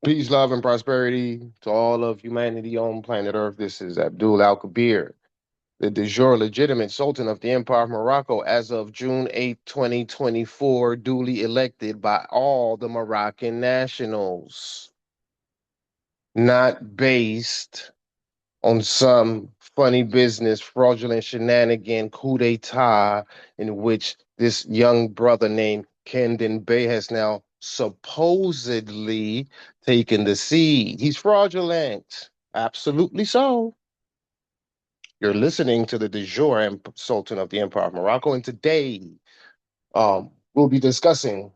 Peace, love, and prosperity to all of humanity on planet Earth. This is Abdul Al Kabir, the de jure legitimate Sultan of the Empire of Morocco as of June 8th, 2024, duly elected by all the Moroccan nationals, not based on some funny business, fraudulent shenanigan, coup d'etat, in which this young brother named Kendon Bey has now supposedly taken the seed. He's fraudulent. Absolutely so. You're listening to the de jure Sultan of the Empire of Morocco, and today we'll be discussing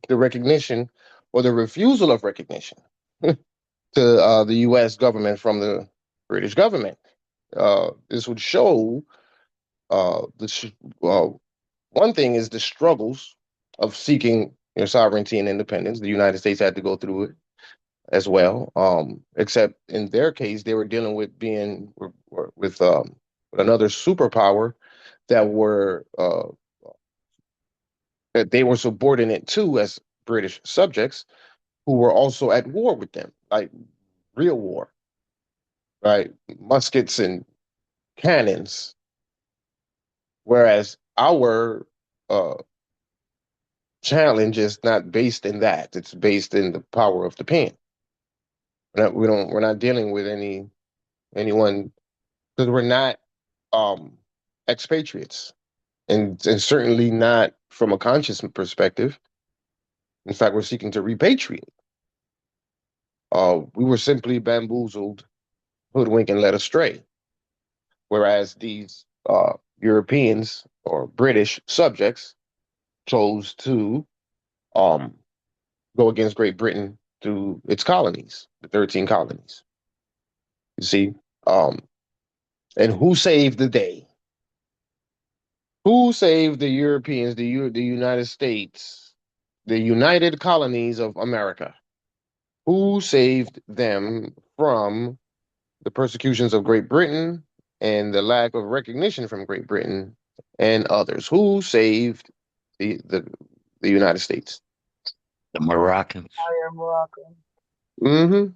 the recognition or the refusal of recognition to the U.S. government from the British government. This would show the one thing is the struggles of seeking your sovereignty and independence. The United States had to go through it as well. Except in their case, they were dealing with being with another superpower that were that they were subordinate to as British subjects, who were also at war with them, like real war, right? Muskets and cannons. Whereas our uh, challenge is not based in that; it's based in the power of the pen. We're not dealing with anyone because we're not um, expatriates, and certainly not from a conscious perspective. In fact, we're seeking to repatriate. We were simply bamboozled, hoodwinked, and led astray. Whereas these Europeans or British subjects chose to um, go against Great Britain through its colonies, the 13 colonies. You see, um, and who saved the day? Who saved the Europeans, the United States, the United Colonies of America? Who saved them from the persecutions of Great Britain and the lack of recognition from Great Britain and others? Who saved the the, the United States? The Moroccans. Empire of Morocco. Mm-hmm.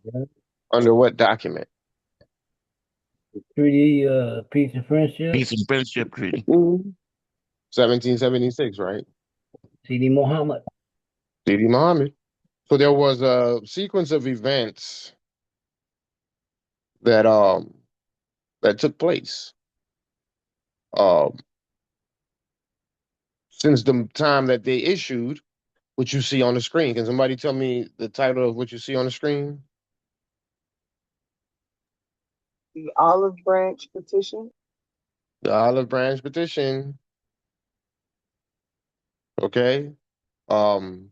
Yeah. Under what document? Treaty, peace and friendship. Peace and Friendship Treaty. Mhm. 1776, right? CD Mohammed. Sidi Muhammad. So there was a sequence of events that that took place um since the time that they issued what you see on the screen. Can somebody tell me the title of what you see on the screen? The olive branch petition. The Olive Branch Petition. Okay. Um,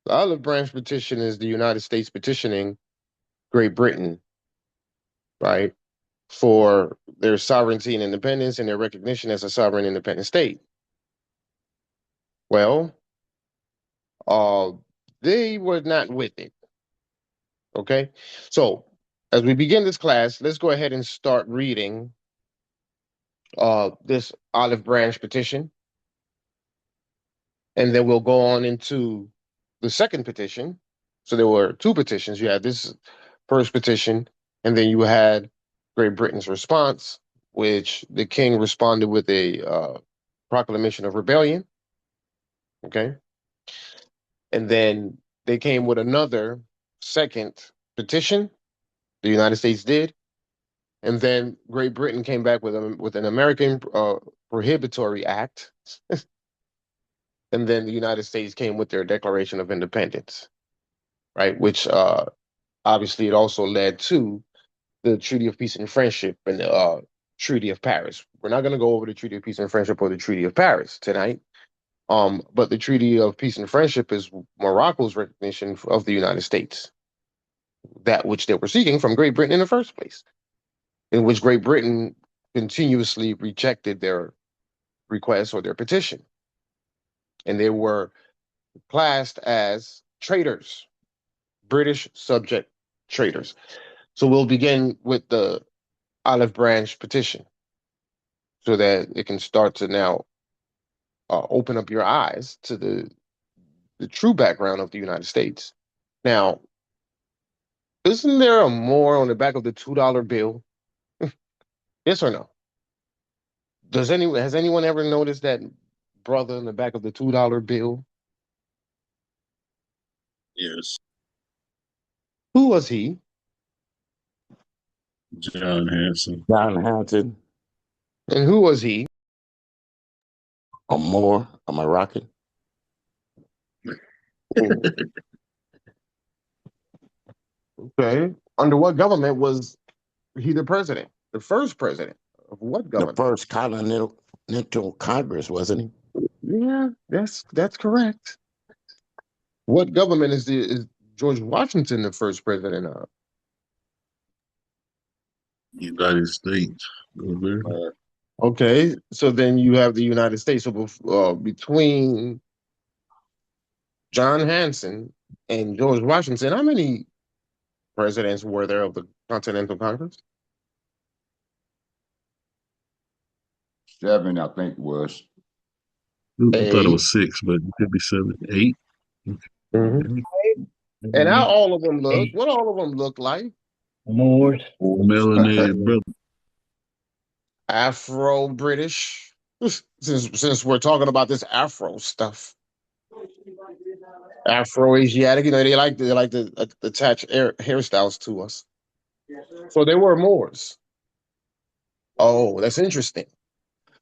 the Olive Branch Petition is the United States petitioning Great Britain, right, for their sovereignty and independence and their recognition as a sovereign independent state. Well, uh, they were not with it. Okay. So as we begin this class, let's go ahead and start reading this Olive Branch Petition, and then we'll go on into the second petition. So there were two petitions. You had this first petition, and then you had Great Britain's response, which the king responded with a proclamation of rebellion. Okay. And then they came with another second petition, the United States did. And then Great Britain came back with an American Prohibitory Act. And then the United States came with their Declaration of Independence, right? Which obviously it also led to the Treaty of Peace and Friendship and the Treaty of Paris. We're not going to go over the Treaty of Peace and Friendship or the Treaty of Paris tonight. But the Treaty of Peace and Friendship is Morocco's recognition of the United States, that which they were seeking from Great Britain in the first place, in which Great Britain continuously rejected their request or their petition. And they were classed as traitors, British subject traitors. So we'll begin with the Olive Branch petition so that it can start to now open up your eyes to the true background of the United States. Now, Isn't there a more on the back of the $2 bill? Yes or no? Has anyone ever noticed that brother in the back of the $2 bill? Yes, Who was he? John Hanson. John Hampton, And who was he? a Moor, a Moroccan. Okay. Under what government was he the president? The first president of what The government? first Continental Congress, wasn't he? Yeah, that's correct. What government is George Washington the first president of? United States. Go there. Okay, so then you have the United States. So between John Hanson and George Washington, how many presidents were there of the Continental Congress? 7, I think it was. I thought it 8. was 6, but it could be 7, 8. Mhm. And how Mhm. all of them look? Eight What all of them look like? Moors. Melanated brother. Afro British. Since we're talking about this Afro stuff, Afro Asiatic, they like to attach hairstyles to us. So they were Moors. Oh, that's interesting.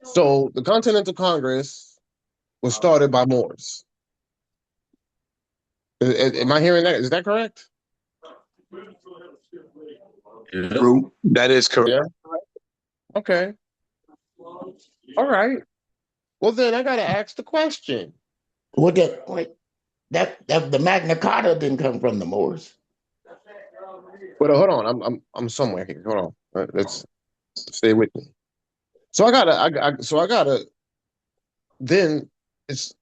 So the Continental Congress was started by Moors. Am I hearing that? Is that correct? Yeah. True. That is correct. Yeah. Okay. All right. Well, then I got to ask the question. What that? Wait, that the Magna Carta didn't come from the Moors. But hold on, I'm somewhere here. Hold on. Let's stay with me. So I gotta. Then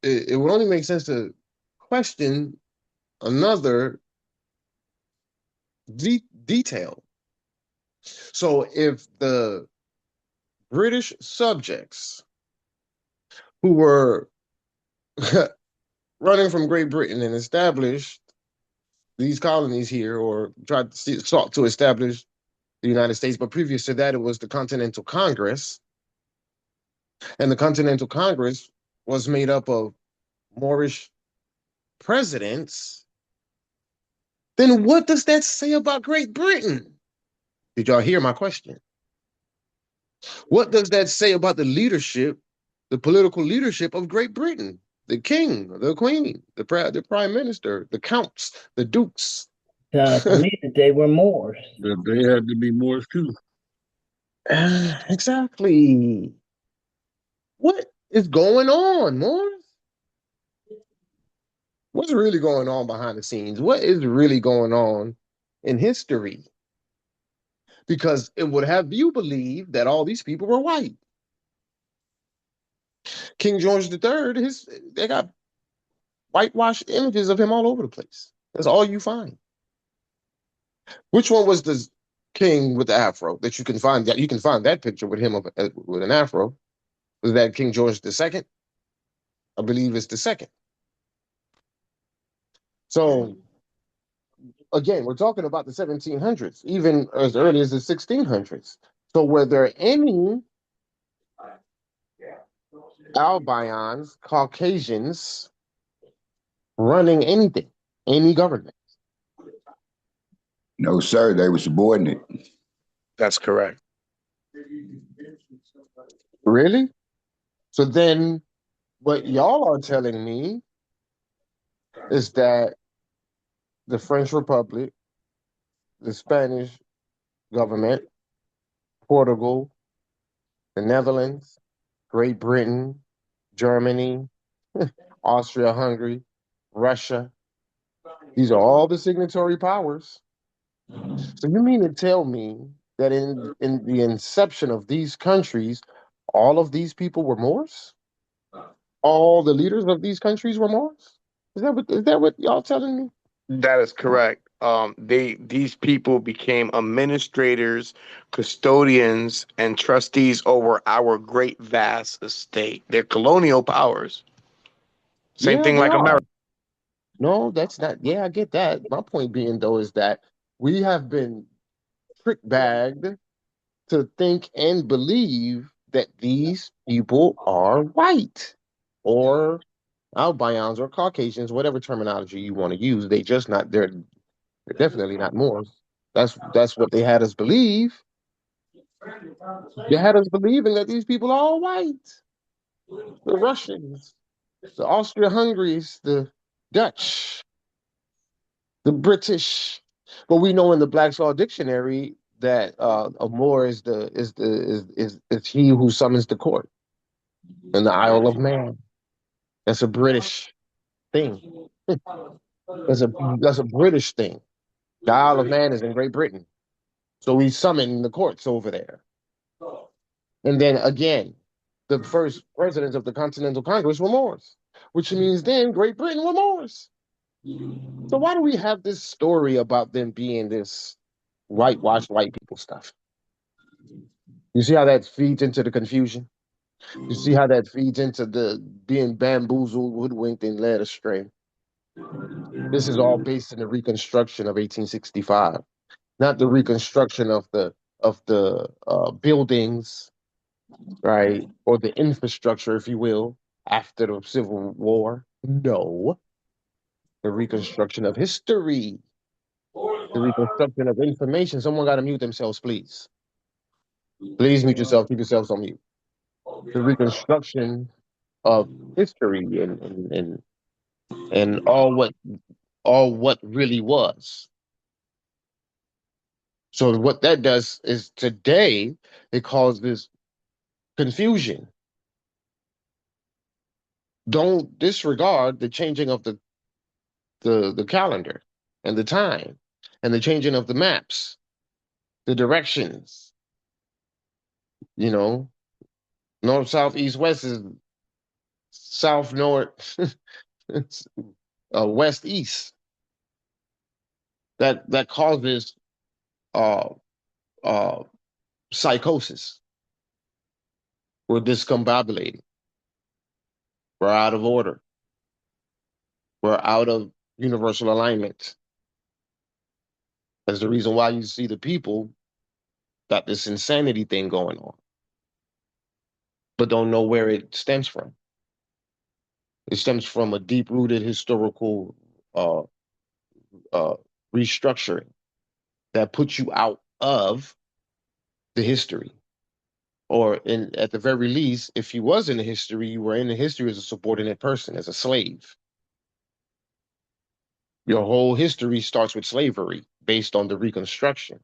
it would only make sense to question another detail. So if the British subjects who were running from Great Britain and established these colonies here, or sought to establish the United States, but previous to that, it was the Continental Congress, and the Continental Congress was made up of Moorish presidents. Then what does that say about Great Britain? Did y'all hear my question? What does that say about the leadership, the political leadership of Great Britain? The king, the queen, the prime minister, the counts, the dukes. To me, that they were Moors. That they had to be Moors too. Exactly. What is going on, Morris? What's really going on behind the scenes? What is really going on in history? Because it would have you believe that all these people were white. King George III, they got whitewashed images of him all over the place. That's all you find. Which one was the king with the afro that you can find? That you can find that picture with him with an afro. Was that King George II? I believe it's the second. So again, we're talking about the 1700s, even as early as the 1600s. So were there any Albions, Caucasians running anything, any government? No, sir. They were subordinate. That's correct. Really? So then what y'all are telling me is that the French Republic, the Spanish government, Portugal, the Netherlands, Great Britain, Germany, Austria, Hungary, Russia, these are all the signatory powers. So you mean to tell me that in the inception of these countries, all of these people were Moors? All the leaders of these countries were Moors? Is that what y'all telling me? That is correct. These people became administrators, custodians, and trustees over our great vast estate. They're colonial powers. Same Yeah, thing they like are. America. No, that's not. Yeah, I get that. My point being though is that We have been trick bagged to think and believe that these people are white or Albions or Caucasians, whatever terminology you want to use. They just not they're definitely not Moors. That's what they had us believe. They had us believing that these people are all white. The Russians, the Austria-Hungaries, the Dutch, the British. But we know in the Black Saw Dictionary that a Moor is he who summons the court in the Isle of Man. That's a British thing. That's a British thing. The Isle of Man is in Great Britain. So we summon the courts over there. And then again, the first presidents of the Continental Congress were Moors, which means then Great Britain were Moors. So why do we have this story about them being this whitewashed white people stuff? You see how that feeds into the confusion? You see how that feeds into the being bamboozled, hoodwinked, and led astray? This is all based in the Reconstruction of 1865, not the reconstruction of the buildings, right, or the infrastructure, if you will, after the Civil War. No, the reconstruction of history, the reconstruction of information. Someone got to mute themselves, please. Please mute yourself. Keep yourselves on mute. The reconstruction of history and all what really was. So what that does is today it causes confusion. Don't disregard the changing of the calendar and the time and the changing of the maps, the directions. You know, north, south, east, west is south, north, west, east. That causes uh, uh, psychosis. We're discombobulated. We're out of order. We're out of universal alignment. That's the reason why you see the people got this insanity thing going on, but don't know where it stems from. It stems from a deep-rooted historical uh, uh, restructuring that puts you out of the history. Or at the very least, if you was in the history, you were in the history as a subordinate person, as a slave. Your whole history starts with slavery based on the Reconstruction.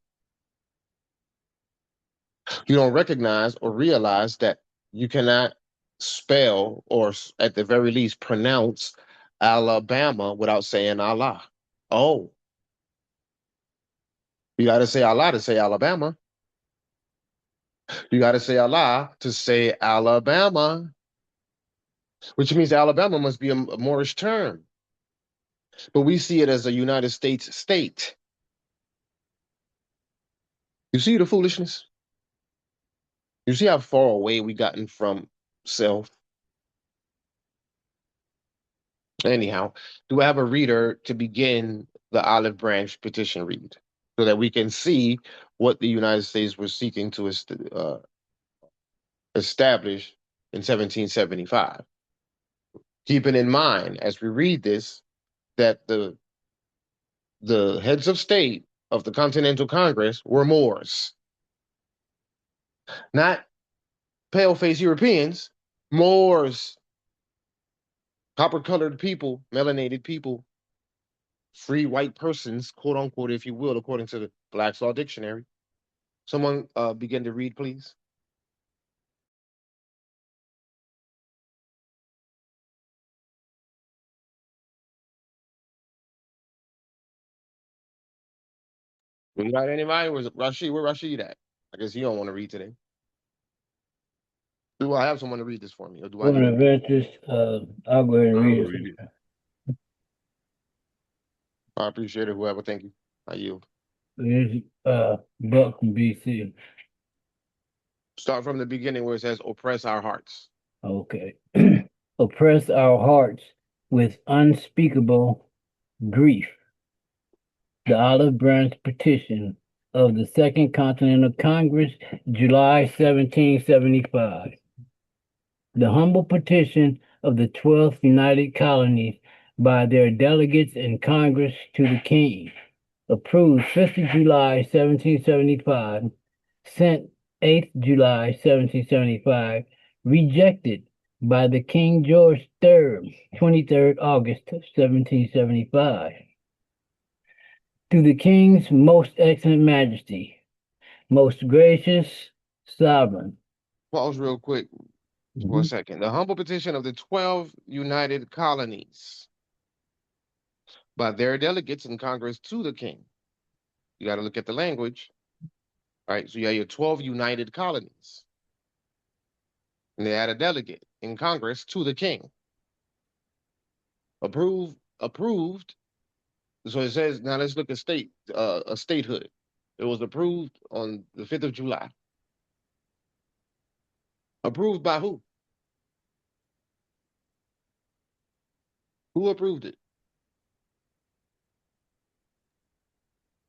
You don't recognize or realize that you cannot spell or at the very least pronounce Alabama without saying Allah. Oh, you got to say Allah to say Alabama. You got to say Allah to say Alabama, which means Alabama must be a Moorish term. But we see it as a United States state. You see the foolishness? You see how far away we gotten from self? Anyhow, do I have a reader to begin the olive branch petition read so that we can see what the United States was seeking to establish in 1775? Keeping in mind, as we read this, that the heads of state of the Continental Congress were Moors, not pale-faced Europeans, Moors, copper-colored people, melanated people, free white persons, quote unquote, if you will, according to the Black Saw Dictionary. Someone begin to read, please. We got anybody? Was it Rashid? Where Rashid at? I guess he don't want to read today. Do I have someone to read this for me, or do I For need the to? adventures, I'll go ahead and I'll read read it. it. I appreciate it. Whoever, thank you. I yield. It's Buck from BC. Start from the beginning where it says, "Oppress our hearts." Okay. Oppress our hearts with unspeakable grief. The Olive Branch Petition of the Second Continental Congress, July 1775. The humble petition of the 12th United Colonies by their delegates in Congress to the King, approved 5th July 1775, sent 8th July 1775, rejected by the King George III, 23rd August 1775. To the King's most excellent Majesty, most gracious Sovereign. Pause real quick for a second. The humble petition of the 12 United Colonies by their delegates in Congress to the King. You got to look at the language. All right, so you have your 12 United Colonies. And they had a delegate in Congress to the King. Approved. So it says, now let's look at statehood. It was approved on the 5th of July. Approved by who? Who approved it?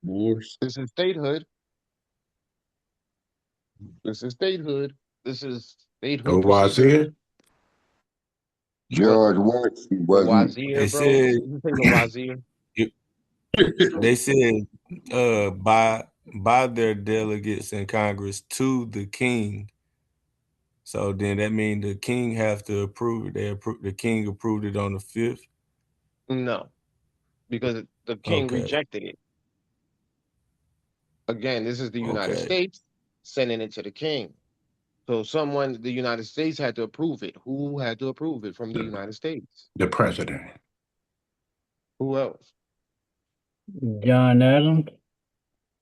Moors. This is statehood. This is statehood. This is statehood procedure. Wazir? George Washington The wasn't. Wazir, They bro. said You say the Wazir. they said by their delegates in Congress to the King. So then that means the King have to approve it. The King approved it on the 5th. No, because the King Okay. rejected it. Again, this is the United Okay. States sending it to the King. So the United States had to approve it. Who had to approve it from the United States? The president. Who else? John Adams.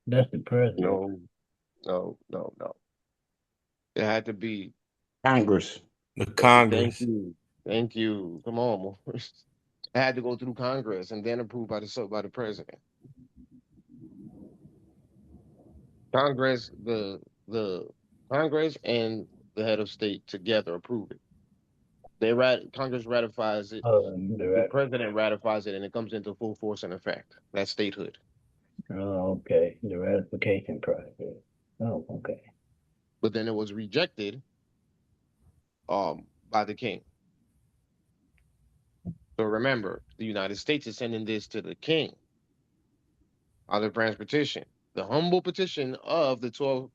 That's the president. No. It had to be. Congress. The Congress. Thank you. Come on. It had to go through Congress and then approved by the president. Congress, the Congress and the head of state together approve it. Congress ratifies it. The president ratifies it, and it comes into full force and effect. That's statehood. Oh, okay. The ratification process. Oh, okay. But then it was rejected by the King. So remember, the United States is sending this to the King. Olive Branch petition, the humble petition of the 12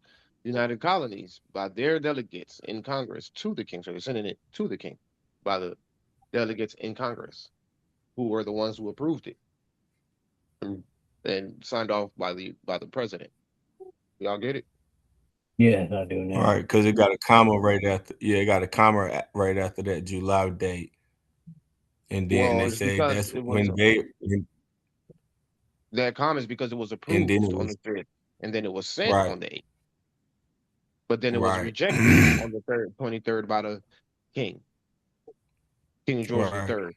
United Colonies by their delegates in Congress to the King. So they're sending it to the King by the delegates in Congress, who were the ones who approved it and signed off by the president. Y'all get it? Yes, I do now. All right, because it got a comma right after. Yeah, it got a comma right after that July date, and then they say that's when that comma is because it was approved on the 5th, and then it was sent on the 8th. But then it was rejected on the 23rd by the King George III,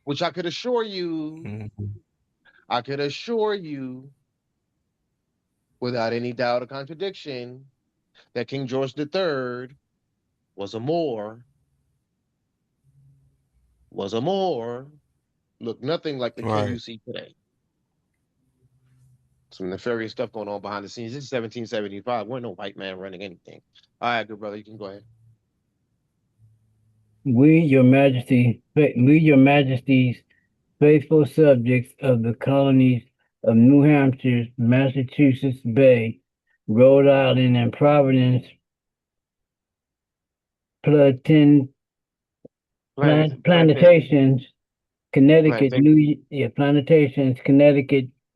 which I could assure you, without any doubt or contradiction, that King George III was a Moor, looked nothing like the king you see today. Some nefarious stuff going on behind the scenes. This is 1775. We're no white man running anything. All right, good brother, you can go ahead. We, your majesty's faithful subjects of the colonies of New Hampshire, Massachusetts Bay, Rhode Island, and Providence, plantations, Connecticut,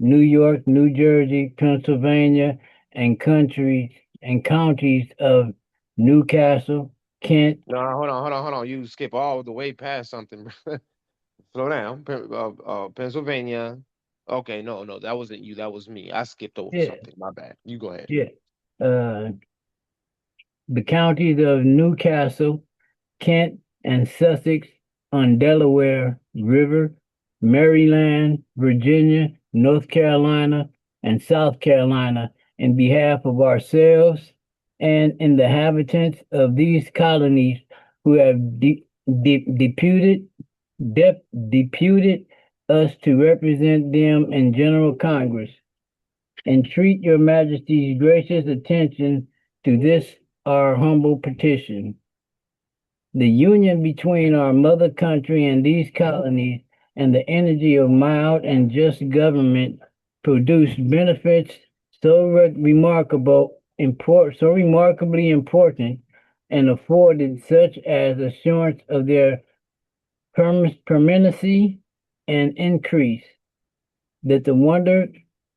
New York, New Jersey, Pennsylvania, and counties of Newcastle, Kent. No, hold on. You skip all the way past something. Slow down. Pennsylvania. Okay, no, that wasn't you. That was me. I skipped over something. My bad. You go ahead. Yeah. The counties of Newcastle, Kent, and Sussex on Delaware River, Maryland, Virginia, North Carolina, and South Carolina, in behalf of ourselves and in the inhabitants of these colonies who have deputed us to represent them in General Congress, entreat your majesty's gracious attention to this our humble petition. The union between our mother country and these colonies and the energy of mild and just government produced benefits so remarkably important and afforded such as assurance of their permanency and increase, that the wonder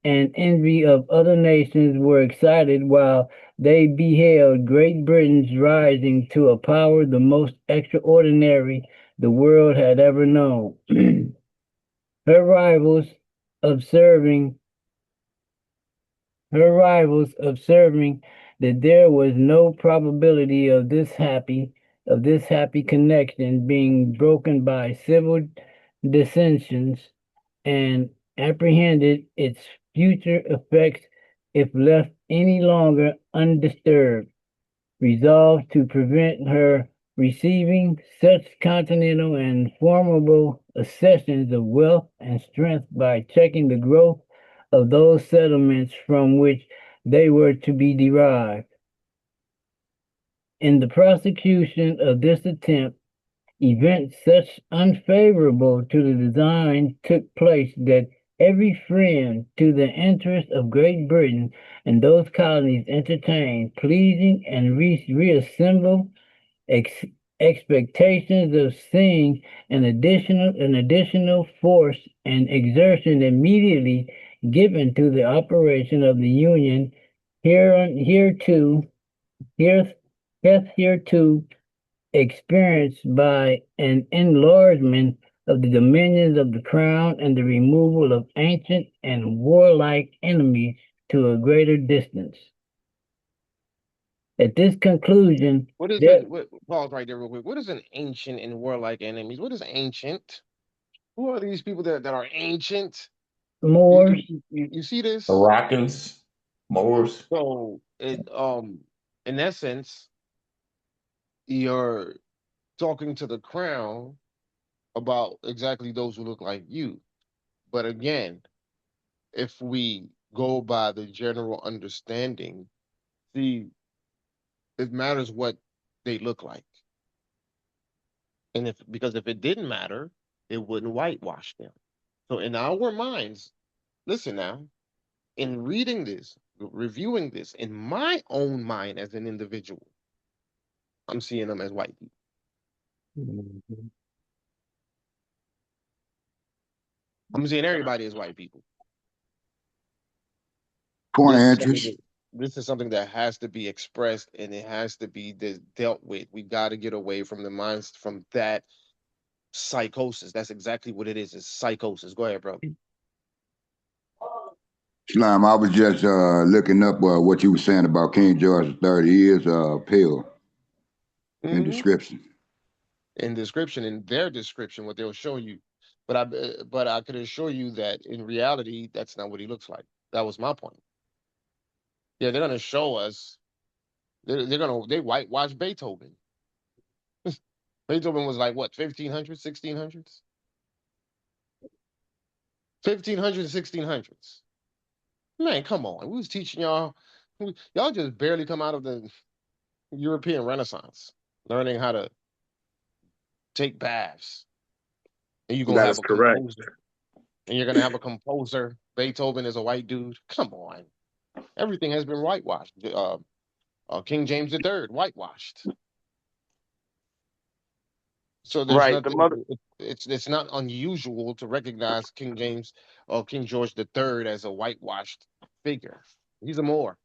and envy of other nations were excited while they beheld Great Britain's rising to a power the most extraordinary the world had ever known. Her rivals observing that there was no probability of this happy connection being broken by civil dissensions, and apprehended its future effects if left any longer undisturbed, resolved to prevent her receiving such continental and formidable accessions of wealth and strength by checking the growth of those settlements from which they were to be derived. In the prosecution of this attempt, events such unfavorable to the design took place that every friend to the interest of Great Britain and those colonies entertained pleasing and reassembled expectations of seeing an additional force and exertion immediately given to the operation of the Union hereto experienced by an enlargement of the dominions of the crown and the removal of ancient and warlike enemies to a greater distance. At this conclusion, What is there, it? Pause right there, real quick. What is an ancient and warlike enemies? What is ancient? Who are these people that are ancient? Moors, You see this? Moroccans, Moors. So in essence, you're talking to the crown about exactly those who look like you. But again, if we go by the general understanding, see, it matters what they look like. And because if it didn't matter, it wouldn't whitewash them. So in our minds, listen now, in reading this, reviewing this, in my own mind as an individual, I'm seeing them as white people. I'm seeing everybody as white people. Point of This is interest. something that has to be expressed and it has to be dealt with. We got to get away from the minds from that psychosis. That's exactly what it is. It's psychosis. Go ahead, bro. Slime, I was just looking up what you were saying about King George III. He is pale in description. In description, in their description, what they'll show you. But I could assure you that in reality, that's not what he looks like. That was my point. Yeah, they're gonna show us. They whitewash Beethoven. Beethoven was like what, 1500s, 1600s? 1500s, 1600s. Man, come on. We was teaching y'all. Y'all just barely come out of the European Renaissance, learning how to take baths. And you're gonna That have is a correct. composer. And you're gonna have a composer. Beethoven is a white dude. Come on. Everything has been whitewashed. King James III, whitewashed. So there's Right. The nothing. mother. It's not unusual to recognize King James or King George III as a whitewashed figure. He's a Moor.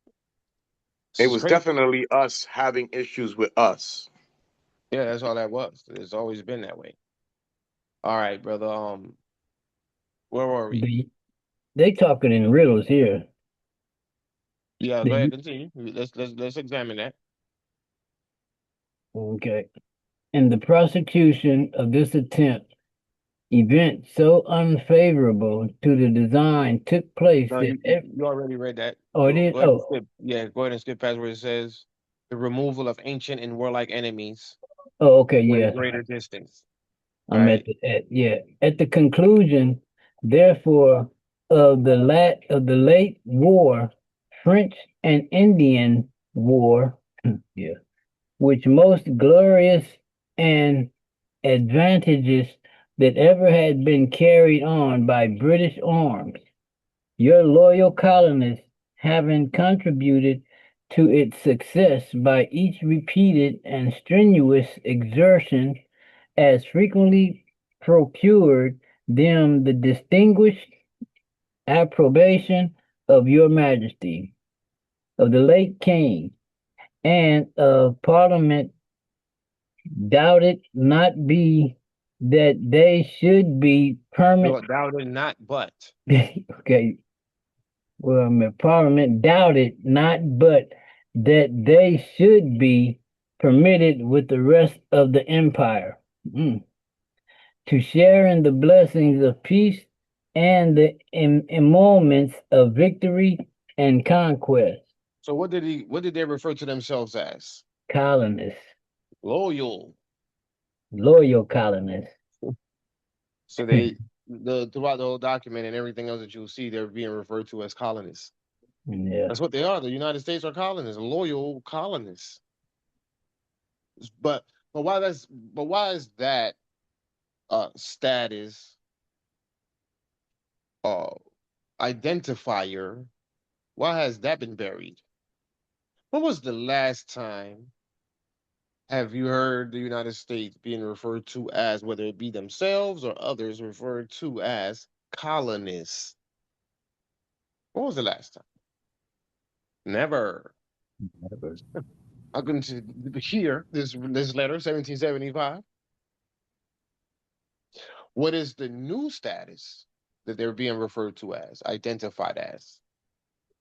It This is was crazy. definitely us having issues with us. Yeah, that's all that was. It's always been that way. All right, brother. Where were we? they talking in riddles here. Yeah, go The, ahead, continue. Let's examine that. okay. In the prosecution of this attempt, events so unfavorable to the design took place No, that you already read that. oh, it is. Go ahead and skip. Yeah, go ahead and skip past where it says the removal of ancient and warlike enemies Okay, to a yeah. greater distance. I'm Right. at the conclusion, therefore, of the late war, French and Indian War, yeah, which most glorious and advantageous that ever had been carried on by British arms, your loyal colonists having contributed to its success by each repeated and strenuous exertion, as frequently procured them the distinguished approbation of your majesty, of the late king, and of parliament, doubted not be that they should be No, permanent. doubted not, but. Okay, well, parliament doubted not but that they should be permitted with the rest of the empire to share in the blessings of peace and the emoluments of victory and conquest. So what did they refer to themselves as? Colonists, Loyal. loyal colonists. So they throughout the whole document and everything else that you'll see, they're being referred to as colonists. Yeah. That's what they are. The United States are colonists, loyal colonists. But why is that status uh identifier, why has that been buried? When was the last time have you heard the United States being referred to as, whether it be themselves or others, referred to as colonists? When was the last time? Never. I couldn't hear this letter, 1775. What is the new status that they're being referred to as, identified as,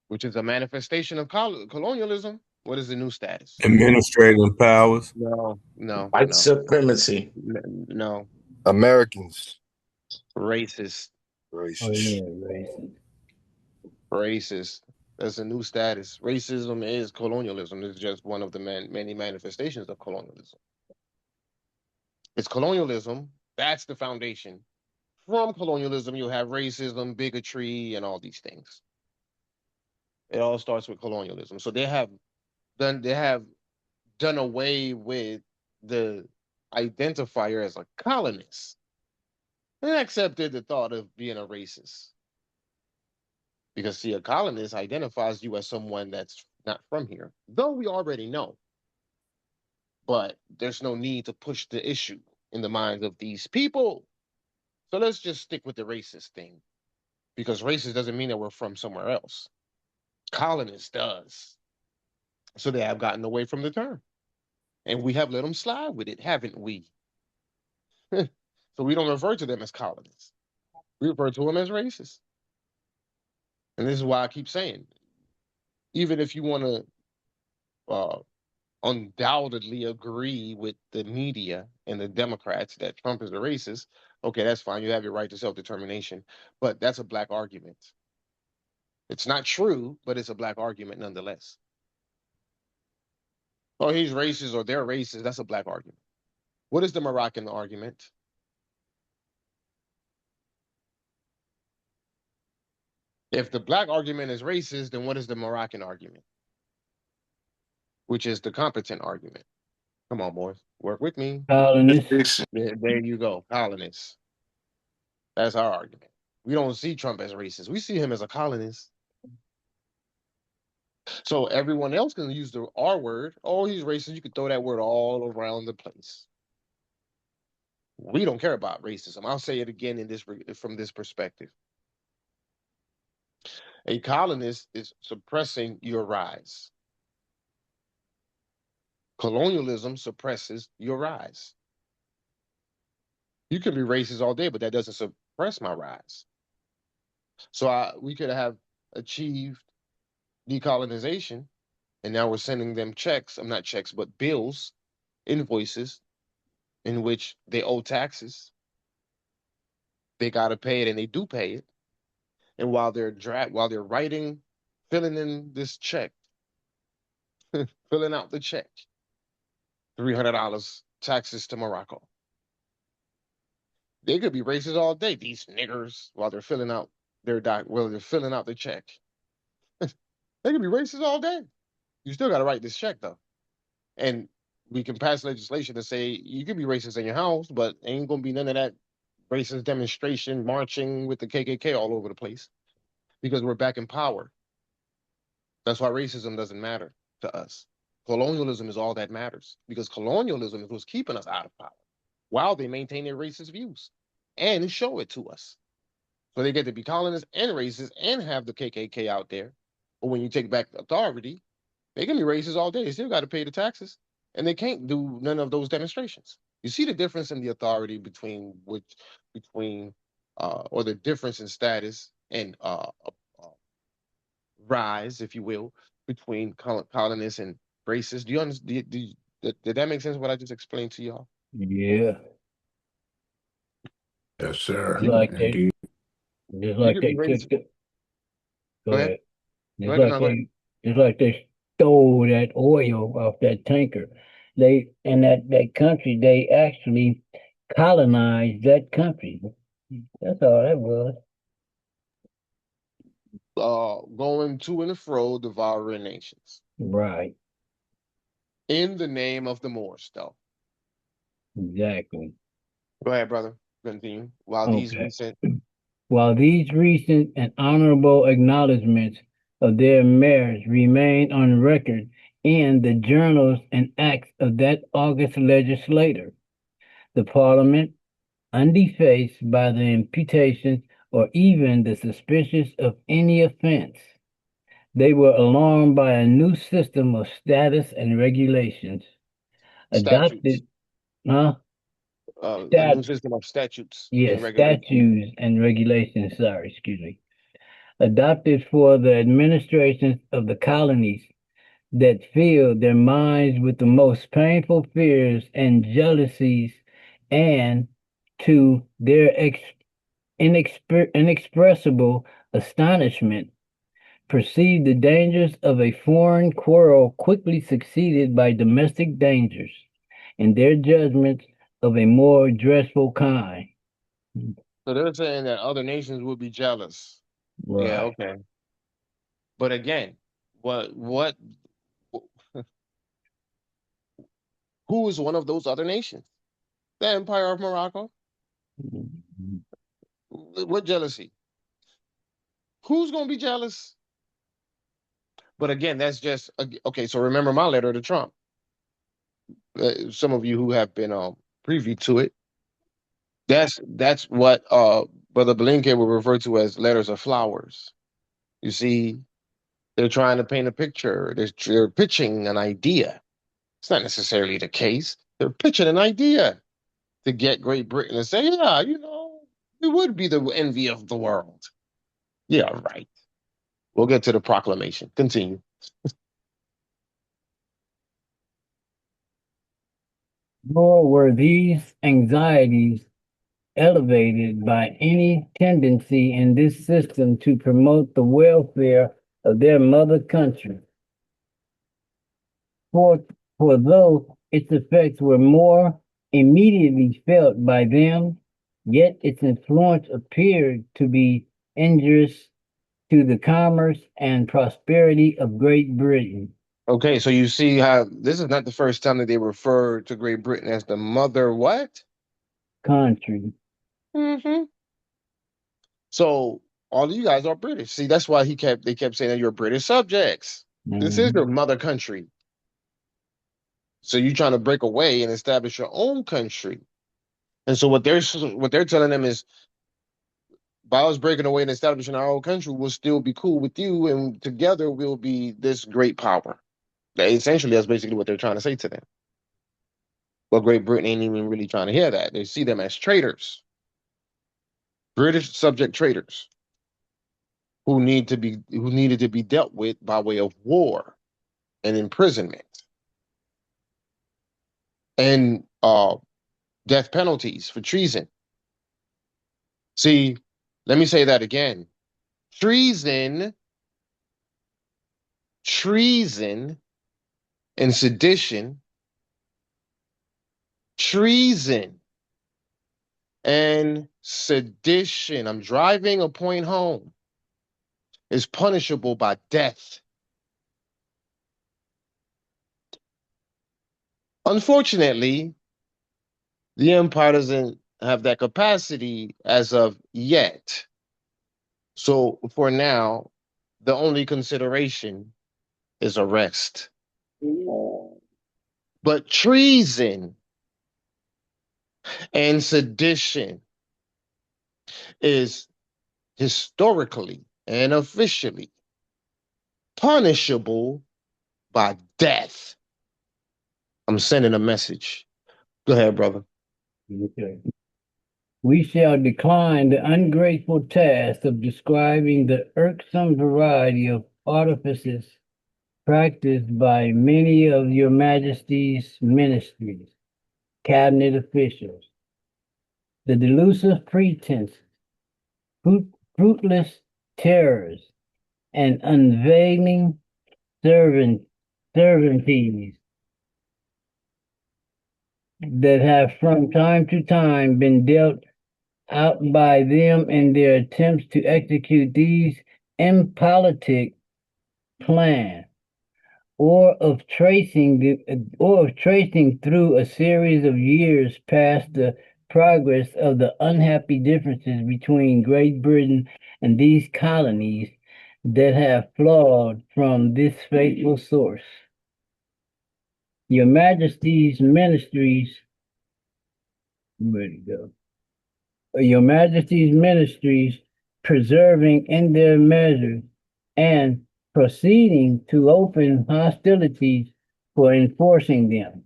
which is a manifestation of colonialism? What is the new status? Administrative powers. White supremacy. No. Americans. Racist. Oh, Racist. yeah, Racist. That's a new status. Racism is colonialism. It's just one of the many manifestations of colonialism. It's colonialism. That's the foundation. From colonialism, you'll have racism, bigotry, and all these things. It all starts with colonialism. So they have done away with the identifier as a colonist and accepted the thought of being a racist. Because, see, a colonist identifies you as someone that's not from here, though we already know. But there's no need to push the issue in the minds of these people. So let's just stick with the racist thing, because racist doesn't mean that we're from somewhere else. Colonist does. So they have gotten away from the term. And we have let them slide with it, haven't we? So we don't refer to them as colonists. We refer to them as racists. And this is why I keep saying, even if you want to undoubtedly agree with the media and the Democrats that Trump is a racist, okay, that's fine. You have your right to self-determination. But that's a black argument. It's not true, but it's a black argument nonetheless. Oh, he's racist or they're racist. That's a black argument. What is the Moroccan argument? If the black argument is racist, then what is the Moroccan argument? Which is the competent argument. Come on, boys. Work with me. colonists. There you go. Colonists. That's our argument. We don't see Trump as racist. We see him as a colonist. So everyone else can use the R word. Oh, he's racist. You could throw that word all around the place. We don't care about racism. I'll say it again from this perspective. A colonist is suppressing your rise. Colonialism suppresses your rise. You can be racist all day, but that doesn't suppress my rise. So we could have achieved decolonization, and now we're sending them checks. I'm not checks, but bills, invoices, in which they owe taxes. They got to pay it, and they do pay it. And while they're writing, filling in this check, filling out the check, $300 taxes to Morocco. They could be racist all day, these niggers, while they're filling out they're filling out the check. They can be racist all day. You still got to write this check though, and we can pass legislation to say you can be racist in your house, but ain't gonna be none of that racist demonstration marching with the KKK all over the place because we're back in power. That's why racism doesn't matter to us. Colonialism is all that matters because colonialism is what's keeping us out of power while they maintain their racist views and show it to us. So they get to be colonists and racist and have the KKK out there. But when you take back authority, they can be racist all day. They still got to pay the taxes and they can't do none of those demonstrations. You see the difference in the authority between or the difference in status and rise, if you will, between colonists and racists. Do you understand? Did that make sense? What I just explained to y'all? Yeah. Yes, sir. Just like they, Indeed. just You like could be they took racist. the, Go go ahead. ahead. Go Just ahead. like No, go ahead. they stole that oil off that tanker. They in that country, they actually colonized that country. That's all that was. Going to and fro, devouring nations Right. in the name of the Moors, though. Exactly. Go ahead, brother. Continue. While these Okay. recent, While these recent and honorable acknowledgments of their merits remain on record in the journals and acts of that august legislator, the Parliament, undefaced by the imputations or even the suspicions of any offense, they were alarmed by a new system of status and regulations statutes, adopted, huh? a new system of statutes and Yes, regulations. statutes and regulations, sorry, excuse me, adopted for the administration of the colonies that filled their minds with the most painful fears and jealousies, and to their inexpressible astonishment, perceived the dangers of a foreign quarrel quickly succeeded by domestic dangers, in their judgments of a more dreadful kind. So they're saying that other nations would be jealous. Yeah, Right. okay. But again, what who is one of those other nations? The Empire of Morocco. What jealousy? Who's gonna be jealous? But again, that's just okay. So remember my letter to Trump. Some of you who have been privy to it. That's what Brother Blinken would refer to as letters of flowers. You see, they're trying to paint a picture. They're pitching an idea. It's not necessarily the case. They're pitching an idea to get Great Britain to say, yeah, we would be the envy of the world. Yeah, right. We'll get to the proclamation. Continue. Nor were these anxieties elevated by any tendency in this system to promote the welfare of their mother country. For, for though its effects were more immediately felt by them, yet its influence appeared to be injurious to the commerce and prosperity of Great Britain. Okay, so you see how this is not the first time that they refer to Great Britain as the mother what? Country. Mm-hmm. So all of you guys are British. See, that's why they kept saying that you're British subjects. This is your Mhm. mother country. So you're trying to break away and establish your own country. And so what they're telling them is by us breaking away and establishing our own country, we'll still be cool with you, and together we'll be this great power. Essentially, that's basically what they're trying to say to them. But Great Britain ain't even really trying to hear that. They see them as traitors, British subject traitors who needed to be dealt with by way of war and imprisonment and death penalties for treason. See, let me say that again. Treason, treason, and sedition, treason and sedition, I'm driving a point home, is punishable by death. Unfortunately, the empire doesn't have that capacity as of yet. So for now, the only consideration is arrest. But treason and sedition is historically and officially punishable by death. I'm sending a message. Go ahead, brother. Okay. We shall decline the ungrateful task of describing the irksome variety of artifices practiced by many of your Majesty's ministries, cabinet officials, the delusive pretenses, fruitless terrors, and unveiling servanties that have from time to time been dealt out by them in their attempts to execute these impolitic plans, or of tracing through a series of years past the progress of the unhappy differences between Great Britain and these colonies that have flowed from this fateful source. Your Majesty's ministries, where'd it go? Your Majesty's ministries preserving in their measures and proceeding to open hostilities for enforcing them,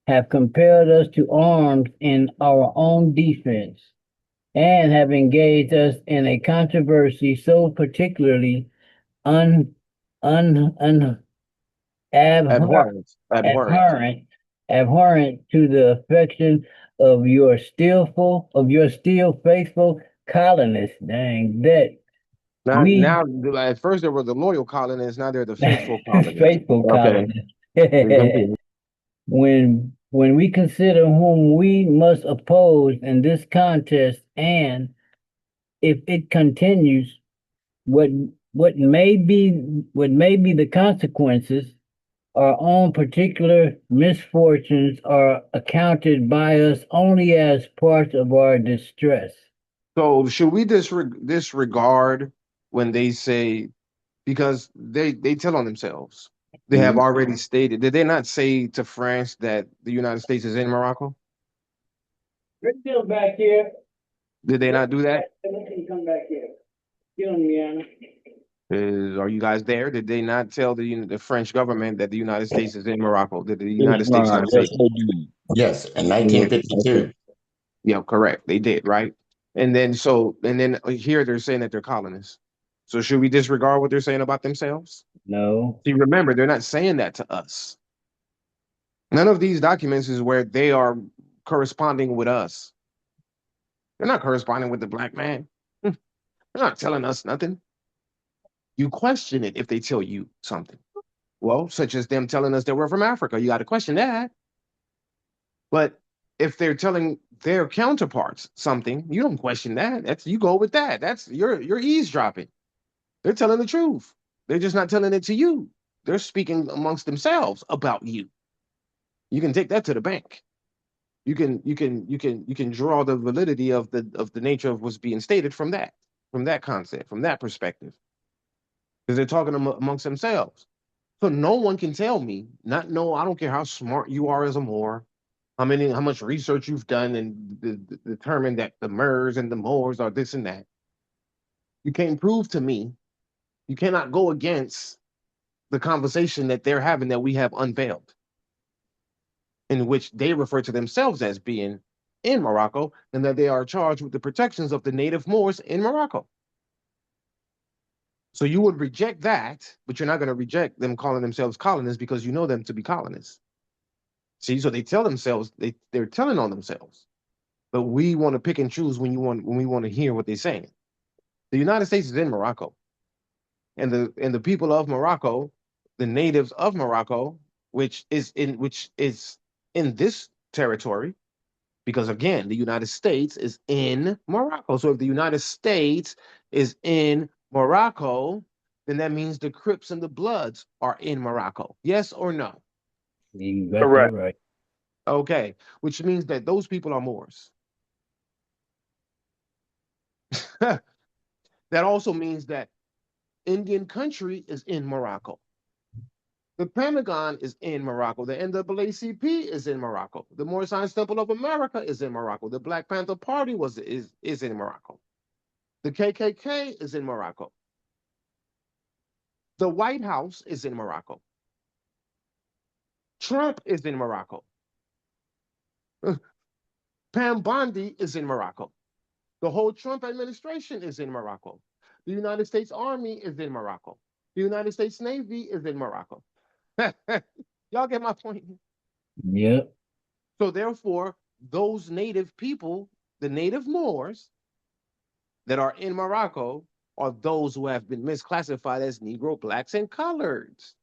have compelled us to arms in our own defense, and have engaged us in a controversy so particularly un, un, un, abhorrent, Abhorrent. abhorrent to the affection of your still faithful colonists. Dang, that we Now, at first there were the loyal colonists, now they're the faithful colonists. faithful Okay. colonists. Continue. when we consider whom we must oppose in this contest, and if it continues, what what may be the consequences, our own particular misfortunes are accounted by us only as parts of our distress. So should we disregard when they say, because they tell on themselves, they have already stated, did they not say to France that the United States is in Morocco? We're still back here. Did they not do that? Let him come back here. Get him, Rihanna. Are you guys there? Did they not tell the French government that the United States is in Morocco? Did the Yes, United States not say yes, that? they did. Yes, in Yeah. 1952. Yeah, correct. They did, right? And then here they're saying that they're colonists. So should we disregard what they're saying about themselves? No. See, remember, they're not saying that to us. None of these documents is where they are corresponding with us. They're not corresponding with the black man. They're not telling us nothing. You question it if they tell you something. Well, such as them telling us that we're from Africa. You got to question that. But if they're telling their counterparts something, you don't question that. That's you go with that. That's you're eavesdropping. They're telling the truth. They're just not telling it to you. They're speaking amongst themselves about you. You can take that to the bank. You can draw the validity of the nature of what's being stated from that concept, from that perspective, because they're talking amongst themselves. So no one can tell me, not no, I don't care how smart you are as a Moor, how much research you've done and determined that the Mers and the Moors are this and that. You can't prove to me. You cannot go against the conversation that they're having that we have unveiled, in which they refer to themselves as being in Morocco and that they are charged with the protections of the native Moors in Morocco. So you would reject that, but you're not going to reject them calling themselves colonists because you know them to be colonists. See, so they tell themselves they're telling on themselves, but we want to pick and choose when we want to hear what they're saying. The United States is in Morocco, and the people of Morocco, the natives of Morocco, which is in this territory, Because again, the United States is in Morocco. So if the United States is in Morocco, then that means the Crips and the Bloods are in Morocco. Yes or no? You got that Correct. right. Okay, which means that those people are Moors. That also means that Indian country is in Morocco. The Pentagon is in Morocco. The NAACP is in Morocco. The Moorish Science Temple of America is in Morocco. The Black Panther Party is in Morocco. The KKK is in Morocco. The White House is in Morocco. Trump is in Morocco. Pam Bondi is in Morocco. The whole Trump administration is in Morocco. The United States Army is in Morocco. The United States Navy is in Morocco. Y'all get my point? Yep. So therefore, those native people, the native Moors that are in Morocco, are those who have been misclassified as Negro, blacks, and coloreds.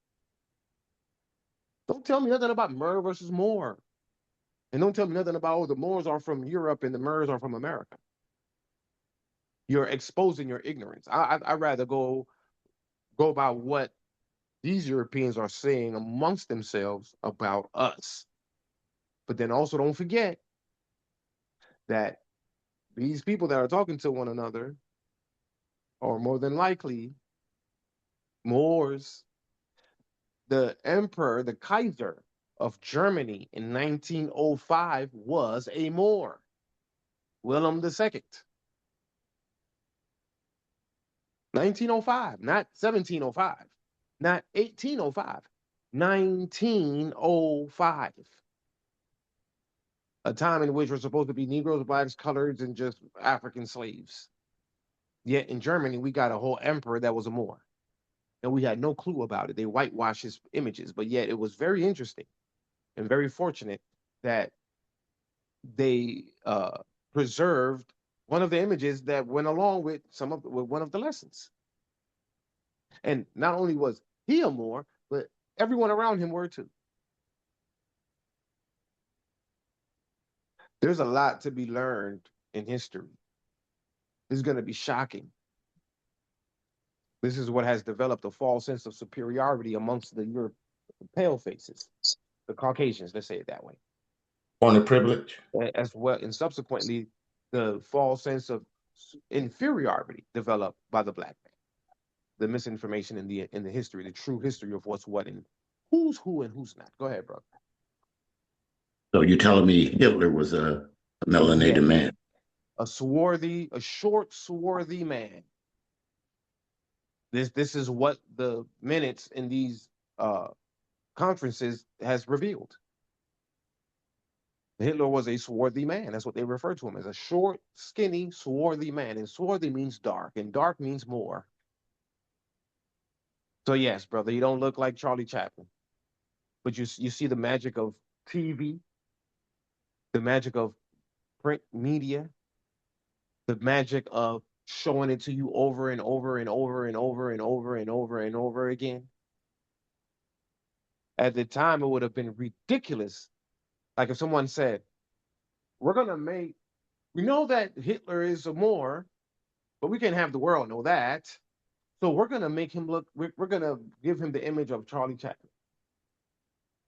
Don't tell me nothing about Mur versus Moor. And don't tell me nothing about, oh, the Moors are from Europe and the Murs are from America. You're exposing your ignorance. I'd rather go about what these Europeans are saying amongst themselves about us. But then also don't forget that these people that are talking to one another are more than likely Moors. The emperor, the Kaiser of Germany in 1905 was a Moor, Wilhelm II. 1905, not 1705, not 1805, 1905. A time in which we're supposed to be Negroes, blacks, coloreds, and just African slaves. Yet in Germany, we got a whole emperor that was a Moor. And we had no clue about it. They whitewashed his images, but yet it was very interesting and very fortunate that they preserved one of the images that went along with one of the lessons. And not only was he a Moor, but everyone around him were too. There's a lot to be learned in history. This is going to be shocking. This is what has developed a false sense of superiority amongst the pale faces, the Caucasians, let's say it that way. On the privilege. As well, and subsequently, the false sense of inferiority developed by the black man. The misinformation in the history, the true history of what's what and who's who and who's not. Go ahead, bro. So you're telling me Hitler was a melanated Yeah. man? A short, swarthy man. This is what the minutes in these conferences has revealed. Hitler was a swarthy man. That's what they refer to him as, a short, skinny, swarthy man. And swarthy means dark, and dark means more. So yes, brother, you don't look like Charlie Chaplin, but you see the magic of TV, the magic of print media, the magic of showing it to you over and over and over and over and over and over and over again. At the time, it would have been ridiculous. Like if someone said, we know that Hitler is a Moor, but we can't have the world know that. So we're going to make him look, we're going to give him the image of Charlie Chaplin.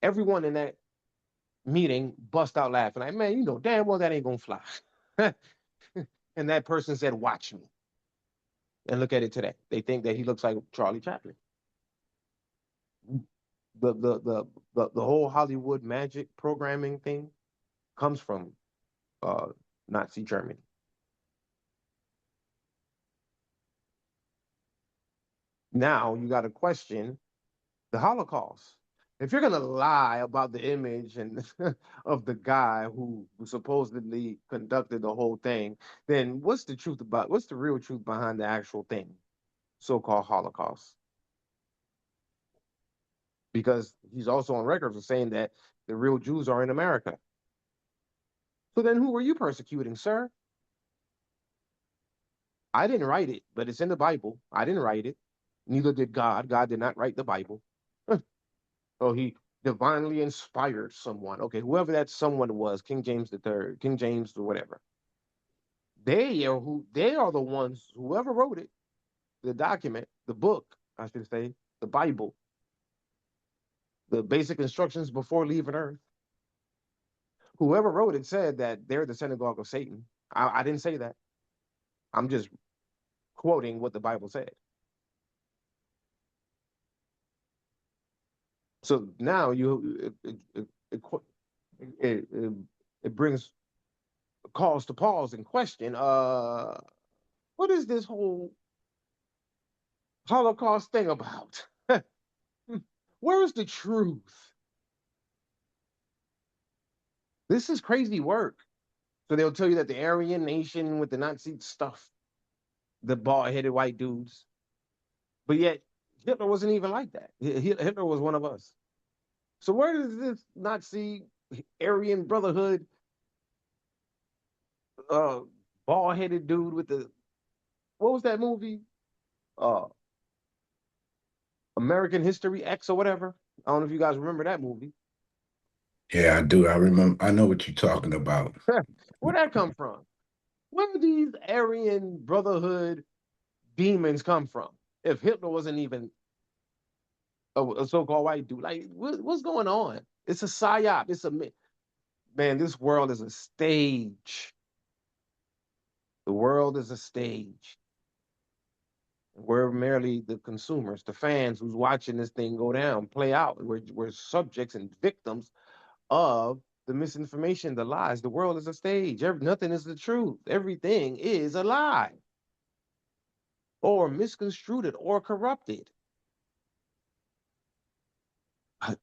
Everyone in that meeting bust out laughing. Like, man, you know damn well that ain't going to fly. And that person said, watch me. And look at it today. They think that he looks like Charlie Chaplin. The whole Hollywood magic programming thing comes from Nazi Germany. Now you got to question the Holocaust. If you're gonna lie about the image and of the guy who supposedly conducted the whole thing, then what's the real truth behind the actual thing, so-called Holocaust? Because he's also on record for saying that the real Jews are in America. So then who were you persecuting, sir? I didn't write it, but it's in the Bible. I didn't write it. Neither did God. God did not write the Bible. So divinely inspired someone. Okay, whoever that someone was, King James the Third, King James or whatever. They are the ones, whoever wrote it, the document, the book, I should say, the Bible, the basic instructions before leaving Earth. Whoever wrote it said that they're the synagogue of Satan. I didn't say that. I'm just quoting what the Bible said. So now it, it, it brings calls to pause and question. What is this whole Holocaust thing about? Where is the truth? This is crazy work. So they'll tell you that the Aryan nation with the Nazi stuff, the bald-headed white dudes, but yet Hitler wasn't even like that. Hitler was one of us. So where does this Nazi Aryan Brotherhood, uh, bald-headed dude with the what was that movie? Uh, American History X or whatever. I don't know if you guys remember that movie. Yeah, I do. I remember. I know what you're talking about. Where'd that come from? Where do these Aryan Brotherhood demons come from? If Hitler wasn't even a so-called white dude, like what's going on? It's a psyop. It's a man. This world is a stage. The world is a stage. We're merely the consumers, the fans who's watching this thing go down, play out. We're subjects and victims of the misinformation, the lies. The world is a stage. Nothing is the truth. Everything is a lie, or misconstrued or corrupted,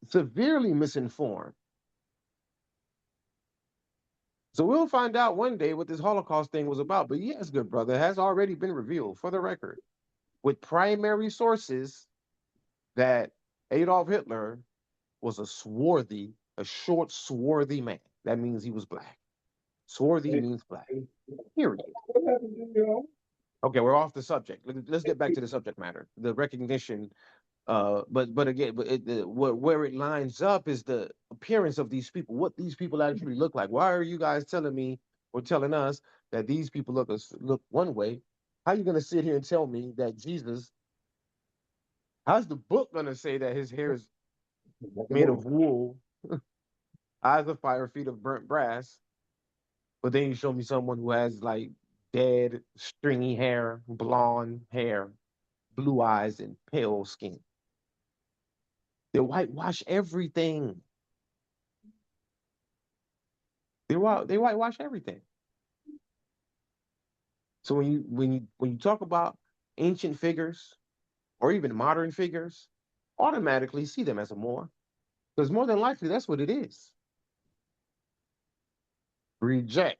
severely misinformed. So we'll find out one day what this Holocaust thing was about. But yes, good brother, it has already been revealed for the record with primary sources that Adolf Hitler was a short, swarthy man. That means he was black. Swarthy means black. Period. Okay, we're off the subject. Let's get back to the subject matter. The recognition. But again, where it lines up is the appearance of these people. What these people actually look like. Why are you guys telling me or telling us that these people look one way? How are you gonna sit here and tell me that Jesus? How's the book gonna say that his hair is made of wool, eyes of fire, feet of burnt brass? But then you show me someone who has like dead, stringy hair, blonde hair, blue eyes, and pale skin. They whitewash everything. They whitewash everything. So when you talk about ancient figures or even modern figures, automatically see them as a Moor, because more than likely that's what it is. Reject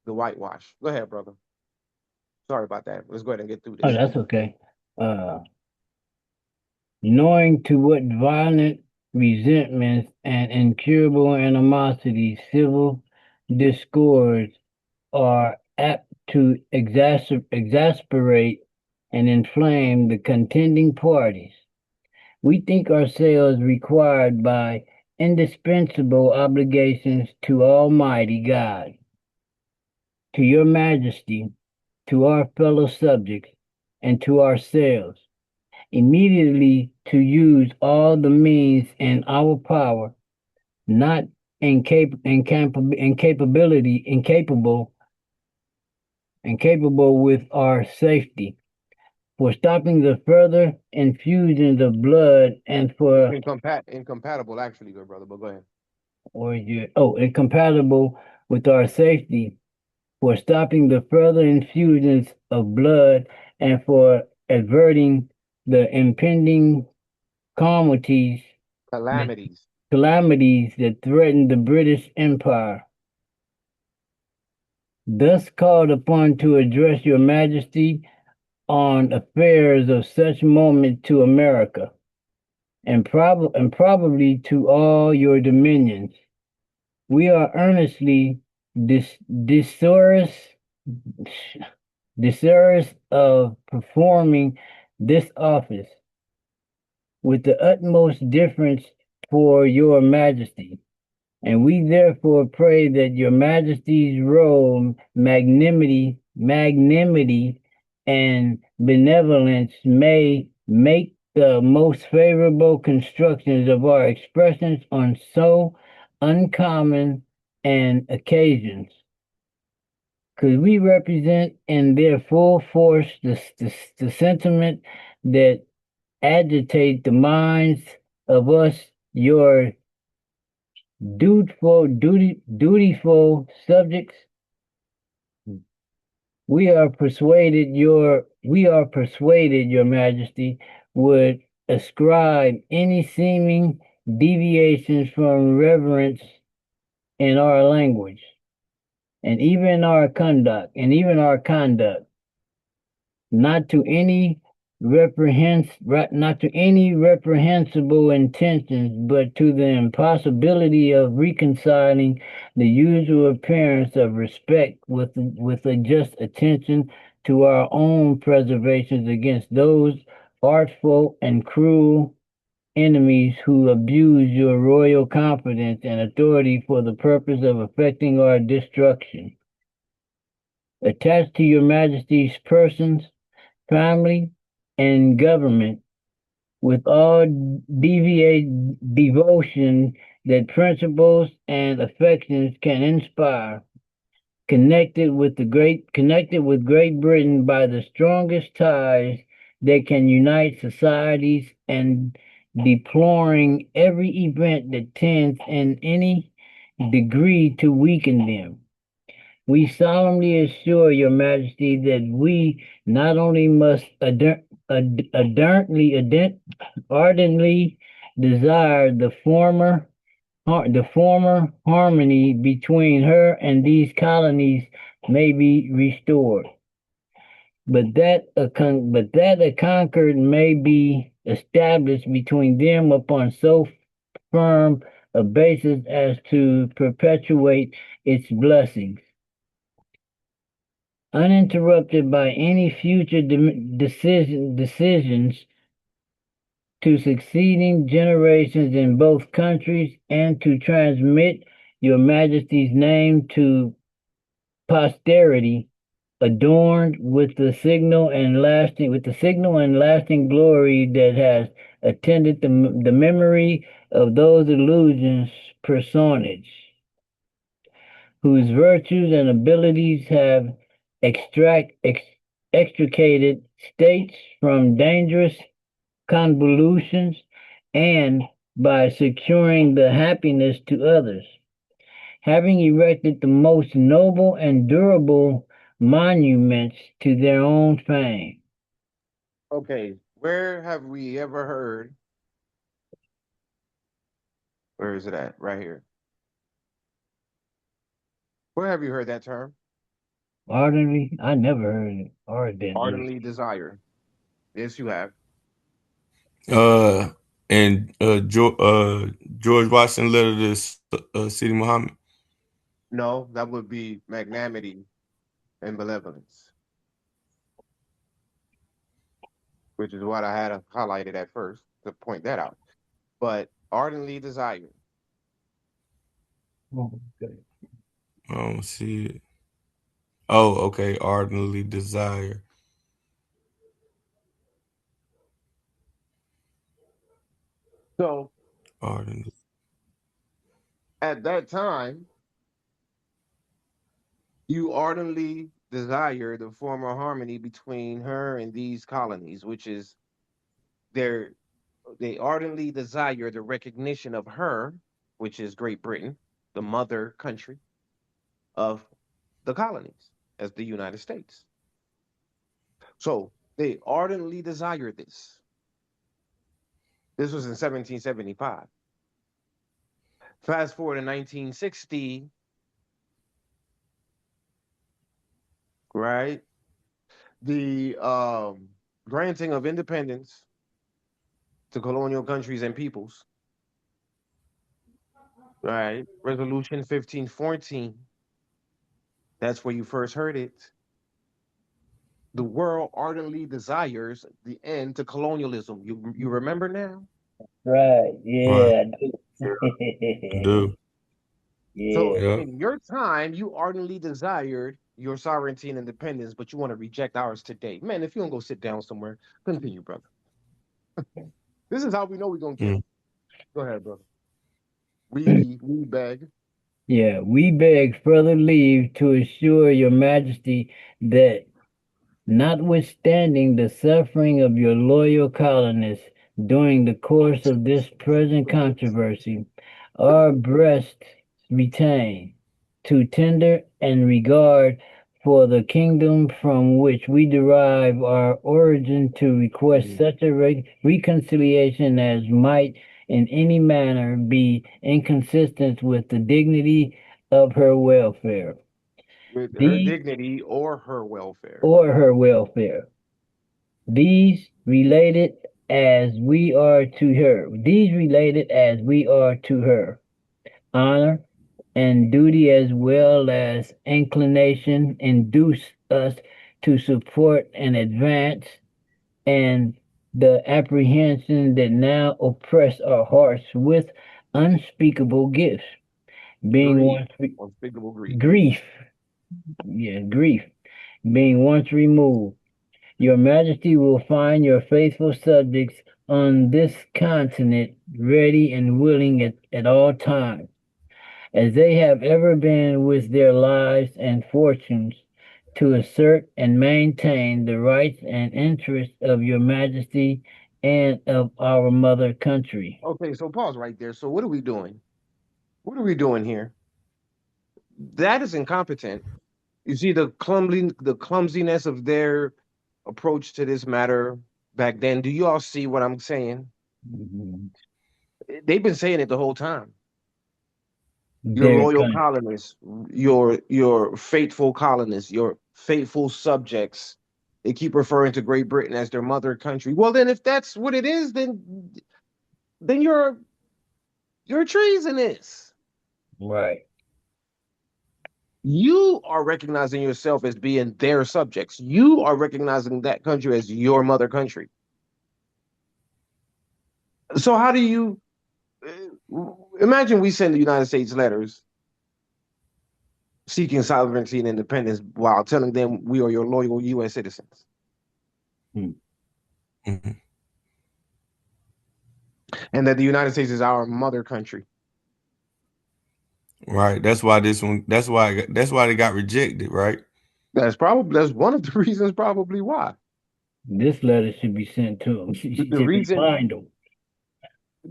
the whitewash. Go ahead, brother. Sorry about that. Let's go ahead and get through Oh, this. that's okay. Knowing to what violent resentments and incurable animosities civil discords are apt to exasperate and inflame the contending parties, we think ourselves required by indispensable obligations to Almighty God, to your Majesty, to our fellow subjects, and to ourselves, immediately to use all the means in our power, not incapable with our safety, for stopping the further infusions of blood and for Incompatible, actually, good brother. But go ahead. incompatible with our safety, for stopping the further infusions of blood and for averting the impending calamities Calamities. that threaten the British Empire. Thus called upon to address your Majesty on affairs of such moment to America, and probably to all your dominions. We are earnestly desirous of performing this office with the utmost deference for your majesty. And we therefore pray that your majesty's role, magnanimity, and benevolence may make the most favorable constructions of our expressions on so uncommon an occasions. Because we represent in their full force the sentiment that agitate the minds of us, your dutiful subjects. We are persuaded your majesty would ascribe any seeming deviations from reverence in our language and even our conduct, not to any reprehensible intentions, but to the impossibility of reconciling the usual appearance of respect with a just attention to our own preservations against those artful and cruel enemies who abuse your royal confidence and authority for the purpose of effecting our destruction. Attached to your majesty's persons, family, and government with all devotion that principles and affections can inspire, connected with Great Britain by the strongest ties that can unite societies, and deploring every event that tends in any degree to weaken them. We solemnly assure your majesty that we not only must ardently desire the former harmony between her and these colonies may be restored, but that a concord may be established between them upon so firm a basis as to perpetuate its blessings, uninterrupted by any future decisions to succeeding generations in both countries, and to transmit your majesty's name to posterity, adorned with the signal and lasting glory that has attended the memory of those illusions personage, whose virtues and abilities have extricated states from dangerous convolutions, and by securing the happiness to others, having erected the most noble and durable monuments to their own fame. Okay, where have we ever heard? Where is it at? Right here. Where have you heard that term? Ardently, I never heard it. Ardently. Ardently desire. Yes, you have. And George Washington letter to City Muhammad. No, that would be magnanimity and benevolence, which is what I had highlighted at first to point that out. But ardently desire. Oh, okay. I don't see it. Oh, okay. Ardently desire. So Ardently. at that time, you ardently desire the former harmony between her and these colonies, which is their they ardently desire the recognition of her, which is Great Britain, the mother country of the colonies as the United States. So they ardently desire this. This was in 1775. Fast forward to 1960, right? The granting of independence to colonial countries and peoples, right? Resolution 1514. That's where you first heard it. The world ardently desires the end to colonialism. You remember now? Right. Right. Yeah. Do. So Yeah. Yeah. in your time, you ardently desired your sovereignty and independence, but you want to reject ours today. Man, if you don't go sit down somewhere, continue, brother. This is how we know we're gonna kill Mm. him. Go ahead, brother. We beg. Yeah. We beg further leave to assure your majesty that notwithstanding the suffering of your loyal colonists during the course of this present controversy, our breasts retain to tender and regard for the kingdom from which we derive our origin to request such a reconciliation as might in any manner be inconsistent with the dignity of her welfare. With her These dignity or her welfare. or her welfare. These related as we are to her. These related as we are to her. Honor and duty as well as inclination induce us to support and advance and the apprehension that now oppress our hearts with unspeakable gifts, being Grief. once Unspeakable grief. grief, grief, being once removed. Your Majesty will find your faithful subjects on this continent ready and willing at all times, as they have ever been with their lives and fortunes, to assert and maintain the rights and interests of your Majesty and of our mother country. Okay, so pause right there. So what are we doing? What are we doing here? That is incompetent. You see the clumsiness of their approach to this matter back then. Do you all see what I'm saying? Mhm. They've been saying it the whole time. Your Their loyal country. colonists, your faithful colonists, your faithful subjects. They keep referring to Great Britain as their mother country. Well, then if that's what it is, then you're treasonous. Right. You are recognizing yourself as being their subjects. You are recognizing that country as your mother country. So how do you imagine we send the United States letters seeking sovereignty and independence while telling them we are your loyal U.S. citizens Hmm. Mhm. and that the United States is our mother country? Right. That's why this one. That's why they got rejected. Right. That's one of the reasons probably why. This letter should be sent to them. The, She the should reason remind them.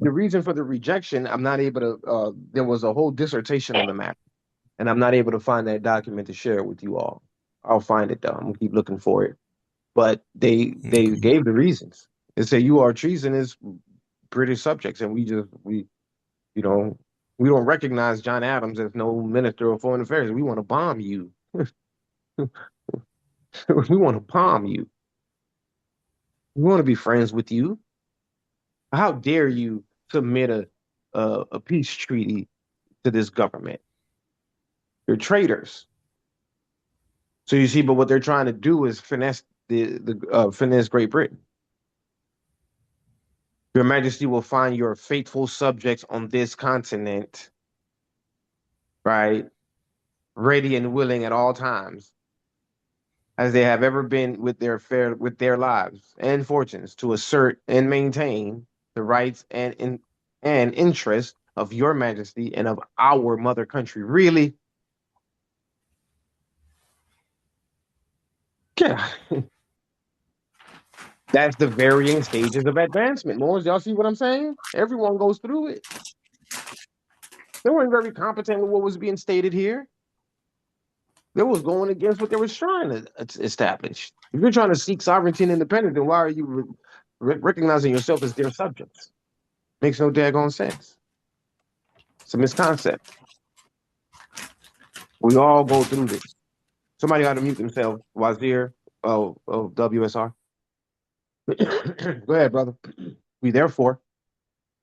the reason for the rejection, I'm not able to. There was a whole dissertation on the matter, and I'm not able to find that document to share with you all. I'll find it though. I'm gonna keep looking for it. But they Okay. gave the reasons. They say you are treasonous British subjects, and we you know we don't recognize John Adams as no minister of foreign affairs. We want to bomb you. We want to bomb you. We want to be friends with you. How dare you submit a peace treaty to this government? They're traitors. So you see, but what they're trying to do is finesse finesse Great Britain. Your Majesty will find your faithful subjects on this continent, right, ready and willing at all times, as they have ever been with their lives and fortunes, to assert and maintain the rights and interests of your Majesty and of our mother country. Really? Yeah. That's the varying stages of advancement. Lawrence, y'all see what I'm saying? Everyone goes through it. They weren't very competent with what was being stated here. They was going against what they were trying to establish. If you're trying to seek sovereignty and independence, then why are you recognizing yourself as their subjects? Makes no daggone sense. It's a misconcept. We all go through this. Somebody got to mute themselves. Wazir of WSR. Go ahead, brother. We therefore.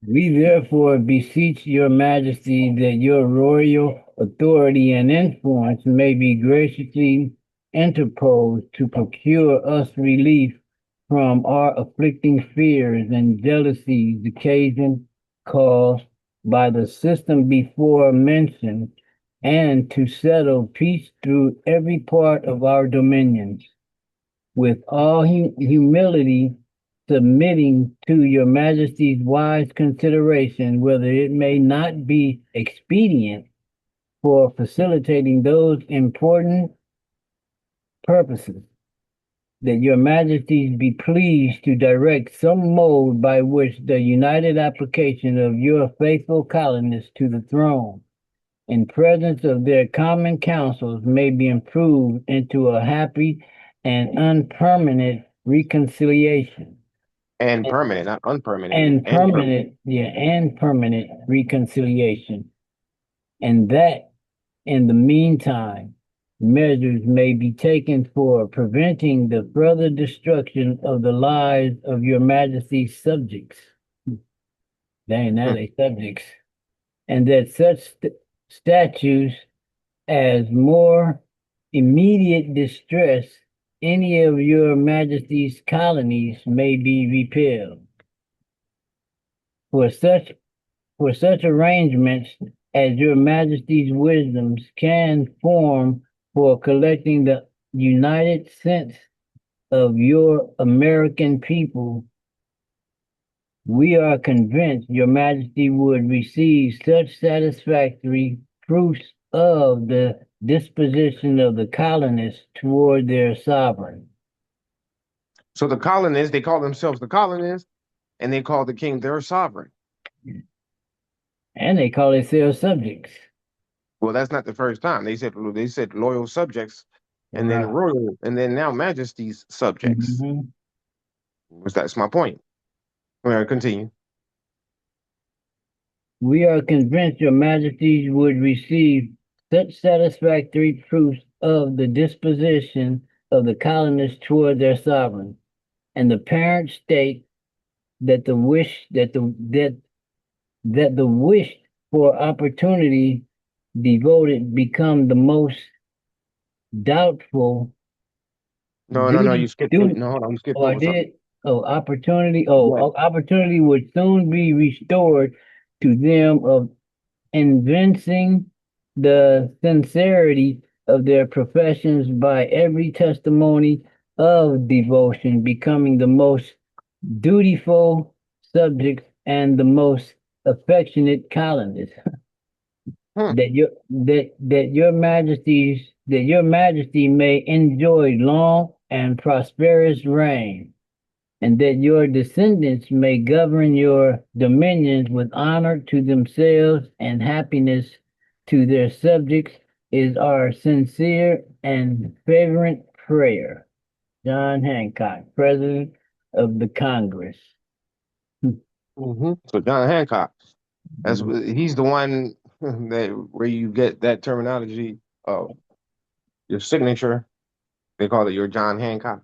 We therefore beseech your majesty that your royal authority and influence may be graciously interposed to procure us relief from our afflicting fears and jealousies occasioned caused by the system before mentioned, and to settle peace through every part of our dominions, with all humility submitting to your majesty's wise consideration whether it may not be expedient for facilitating those important purposes, that your majesties be pleased to direct some mode by which the united application of your faithful colonists to the throne, in presence of their common councils, may be improved into a happy and unpermanent reconciliation. And permanent, not unpermanent. And And permanent. permanent, yeah, and permanent reconciliation. And that in the meantime, measures may be taken for preventing the further destruction of the lives of your majesty's subjects. Dang, now they subjects. And that such statutes as more immediate distress any of your majesty's colonies may be repealed. For such arrangements as your majesty's wisdoms can form for collecting the united sense of your American people, we are convinced your majesty would receive such satisfactory proofs of the disposition of the colonists toward their sovereign. So the colonists, they call themselves the colonists, and they call the king their sovereign. And they call themselves subjects. Well, that's not the first time. They said loyal subjects, and then Right. royal, and then now majesty's subjects. Mhm. Which that's my point. Continue. We are convinced your majesties would receive such satisfactory proofs of the disposition of the colonists toward their sovereign and the parent state, that the wish for opportunity devoted become the most doubtful No. You skipped. duty. No, hold on. You skipped Oh, I over something. did. Oh, opportunity. Yeah. Opportunity would soon be restored to them of evincing the sincerity of their professions by every testimony of devotion, becoming the most dutiful subjects and the most affectionate colonists. Hmm. That your majesty may enjoy long and prosperous reign, and that your descendants may govern your dominions with honor to themselves and happiness to their subjects, is our sincere and fervent prayer. John Hancock, President of the Congress. So John Hancock, he's the one that where you get that terminology of your signature. They call it your John Hancock.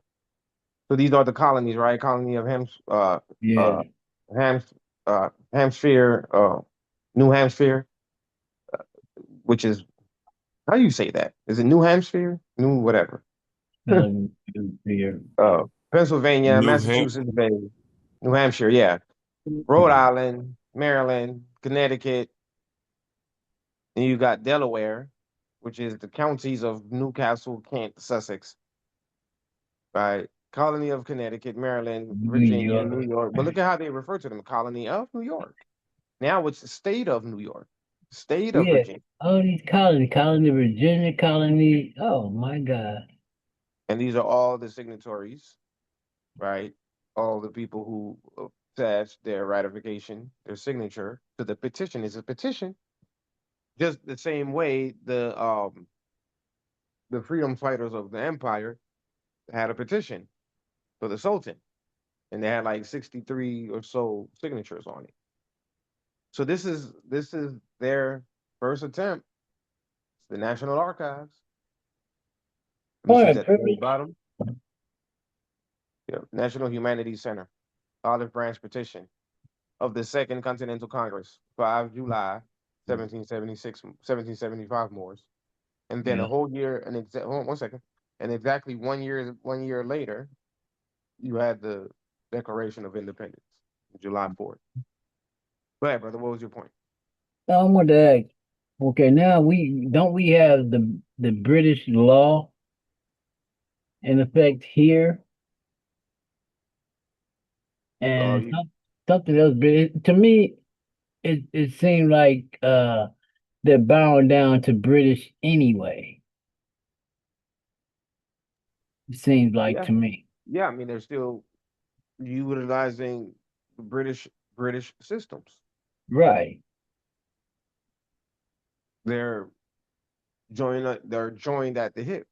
So these are the colonies, right? Colony of Yeah, Ham, Hampshire, New Hampshire, which is how do you say that? Is it New Hampshire? New whatever. here. Pennsylvania, New Massachusetts Bay, New Hampshire, yeah. Rhode Island, Maryland, Connecticut, and you got Delaware, which is the counties of Newcastle, Kent, Sussex, right? Colony of Connecticut, Maryland, New Virginia, New York. York. But look at how they refer to them, colony of New York. Now it's the state of New York, state of Yeah, Virginia. all these colonies, colony Virginia, colony. Oh my God. And these are all the signatories, right? All the people who attached their ratification, their signature to the petition is a petition. Just the same way the freedom fighters of the empire had a petition for the Sultan, and they had like 63 or so signatures on it. So this is their first attempt. It's the National Archives. This is Point of at the very privilege. bottom. Yeah, National Humanities Center, Olive Branch petition of the Second Continental Congress, 5 July 1776, 1775 Moors. And then Yeah. a whole year, hold on 1 second. And exactly 1 year later, you had the Declaration of Independence, July 4th. Go ahead, brother. What was your point? I want to ask, okay, now we have the British law in effect here, and You, something else. But to me, it seemed like they're bowing down to British anyway. It seems like yeah, to me. yeah. I mean, they're still utilizing British systems. Right, They're they're joined at the hip.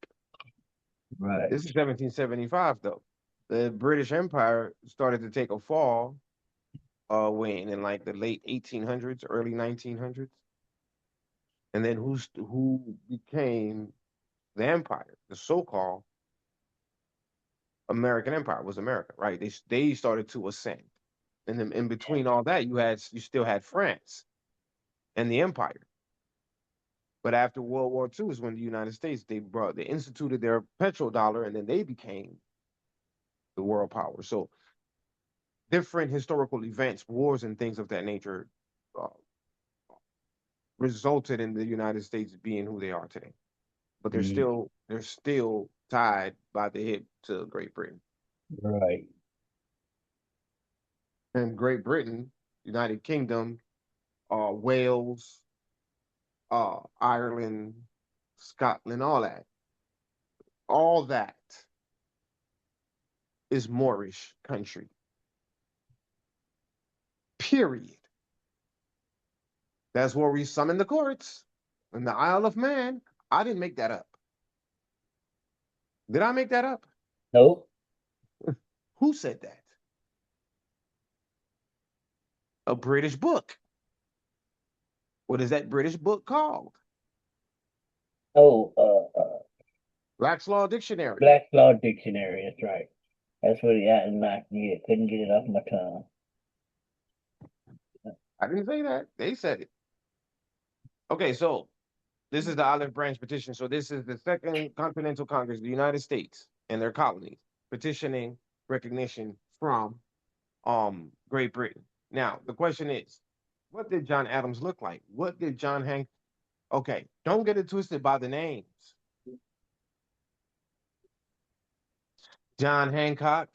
right. This is 1775, though. The British Empire started to take a fall when in like the late 1800s, early 1900s, and then who became the empire, the so-called American Empire was America, right? They started to ascend, and then in between all that, you still had France and the empire. But after World War II is when the United States they instituted their petrodollar, and then they became the world power. So different historical events, wars, and things of that nature uh, resulted in the United States being who they are today. But Mm, they're still tied by the hip to Great Britain. right. And Great Britain, United Kingdom, Wales, Ireland, Scotland, all that is Moorish country. Period. That's where we summon the courts in the Isle of Man. I didn't make that up. Did I make that up? Nope. Who said that? A British book. What is that British book called? Oh, Black's Law Dictionary. Black Law Dictionary. That's right. That's what he had in my head. Couldn't get it off my tongue. I didn't say that. They said it. Okay, so this is the Olive Branch petition. So this is the Second Continental Congress of the United States and their colonies petitioning recognition from Great Britain. Now, the question is, what did John Adams look like? What did John Hank? Okay, don't get it twisted by the names. John Hancock,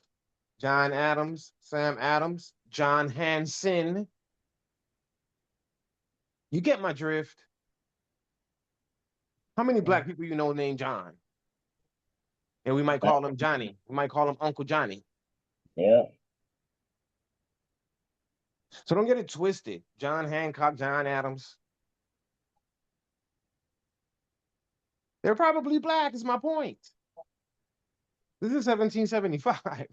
John Adams, Sam Adams, John Hanson. You get my drift. How many black people you know named John? And we might call him Johnny. We might call him Uncle Johnny. Yeah. So don't get it twisted. John Hancock, John Adams. They're probably black, is my point. This is 1775.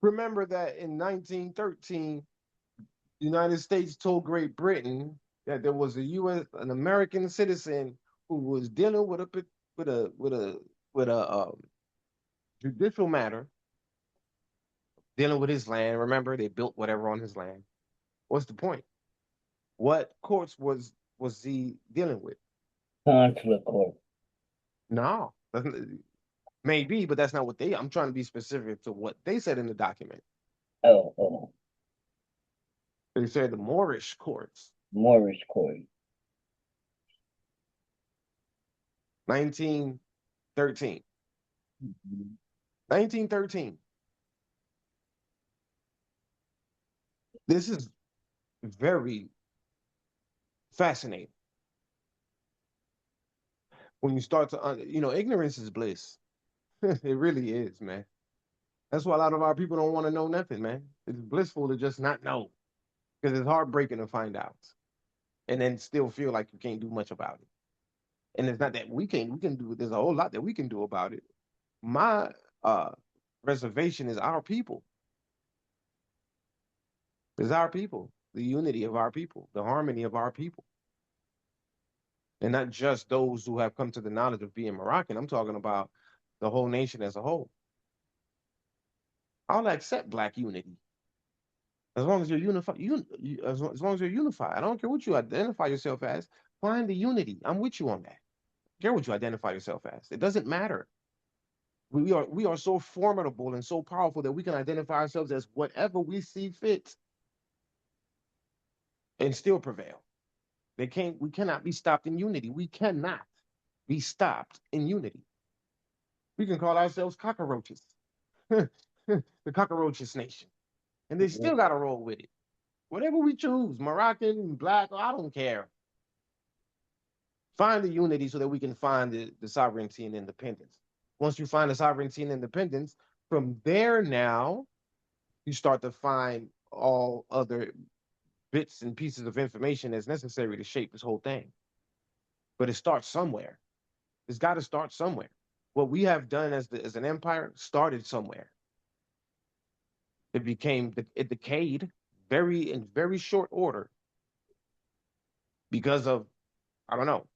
Remember that in 1913, the United States told Great Britain that there was an American citizen who was dealing with a judicial matter, dealing with his land. Remember, they built whatever on his land. What's the point? What courts was he dealing with? Consular court. No, maybe, but that's not what they. I'm trying to be specific to what they said in the document. Oh. They said the Moorish courts, Moorish court. 1913. 1913. This is very fascinating when you start to, ignorance is bliss. It really is, man. That's why a lot of our people don't want to know nothing, man. It's blissful to just not know because it's heartbreaking to find out and then still feel like you can't do much about it. And it's not that we can do, there's a whole lot that we can do about it. My reservation is our people. It's our people, the unity of our people, the harmony of our people. And not just those who have come to the knowledge of being Moroccan. I'm talking about the whole nation as a whole. I'll accept black unity as long as you're unified. As long as you're unified, I don't care what you identify yourself as. Find the unity. I'm with you on that. I don't care what you identify yourself as. It doesn't matter. We are so formidable and so powerful that we can identify ourselves as whatever we see fit and still prevail. We cannot be stopped in unity. We cannot be stopped in unity. We can call ourselves cockroaches, the cockroaches nation, and they still got to roll with it. Whatever we choose, Moroccan, black, I don't care. Find the unity so that we can find the sovereignty and independence. Once you find the sovereignty and independence, from there now, you start to find all other bits and pieces of information that's necessary to shape this whole thing. But it starts somewhere. It's got to start somewhere. What we have done as an empire started somewhere. It decayed in very short order because of, I don't know,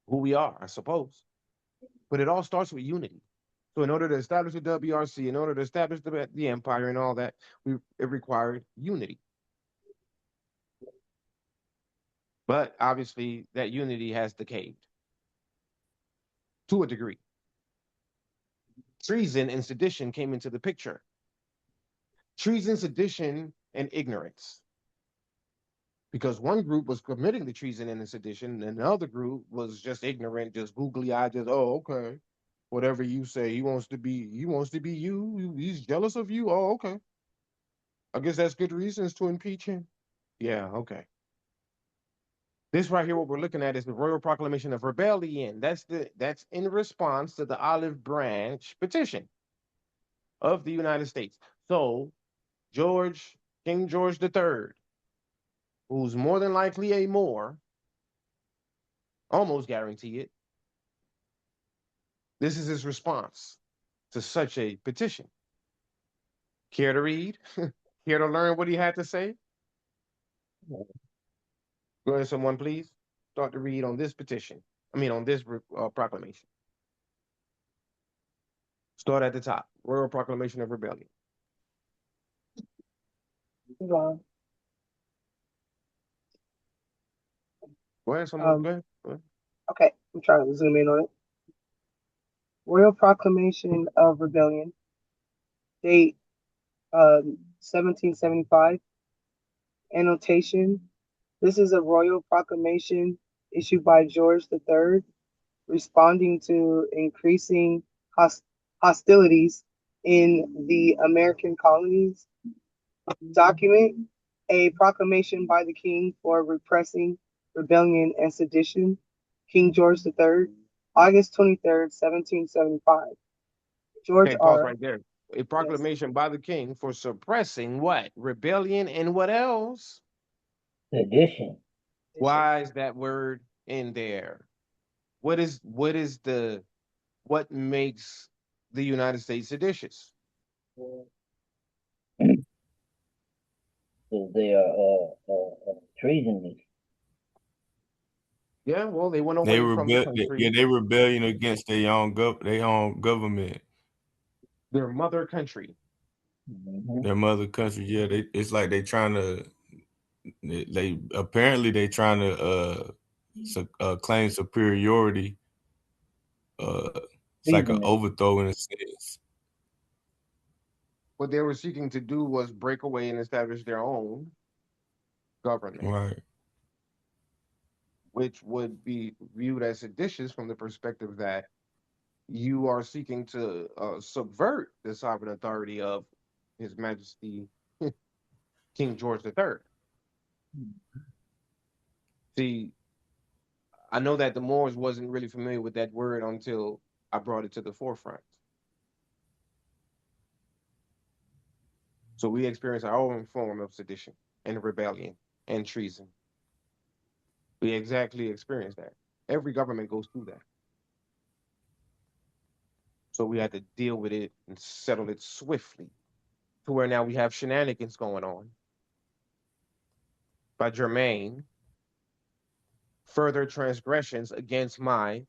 who we are, I suppose. But it all starts with unity. So in order to establish the WRC, in order to establish the empire and all that, it required unity. But obviously that unity has decayed to a degree. Treason and sedition came into the picture. Treason, sedition, and ignorance. Because one group was committing the treason and the sedition, and another group was just ignorant, just googly eyed, just, oh, okay. Whatever you say, he wants to be you. He's jealous of you. Oh, okay. I guess that's good reasons to impeach him. Yeah, okay. This right here, what we're looking at is the Royal Proclamation of Rebellion. That's in response to the Olive Branch petition of the United States. So King George III, who's more than likely a Moor, almost guarantee it. This is his response to such a petition. Care to read? Care to learn what he had to say? Go ahead, someone, please. Start to read on this petition. On this proclamation. Start at the top. Royal Proclamation of Rebellion. Wow. Go ahead, someone. Go ahead. Okay, I'm trying to zoom in on it. Royal Proclamation of Rebellion, date 1775. Annotation: this is a royal proclamation issued by George III, responding to increasing hostilities in the American colonies. Document: a proclamation by the king for repressing rebellion and sedition. King George III, August 23rd, 1775. George Okay, pause R. right there. A Yes. proclamation by the king for suppressing what? Rebellion and what else? Sedition. Why is that word in there? What makes the United States seditious? So they are treasonous. Yeah, well, they went away from the country, they rebellion against their own government, their mother country. Mm-hmm. their mother country. Yeah, it's like they trying to. They apparently they trying to claim superiority. It's like an Treasonous. overthrow in a sense. What they were seeking to do was break away and establish their own government, Right. which would be viewed as seditious from the perspective that you are seeking to subvert the sovereign authority of His Majesty King George III. See, I know that the Moors wasn't really familiar with that word until I brought it to the forefront. So we experience our own form of sedition and rebellion and treason. We exactly experience that. Every government goes through that. So we had to deal with it and settle it swiftly to where now we have shenanigans going on by Germain, further transgressions against my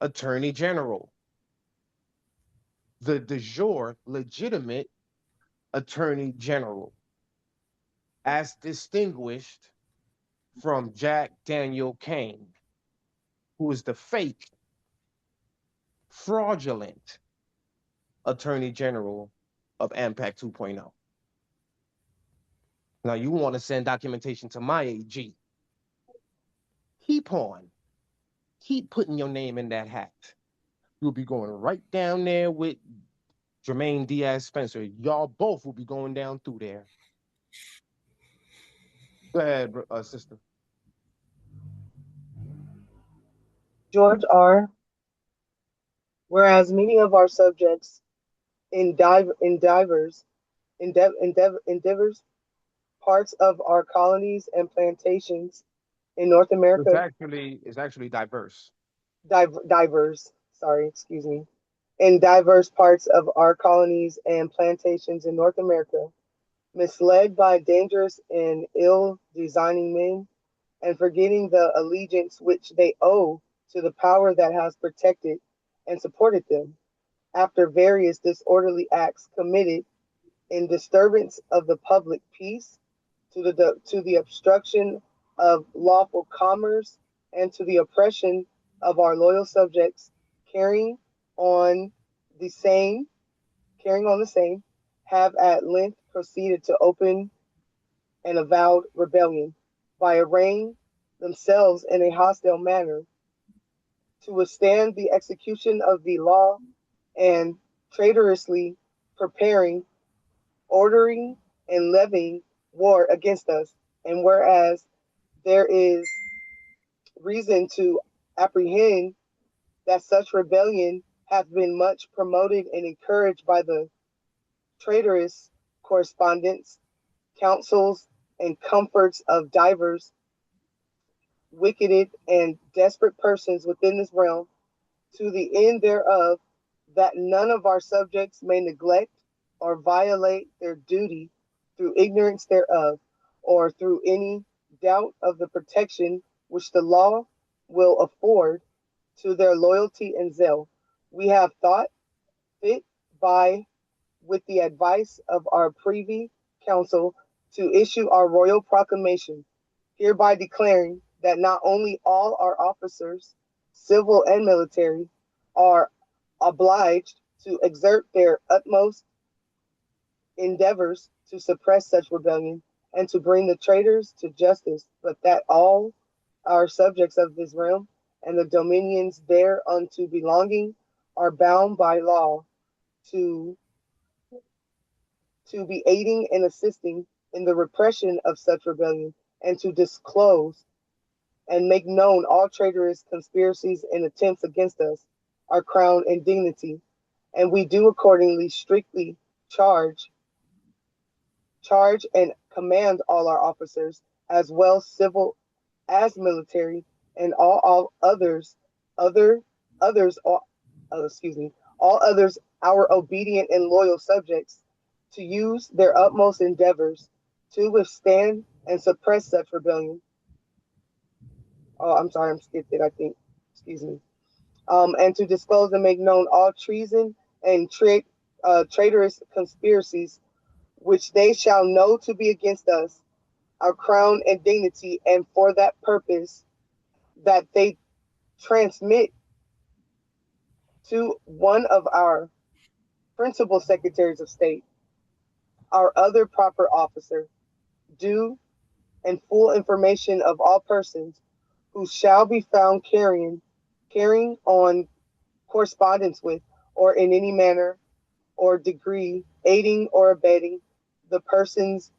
attorney general, the de jure legitimate attorney general, as distinguished from Jack Daniel Kane, who is the fake fraudulent Attorney General of AMPAC 2.0. Now you want to send documentation to my AG. Keep on. Keep putting your name in that hat. You'll be going right down there with Jermaine Diaz Spencer. Y'all both will be going down through there. Go ahead, sister. George R. Whereas many of our subjects endeavors parts of our colonies and plantations in North America, It's actually diverse. diverse, sorry, excuse me, in diverse parts of our colonies and plantations in North America, misled by dangerous and ill designing men, and forgetting the allegiance which they owe to the power that has protected and supported them, after various disorderly acts committed in disturbance of the public peace, to the obstruction of lawful commerce, and to the oppression of our loyal subjects, carrying on the same, carrying on the same, have at length proceeded to open an avowed rebellion by arraying themselves in a hostile manner to withstand the execution of the law and traitorously preparing, ordering, and levying war against us. And whereas there is reason to apprehend that such rebellion hath been much promoted and encouraged by the traitorous correspondence, counsels, and comforts of divers wicked and desperate persons within this realm, to the end thereof, that none of our subjects may neglect or violate their duty through ignorance thereof, or through any doubt of the protection which the law will afford to their loyalty and zeal. We have thought fit by, with the advice of our privy council, to issue our royal proclamation, hereby declaring that not only all our officers, civil and military, are obliged to exert their utmost endeavors to suppress such rebellion and to bring the traitors to justice, but that all our subjects of this realm and the dominions thereunto belonging are bound by law to be aiding and assisting in the repression of such rebellion, and to disclose and make known all traitorous conspiracies and attempts against us, our crown and dignity. And we do accordingly strictly charge and command all our officers, as well civil as military, and all others, other others, all, excuse me, all others, our obedient and loyal subjects, to use their utmost endeavors to withstand and suppress such rebellion. Oh, I'm sorry, I'm skipped it, I think. Excuse me. And to disclose and make known all treason and traitorous conspiracies which they shall know to be against us, our crown and dignity, and for that purpose that they transmit to one of our principal secretaries of state, our other proper officer, due and full information of all persons who shall be found carrying on correspondence with, or in any manner or degree aiding or abetting the persons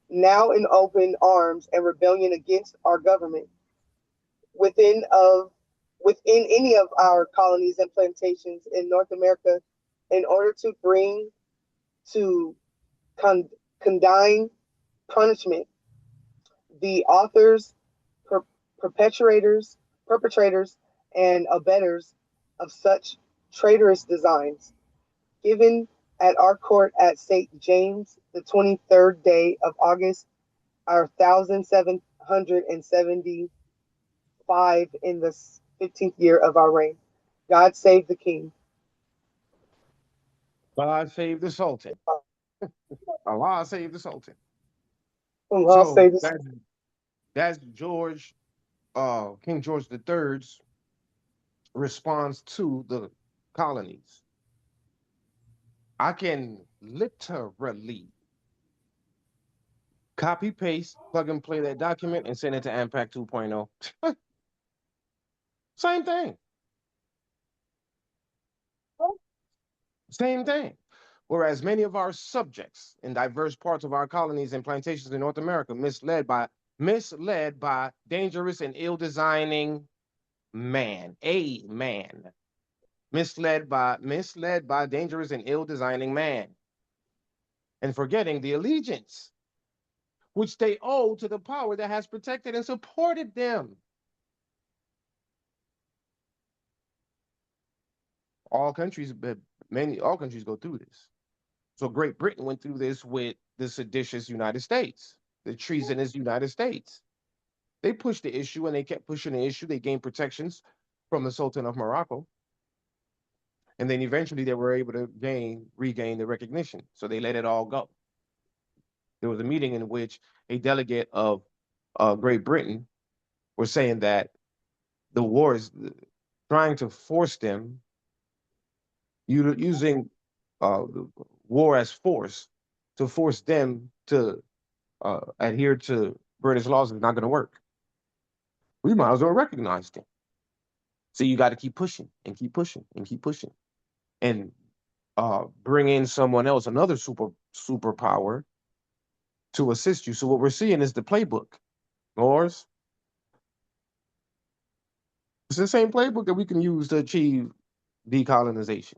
now in open arms and rebellion against our government within of within any of our colonies and plantations in North America, in order to bring to condign punishment the authors, per- perpetrators, and abettors of such traitorous designs, given at our court at St. James, the 23rd day of August, our 1775, in the 15th year of our reign. God save the King. God save the Sultan. Allah save the Sultan. Allah So save the that's King George the Third's response to the colonies. I can literally copy, paste, plug and play that document and send it to Ampac 2.0. Same thing. Same thing. Whereas many of our subjects in diverse parts of our colonies and plantations in North America misled by dangerous and ill-designing man, a man, misled by dangerous and ill-designing man, and forgetting the allegiance which they owe to the power that has protected and supported them. All countries, all countries go through this. So Great Britain went through this with the seditious United States, the treasonous United States. They pushed the issue and they kept pushing the issue. They gained protections from the Sultan of Morocco. And then eventually they were able to regain the recognition. So they let it all go. There was a meeting in which a delegate of Great Britain was saying that the war is trying to force them using war as force to force them to adhere to British laws is not going to work. We might as well recognize them. So you got to keep pushing and keep pushing and keep pushing, and bring in someone else, another superpower, to assist you. So what we're seeing is the playbook, Lars. It's the same playbook that we can use to achieve decolonization.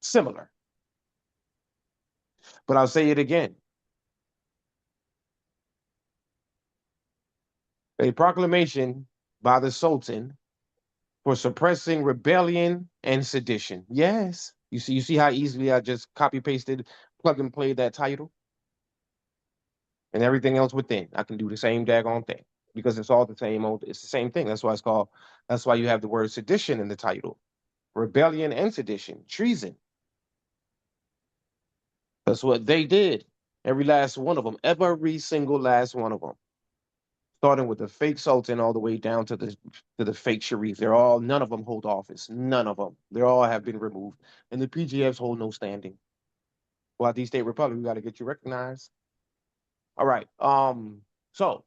Similar, but I'll say it again. A proclamation by the Sultan for suppressing rebellion and sedition. Yes. You see how easily I just copy pasted, plug and play that title and everything else within. I can do the same daggone thing because it's all the same old, it's the same thing. That's why you have the word sedition in the title. Rebellion and sedition, treason. That's what they did. Every last one of them, every single last one of them. Starting with the fake sultan all the way down to the fake sharif. None of them hold office. None of them. They all have been removed. And the PGFs hold no standing. While these state republic, we got to get you recognized. All right. So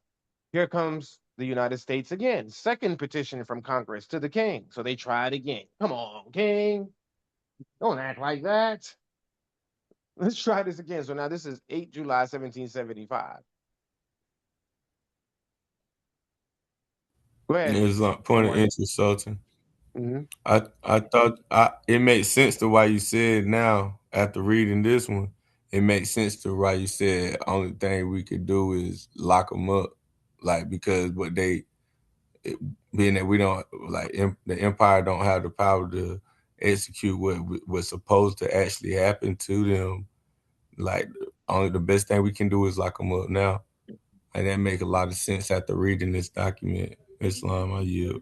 here comes the United States again. Second petition from Congress to the king. So they tried again. Come on, king. Don't act like that. Let's try this again. So now this is 8 July 1775. Go ahead. It's like point of interest, Sultan. Mm-hmm. I thought it makes sense to why you said now after reading this one. It makes sense to why you said only thing we could do is lock them up, like because being that we don't the empire don't have the power to execute what was supposed to actually happen to them. Like only the best thing we can do is lock them up now, and that make a lot of sense after reading this document. Islam, I yield.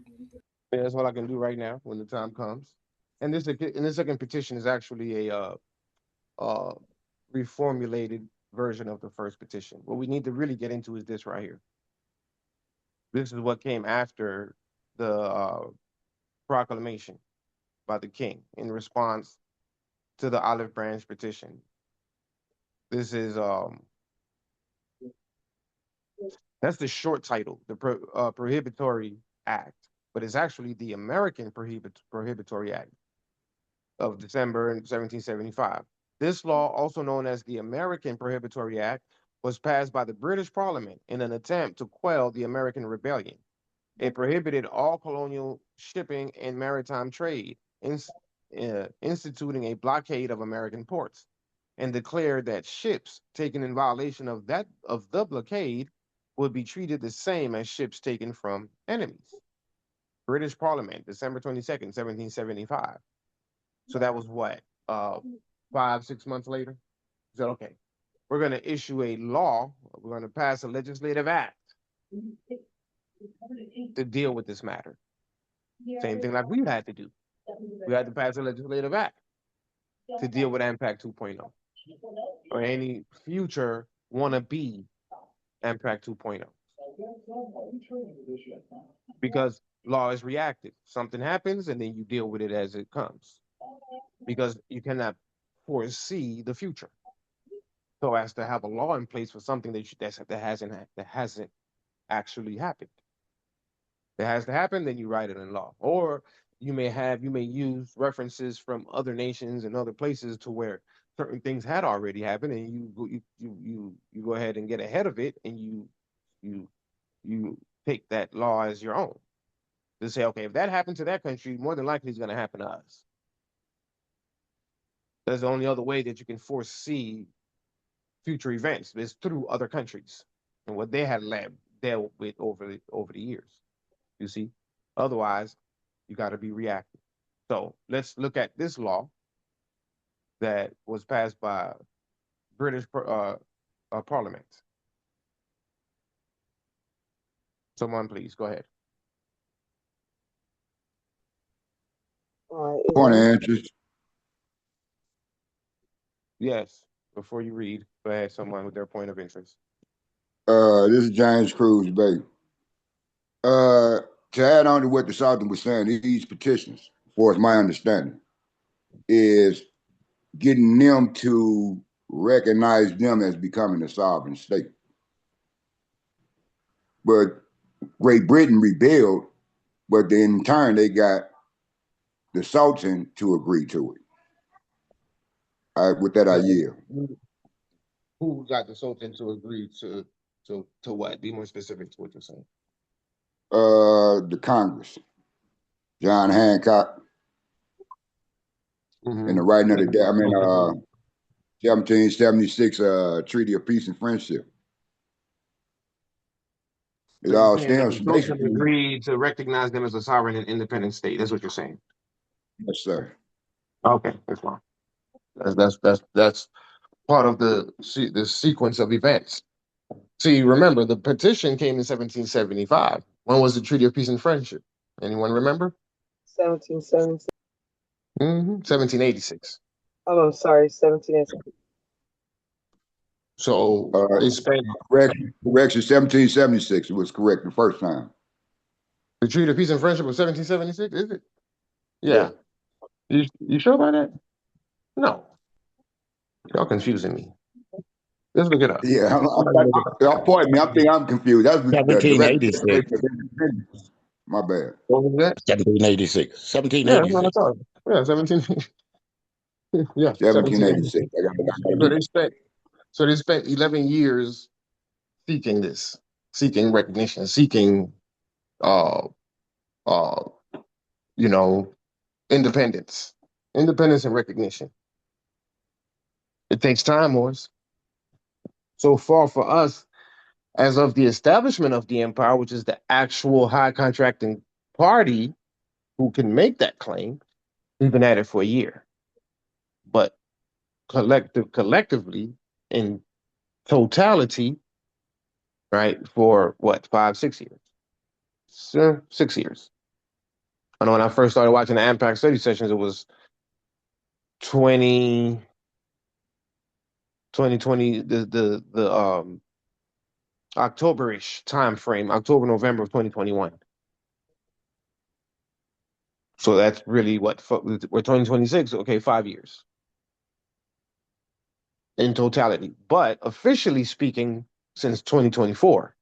Yeah, that's what I can do right now when the time comes. And this second petition is actually a uh, reformulated version of the first petition. What we need to really get into is this right here. This is what came after the proclamation by the king in response to the olive branch petition. This is that's the short title, the Prohibitory Act, but it's actually the American Prohibitory Act of December 1775. This law, also known as the American Prohibitory Act, was passed by the British Parliament in an attempt to quell the American Rebellion. It prohibited all colonial shipping and maritime trade, instituting a blockade of American ports, and declared that ships taken in violation of the blockade would be treated the same as ships taken from enemies. British Parliament, December 22nd, 1775. So that was what, 5, 6 months later? He said, okay, we're going to issue a law. We're going to pass a legislative act to deal with this matter. Same thing like we had to do. We had to pass a legislative act to deal with Impact 2.0 or any future wannabe Impact 2.0. Because law is reactive. Something happens and then you deal with it as it comes. Because you cannot foresee the future. So as to have a law in place for something that hasn't actually happened. It has to happen, then you write it in law. Or you may use references from other nations and other places to where certain things had already happened, and you go ahead and get ahead of it, and you you take that law as your own to say, okay, if that happened to that country, more than likely it's going to happen to us. That's the only other way that you can foresee future events is through other countries and what they had dealt with over the years. You see, otherwise you got to be reactive. So let's look at this law that was passed by British Parliament. Someone, please go ahead. All right, Point of Elaine. interest. Yes, before you read, go ahead. Someone with their point of interest. This is James Cruz, baby. To add on to what the Sultan was saying, these petitions, as far as my understanding, is getting them to recognize them as becoming a sovereign state. But Great Britain rebelled, but then in turn they got the Sultan to agree to it. With that, I yield. Who got the Sultan to agree to what? Be more specific to what you're saying. The Congress, John Hancock, in the writing of the, 1776 Treaty of Peace and Friendship. It So you're all saying that stems the from Sultan basically. agreed to recognize them as a sovereign and independent state. That's what you're saying. Yes, sir. Okay, that's fine. That's part of the sequence of events. See, remember the petition came in 1775. When was the Treaty of Peace and Friendship? Anyone remember? 1776. 1786. Oh, I'm sorry, 1786. So they spent Correction, 1776. It was correct the first time. the Treaty of Peace and Friendship was 1776. Is it? Yeah. Yeah. You sure about that? No. Y'all confusing me. Let's look it up. Yeah, pardon me. I think I'm confused. That's the Declaration 1786. of Independence. My bad. What was that? 1786. Yeah, that's what I 1786. thought. Yeah, 17. Yeah, 1786. 1786. So they spent 11 years seeking this, seeking recognition, seeking uh uh you know independence. Independence and recognition. It takes time, Morris. So far for us, as of the establishment of the empire, which is the actual high contracting party who can make that claim, we've been at it for a year. But collectively, in totality, right, for what, 5, 6 years? Sure, 6 years. I know when I first started watching the Empire study sessions, it was 20, 2020, the October-ish time frame, October, November of 2021. So that's really what we're 2026. Okay, 5 years in totality. But officially speaking, since 2024,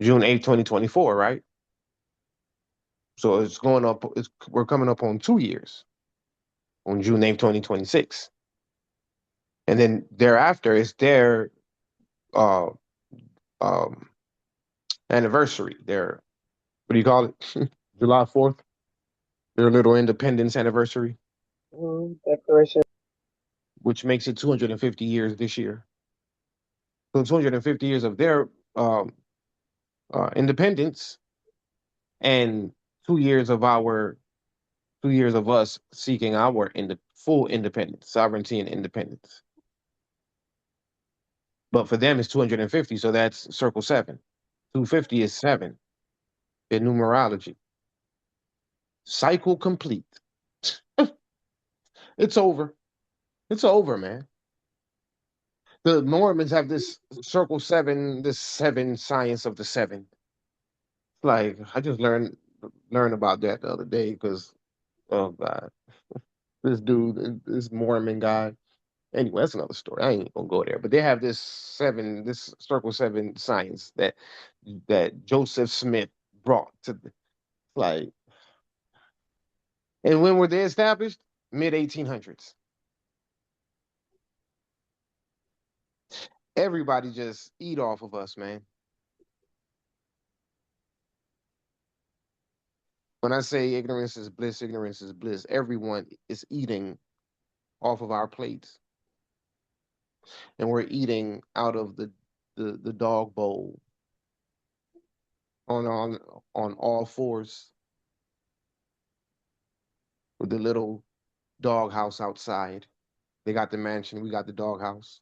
June 8th, 2024, right? So it's going up. We're coming up on 2 years on June 8th, 2026, and then thereafter is their uh, um, anniversary. Their, what do you call it? July 4th. Their little independence anniversary, Declaration. which makes it 250 years this year. So 250 years of their independence and 2 years of 2 years of us seeking our full independence, sovereignty and independence. But for them, it's 250, so that's circle 7. 250 is 7 in numerology. Cycle complete. It's over. It's over, man. The Mormons have this circle seven, this seven science of the seven. Like I just learned about that the other day because oh god, this dude, this Mormon guy. Anyway, that's another story. I ain't gonna go there. But they have this circle seven science that Joseph Smith brought to like. And when were they established? Mid 1800s. Everybody just eat off of us, man. When I say ignorance is bliss, ignorance is bliss. Everyone is eating off of our plates, and we're eating out of the dog bowl on all fours with the little dog house outside. They got the mansion, we got the dog house.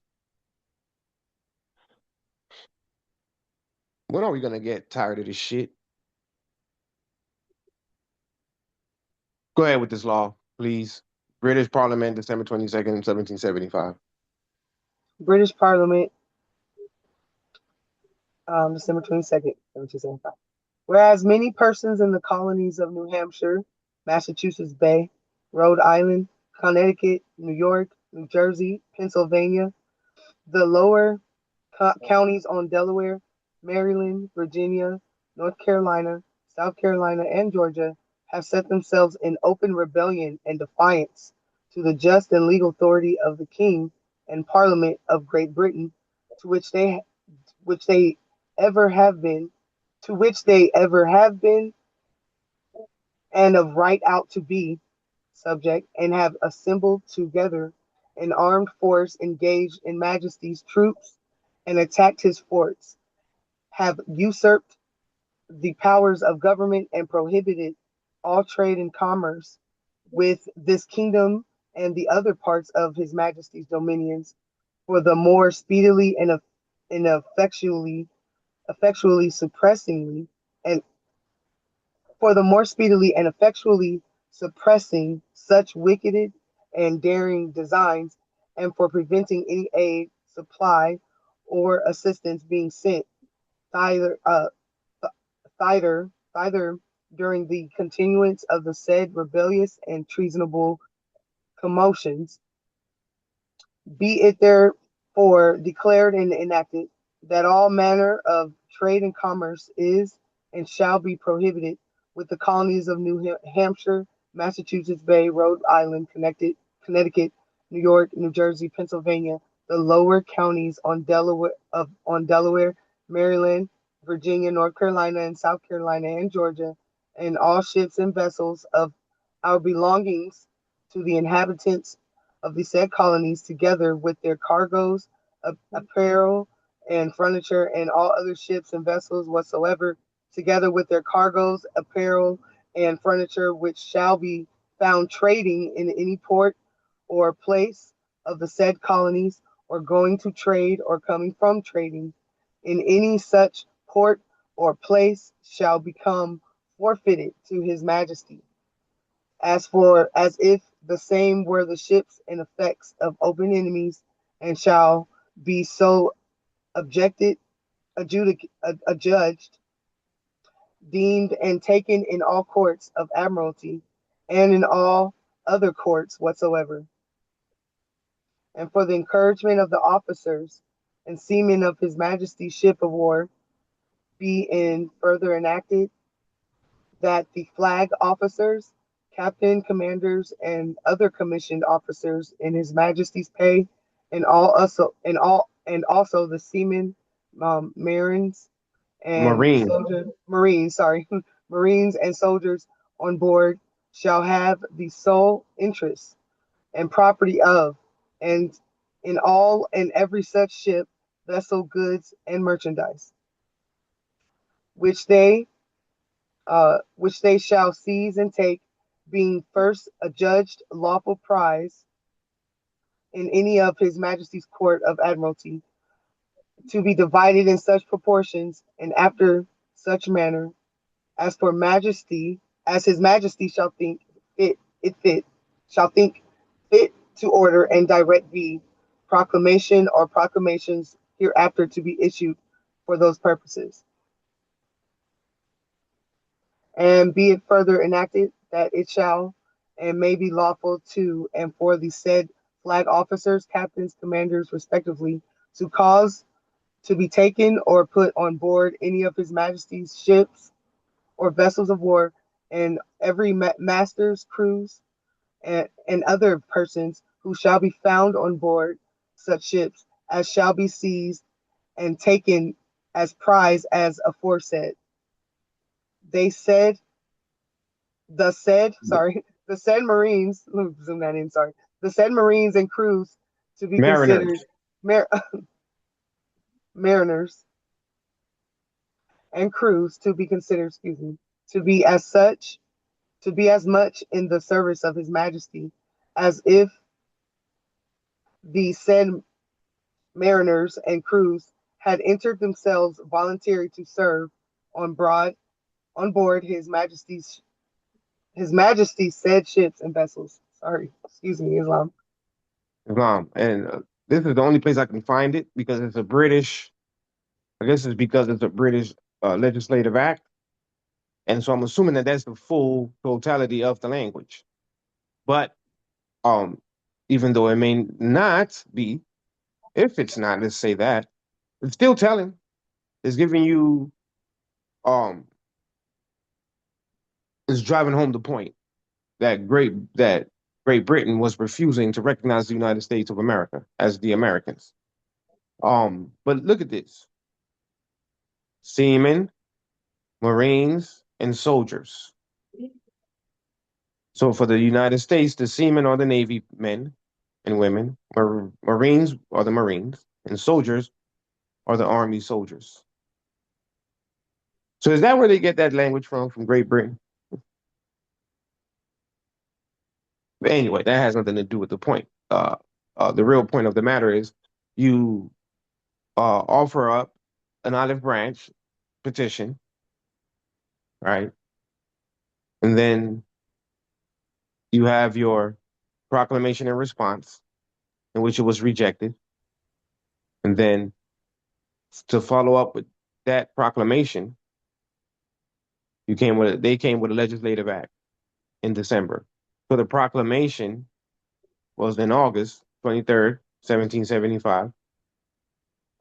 When are we gonna get tired of this shit? Go ahead with this law, please. British Parliament, December 22nd, 1775. British Parliament, December 22nd, 1775. Whereas many persons in the colonies of New Hampshire, Massachusetts Bay, Rhode Island, Connecticut, New York, New Jersey, Pennsylvania, the lower counties on Delaware, Maryland, Virginia, North Carolina, South Carolina, and Georgia have set themselves in open rebellion and defiance to the just and legal authority of the King and Parliament of Great Britain, to which they ever have been, to which they ever have been, and of right out to be subject, and have assembled together an armed force engaged in Majesty's troops and attacked his forts, have usurped the powers of government and prohibited all trade and commerce with this kingdom and the other parts of his Majesty's dominions for the more speedily and effectually suppressingly and for the more speedily and effectually suppressing such wicked and daring designs, and for preventing any aid, supply, or assistance being sent thither, thither during the continuance of the said rebellious and treasonable commotions, be it therefore declared and enacted that all manner of trade and commerce is and shall be prohibited with the colonies of New Hampshire, Massachusetts Bay, Rhode Island, Connecticut, New York, New Jersey, Pennsylvania, the lower counties on Delaware, Maryland, Virginia, North Carolina, and South Carolina, and Georgia, and all ships and vessels of our belongings to the inhabitants of the said colonies, together with their cargoes, apparel, and furniture, and all other ships and vessels whatsoever, together with their cargoes, apparel, and furniture, which shall be found trading in any port or place of the said colonies, or going to trade or coming from trading in any such port or place, shall become forfeited to his majesty, as if the same were the ships and effects of open enemies, and shall be so objected, adjudged, deemed, and taken in all courts of admiralty, and in all other courts whatsoever. And for the encouragement of the officers and seamen of his majesty's ship of war, be in further enacted that the flag officers, captain, commanders, and other commissioned officers in His Majesty's pay, and also the seamen, marines, and Marine. marines, sorry, marines and soldiers on board shall have the sole interest and property of, and in all and every such ship, vessel, goods, and merchandise, which they shall seize and take, being first adjudged lawful prize in any of His Majesty's Court of Admiralty, to be divided in such proportions and after such manner as His Majesty shall think fit, shall think fit to order and direct be, proclamation or proclamations hereafter to be issued for those purposes. And be it further enacted that it shall and may be lawful to and for the said flag officers, captains, commanders, respectively, to cause to be taken or put on board any of His Majesty's ships or vessels of war, and every master's crews and other persons who shall be found on board such ships as shall be seized and taken as prize as aforesaid. They said, the said Marines, zoom that in, sorry, the said Marines and crews to be considered Mariners. mar- mariners and crews to be considered, excuse me, to be as such, to be as much in the service of His Majesty as if the said mariners and crews had entered themselves voluntary to serve on board His Majesty's said ships and vessels. Sorry, excuse me, Islam. Islam. And this is the only place I can find it because it's a British, I guess it's because it's a British legislative act. And so I'm assuming that that's the full totality of the language. But um, even though it may not be, if it's not, let's say that, it's still telling. It's giving you, um, it's driving home the point that Great Britain was refusing to recognize the United States of America as the Americans. But look at this: seamen, Marines, and soldiers. So for the United States, the seamen are the Navy men and women, Marines are the Marines, and soldiers are the Army soldiers. So is that where they get that language from Great Britain? But anyway, that has nothing to do with the point. The real point of the matter is you offer up an olive branch petition, right? And then you have your proclamation and response, in which it was rejected. And then to follow up with that proclamation, they came with a legislative act in December. So the proclamation was in August 23rd, 1775,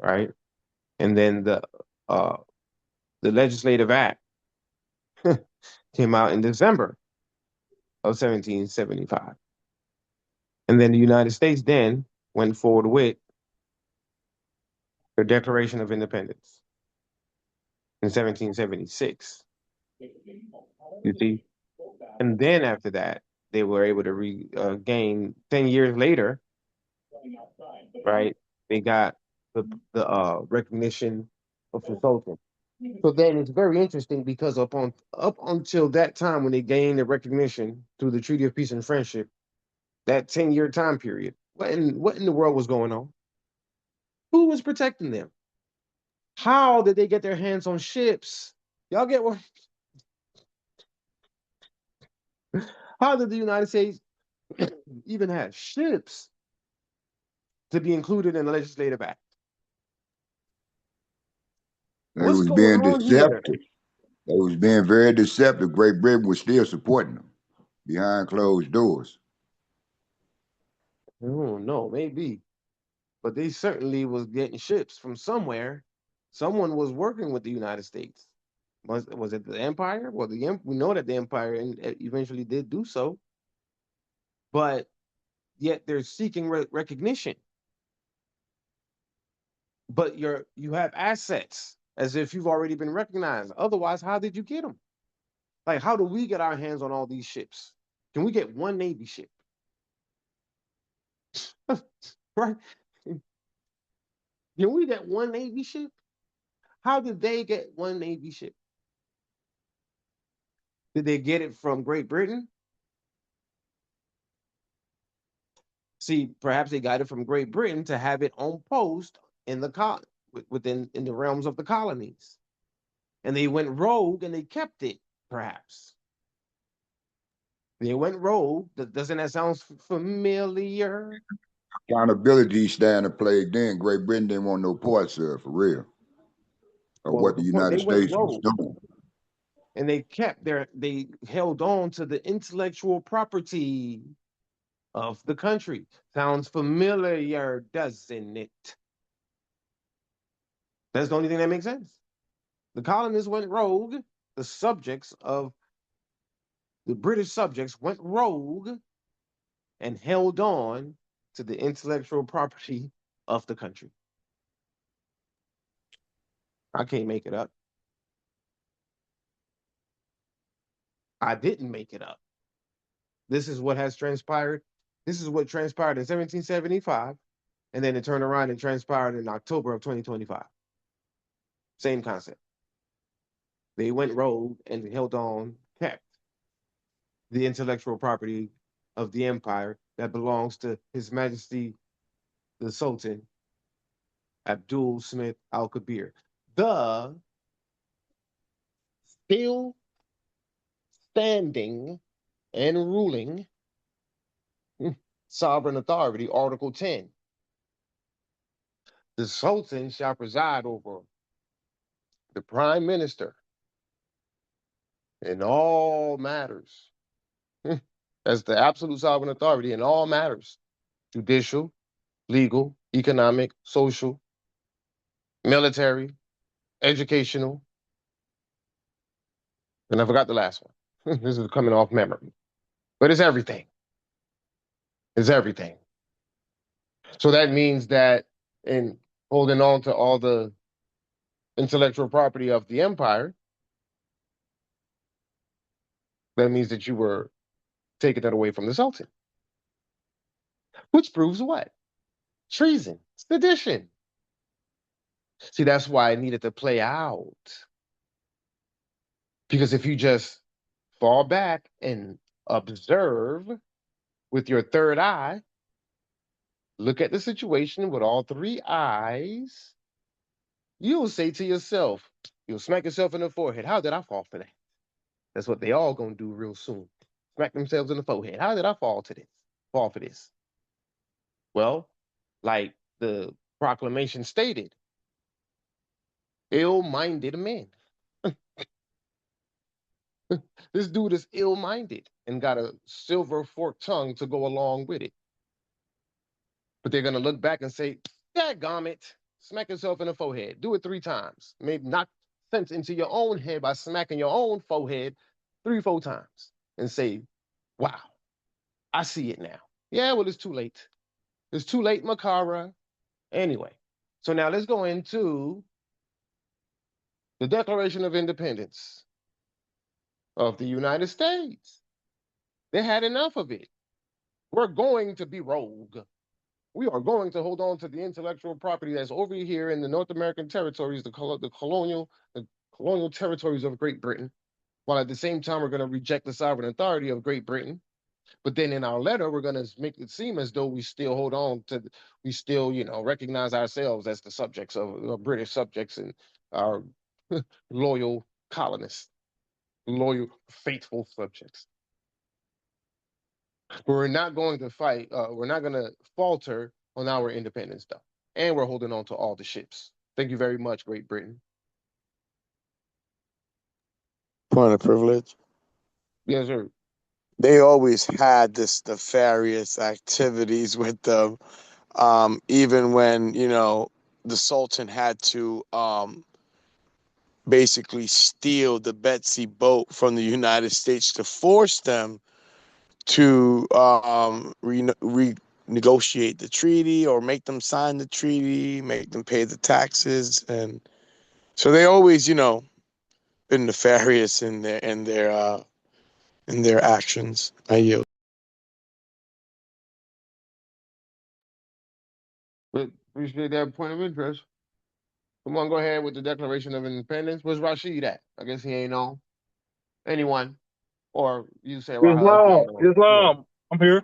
right? And then uh, the legislative act came out in December of 1775. And then the United States then went forward with the Declaration of Independence in 1776. You see? And then after that, they were able to regain 10 years later, right? They got the recognition of the Sultan. So then it's very interesting because up until that time when they gained the recognition through the Treaty of Peace and Friendship, that 10-year time period, what in the world was going on? Who was protecting them? How did they get their hands on ships? Y'all get what? How did the United States even have ships to be included in the legislative act? They What's was going being on here? deceptive. They was being very deceptive. Great Britain was still supporting them behind closed doors. Oh no, maybe, but they certainly was getting ships from somewhere. Someone was working with the United States. Was it the Empire? Well, we know that the Empire eventually did do so, but yet they're seeking recognition. But you have assets as if you've already been recognized. Otherwise, how did you get them? Like, how do we get our hands on all these ships? Can we get one Navy ship? Right? Can we get one Navy ship? How did they get one Navy ship? Did they get it from Great Britain? See, perhaps they got it from Great Britain to have it on post in within in the realms of the colonies. And they went rogue and they kept it, perhaps. They went rogue. Doesn't that sound familiar? accountability stand to play then. Great Britain didn't want no parts of it, for real, of Well, what the the point, they United went States was rogue doing. and they held on to the intellectual property of the country. Sounds familiar, doesn't it? That's the only thing that makes sense. The colonists went rogue. The subjects of the British subjects went rogue and held on to the intellectual property of the country. I can't make it up. I didn't make it up. This is what has transpired. This is what transpired in 1775, and then it turned around and transpired in October of 2025. Same concept. They went rogue and held on, kept the intellectual property of the empire that belongs to His Majesty the Sultan Abdul Smith Al Kabir, the still standing and ruling sovereign authority, Article 10. The Sultan shall preside over the Prime Minister in all matters, as the absolute sovereign authority in all matters, judicial, legal, economic, social, military, educational, and I forgot the last one. This is coming off memory, but it's everything. It's everything. So that means that in holding on to all the intellectual property of the empire, that means that you were taking it away from the Sultan, which proves what? Treason, sedition. See, that's why I needed to play out. Because if you just fall back and observe with your third eye, look at the situation with all three eyes, you'll say to yourself, you'll smack yourself in the forehead, how did I fall for that? That's what they all gonna do real soon. Smack themselves in the forehead. How did I fall to this? Fall for this? Well, like the proclamation stated, ill-minded men. This dude is ill-minded and got a silver forked tongue to go along with it. But they're gonna look back and say, "Dadgummit, smack yourself in the forehead. Do it 3 times. Maybe knock sense into your own head by smacking your own forehead 3, 4 times, and say, wow, I see it now. Yeah, well, it's too late. It's too late, Makara. Anyway, so now let's go into the Declaration of Independence of the United States. They had enough of it. We're going to be rogue. We are going to hold on to the intellectual property that's over here in the North American territories, the colonial territories of Great Britain, while at the same time we're going to reject the sovereign authority of Great Britain. But then in our letter, we're going to make it seem as though we still hold on to, we still, recognize ourselves as the subjects of British subjects and our loyal colonists, loyal, faithful subjects. We're not going to fight. We're not going to falter on our independence, though. And we're holding on to all the ships. Thank you very much, Great Britain. Point of privilege. Yes, sir. They always had this nefarious activities with them, even when the Sultan had to basically steal the Betsy boat from the United States to force them to renegotiate the treaty or make them sign the treaty, make them pay the taxes, and so they always, been nefarious in their actions. I yield. But appreciate that point of interest. Come on, go ahead with the Declaration of Independence. Where's Rashid at? I guess he ain't on. Anyone? Or you say Rahab if you Islam, ain't on. Yeah. Islam. I'm here.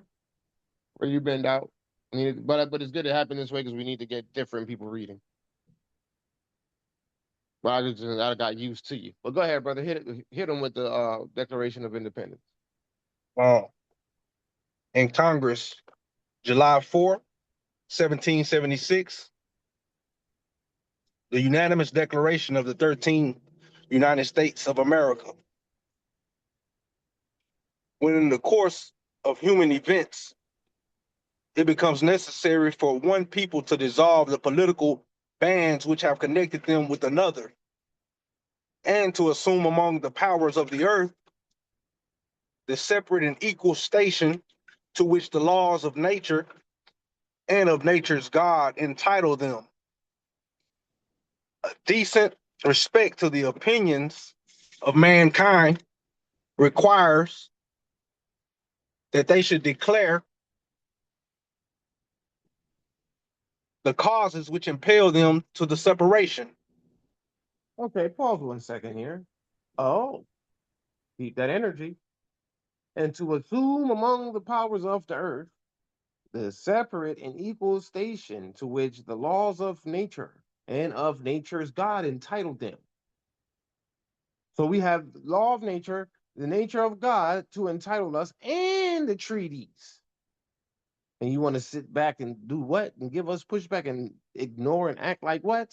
Where you been out? But it's good to happen this way because we need to get different people reading. But I got used to you. But go ahead, brother. Hit them with the Declaration of Independence. In Congress, July 4th, 1776, the unanimous declaration of the 13 United States of America. When in the course of human events, it becomes necessary for one people to dissolve the political bands which have connected them with another, and to assume among the powers of the earth the separate and equal station to which the laws of nature and of nature's God entitle them. A decent respect to the opinions of mankind requires that they should declare the causes which impel them to the separation. Okay, pause 1 second here. Oh, keep that energy. And to assume among the powers of the earth the separate and equal station to which the laws of nature and of nature's God entitled them. So we have law of nature, the nature of God to entitle us, and the treaties. And you want to sit back and do what? And give us pushback and ignore and act like what?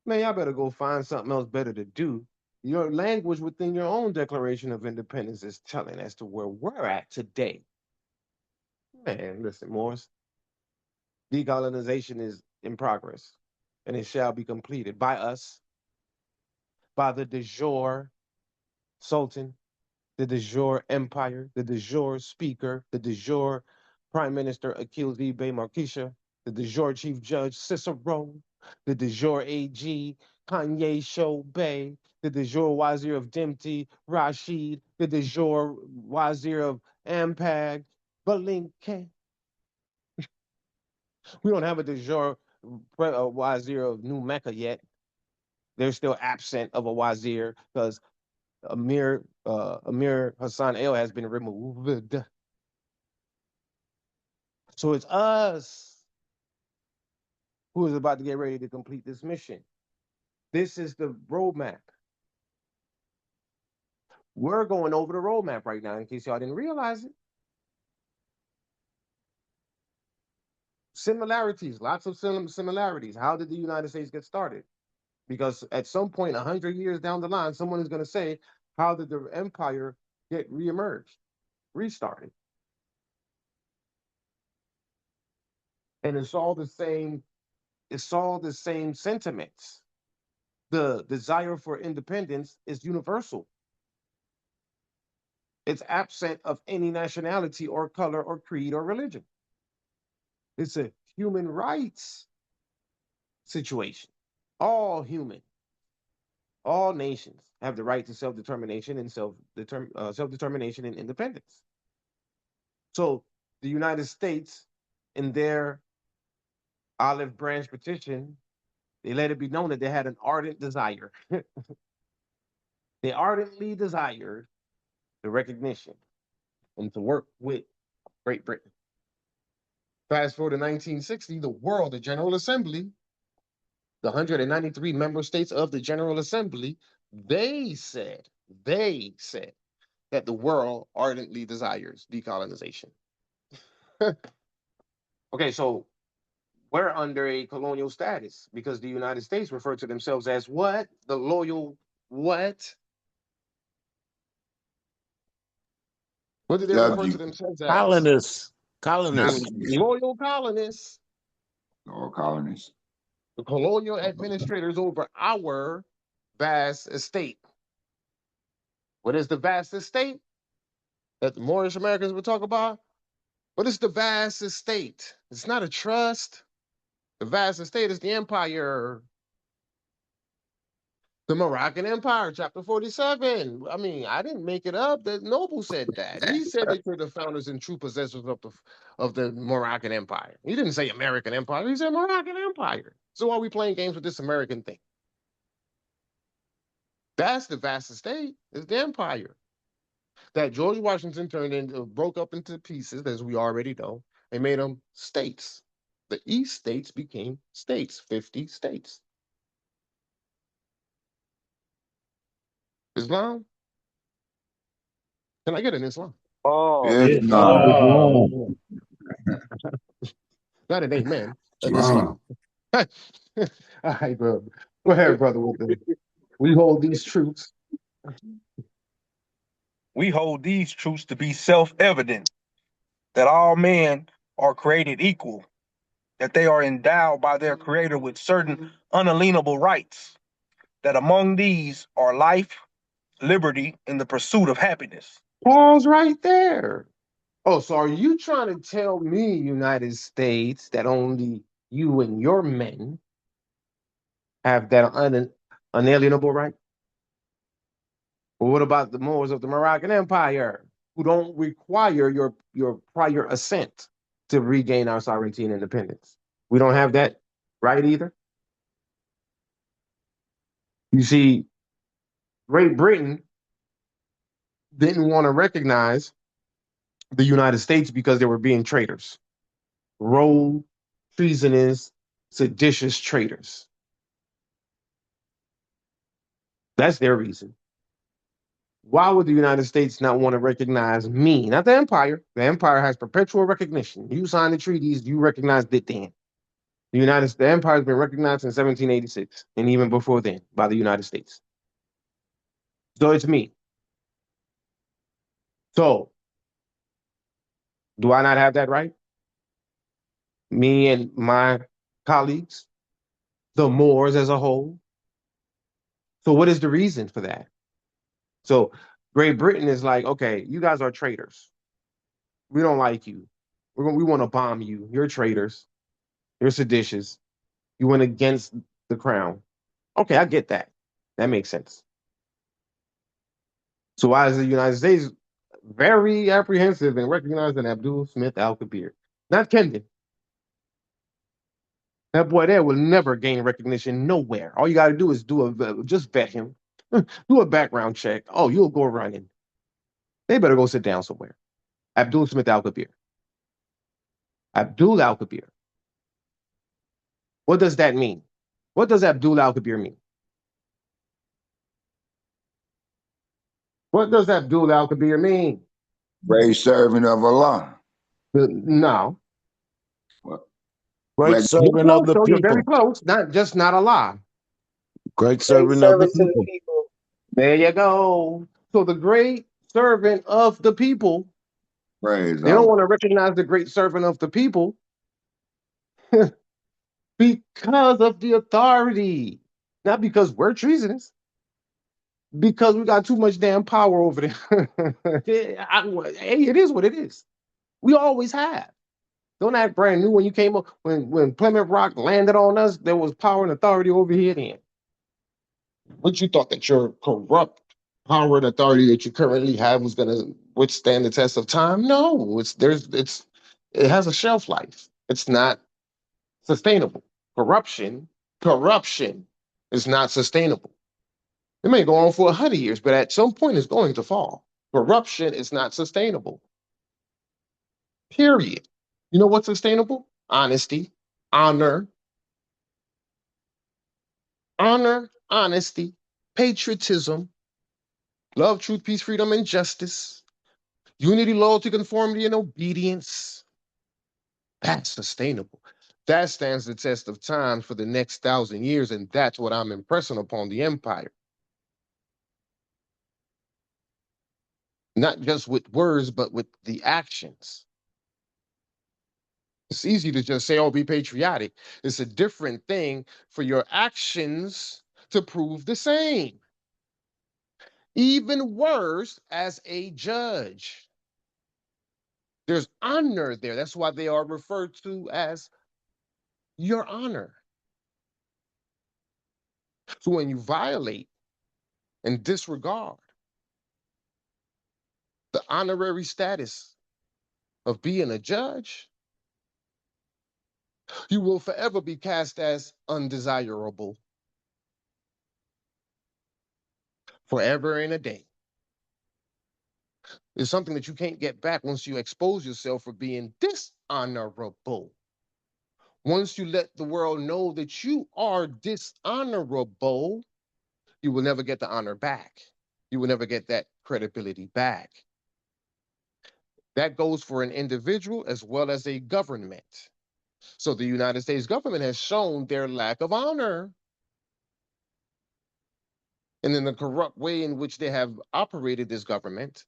Man, y'all better go find something else better to do. Your language within your own Declaration of Independence is telling as to where we're at today. Man, listen, Morris. Decolonization is in progress, and it shall be completed by us, by the de jure Sultan, the de jure Empire, the de jure Speaker, the de jure Prime Minister Akil Bey Markisha, the de jure Chief Judge Cicero, the de jure AG Kanye Sho Bey, the de jure Wazir of Dimti Rashid, the de jure Wazir of Ampag Balinke. We don't have a de jure Wazir of New Mecca yet. They're still absent of a Wazir because Amir Hassan El has been removed. So it's us who is about to get ready to complete this mission. This is the roadmap. We're going over the roadmap right now, in case y'all didn't realize it. Similarities, lots of similarities. How did the United States get started? Because at some point, 100 years down the line, someone is going to say, how did the empire get reemerged, restarted? And it's all the same sentiments. The desire for independence is universal. It's absent of any nationality or color or creed or religion. It's a human rights situation. All human, all nations have the right to self-determination and self-determination and independence. So the United States, in their olive branch petition, they let it be known that they had an ardent desire. They ardently desired the recognition and to work with Great Britain. Fast forward to 1960, the world, the General Assembly, the 193 member states of the General Assembly, they said that the world ardently desires decolonization. Okay, so we're under a colonial status because the United States refer to themselves as what? The loyal what? What did they refer to themselves as? Colonists. Loyal colonists. All colonists. The colonial administrators over our vast estate. What is the vast estate that the Moorish Americans would talk about? What is the vast estate? It's not a trust. The vast estate is the empire. The Moroccan Empire, chapter 47. I mean, I didn't make it up. The Noble said that. He said that you're the founders and true possessors of the Moroccan Empire. He didn't say American Empire. He said Moroccan Empire. So why are we playing games with this American thing? That's the vast estate. It's the empire that George Washington broke up into pieces, as we already know. They made them states. The East states became states, 50 states. Islam? Can I get an Islam? Islam. Not an amen. An Islam. Islam. All right, bro. Go ahead, brother. We hold these truths. We hold these truths to be self-evident, that all men are created equal, that they are endowed by their creator with certain unalienable rights, that among these are life, liberty, and the pursuit of happiness. Pause right there. Oh, so are you trying to tell me, United States, that only you and your men have that unalienable right? Well, what about the Moors of the Moroccan Empire, who don't require your prior assent to regain our sovereignty and independence? We don't have that right either. You see, Great Britain didn't want to recognize the United States because they were being traitors, rogue, treasonous, seditious traitors. That's their reason. Why would the United States not want to recognize me? Not the empire. The empire has perpetual recognition. You signed the treaties, you recognized it then. The empire has been recognized in 1786, and even before then by the United States. So it's me. So do I not have that right? Me and my colleagues, the Moors as a whole. So what is the reason for that? So Great Britain is like, okay, you guys are traitors. We don't like you. We want to bomb you. You're traitors. You're seditious. You went against the crown. Okay, I get that. That makes sense. So why is the United States very apprehensive in recognizing Abdul Smith Al Kabir? Not Kendon. That boy there will never gain recognition nowhere. All you got to do is just vet him, do a background check. Oh, you'll go running. They better go sit down somewhere. Abdul Smith Al Kabir. Abdul Al Kabir. What does that mean? What does Abdul Al Kabir mean? What does Abdul Al Kabir mean? Great servant of Allah. No. What? Great You're servant of close, the though. You're very people. close. Not a lie. Great Great servant of the service to the people. people. There you go. So the great servant of the people. Praise They don't Allah. want to recognize the great servant of the people because of the authority, not because we're treasonous. Because we got too much damn power over there. Hey, it is what it is. We always have. Don't act brand new when you came up. When Plymouth Rock landed on us, there was power and authority over here then. What you thought that your corrupt power and authority that you currently have was going to withstand the test of time? No, it has a shelf life. It's not sustainable. Corruption is not sustainable. It may go on for 100 years, but at some point it's going to fall. Corruption is not sustainable. Period. You know what's sustainable? Honesty, honor, honesty, patriotism, love, truth, peace, freedom, and justice, unity, loyalty, conformity, and obedience. That's sustainable. That stands the test of time for the next 1,000 years, and that's what I'm impressing upon the empire. Not just with words, but with the actions. It's easy to just say, oh, be patriotic. It's a different thing for your actions to prove the same. Even worse, as a judge. There's honor there. That's why they are referred to as your honor. So when you violate and disregard the honorary status of being a judge, you will forever be cast as undesirable. Forever and a day. It's something that you can't get back once you expose yourself for being dishonorable. Once you let the world know that you are dishonorable, you will never get the honor back. You will never get that credibility back. That goes for an individual as well as a government. So the United States government has shown their lack of honor and in the corrupt way in which they have operated this government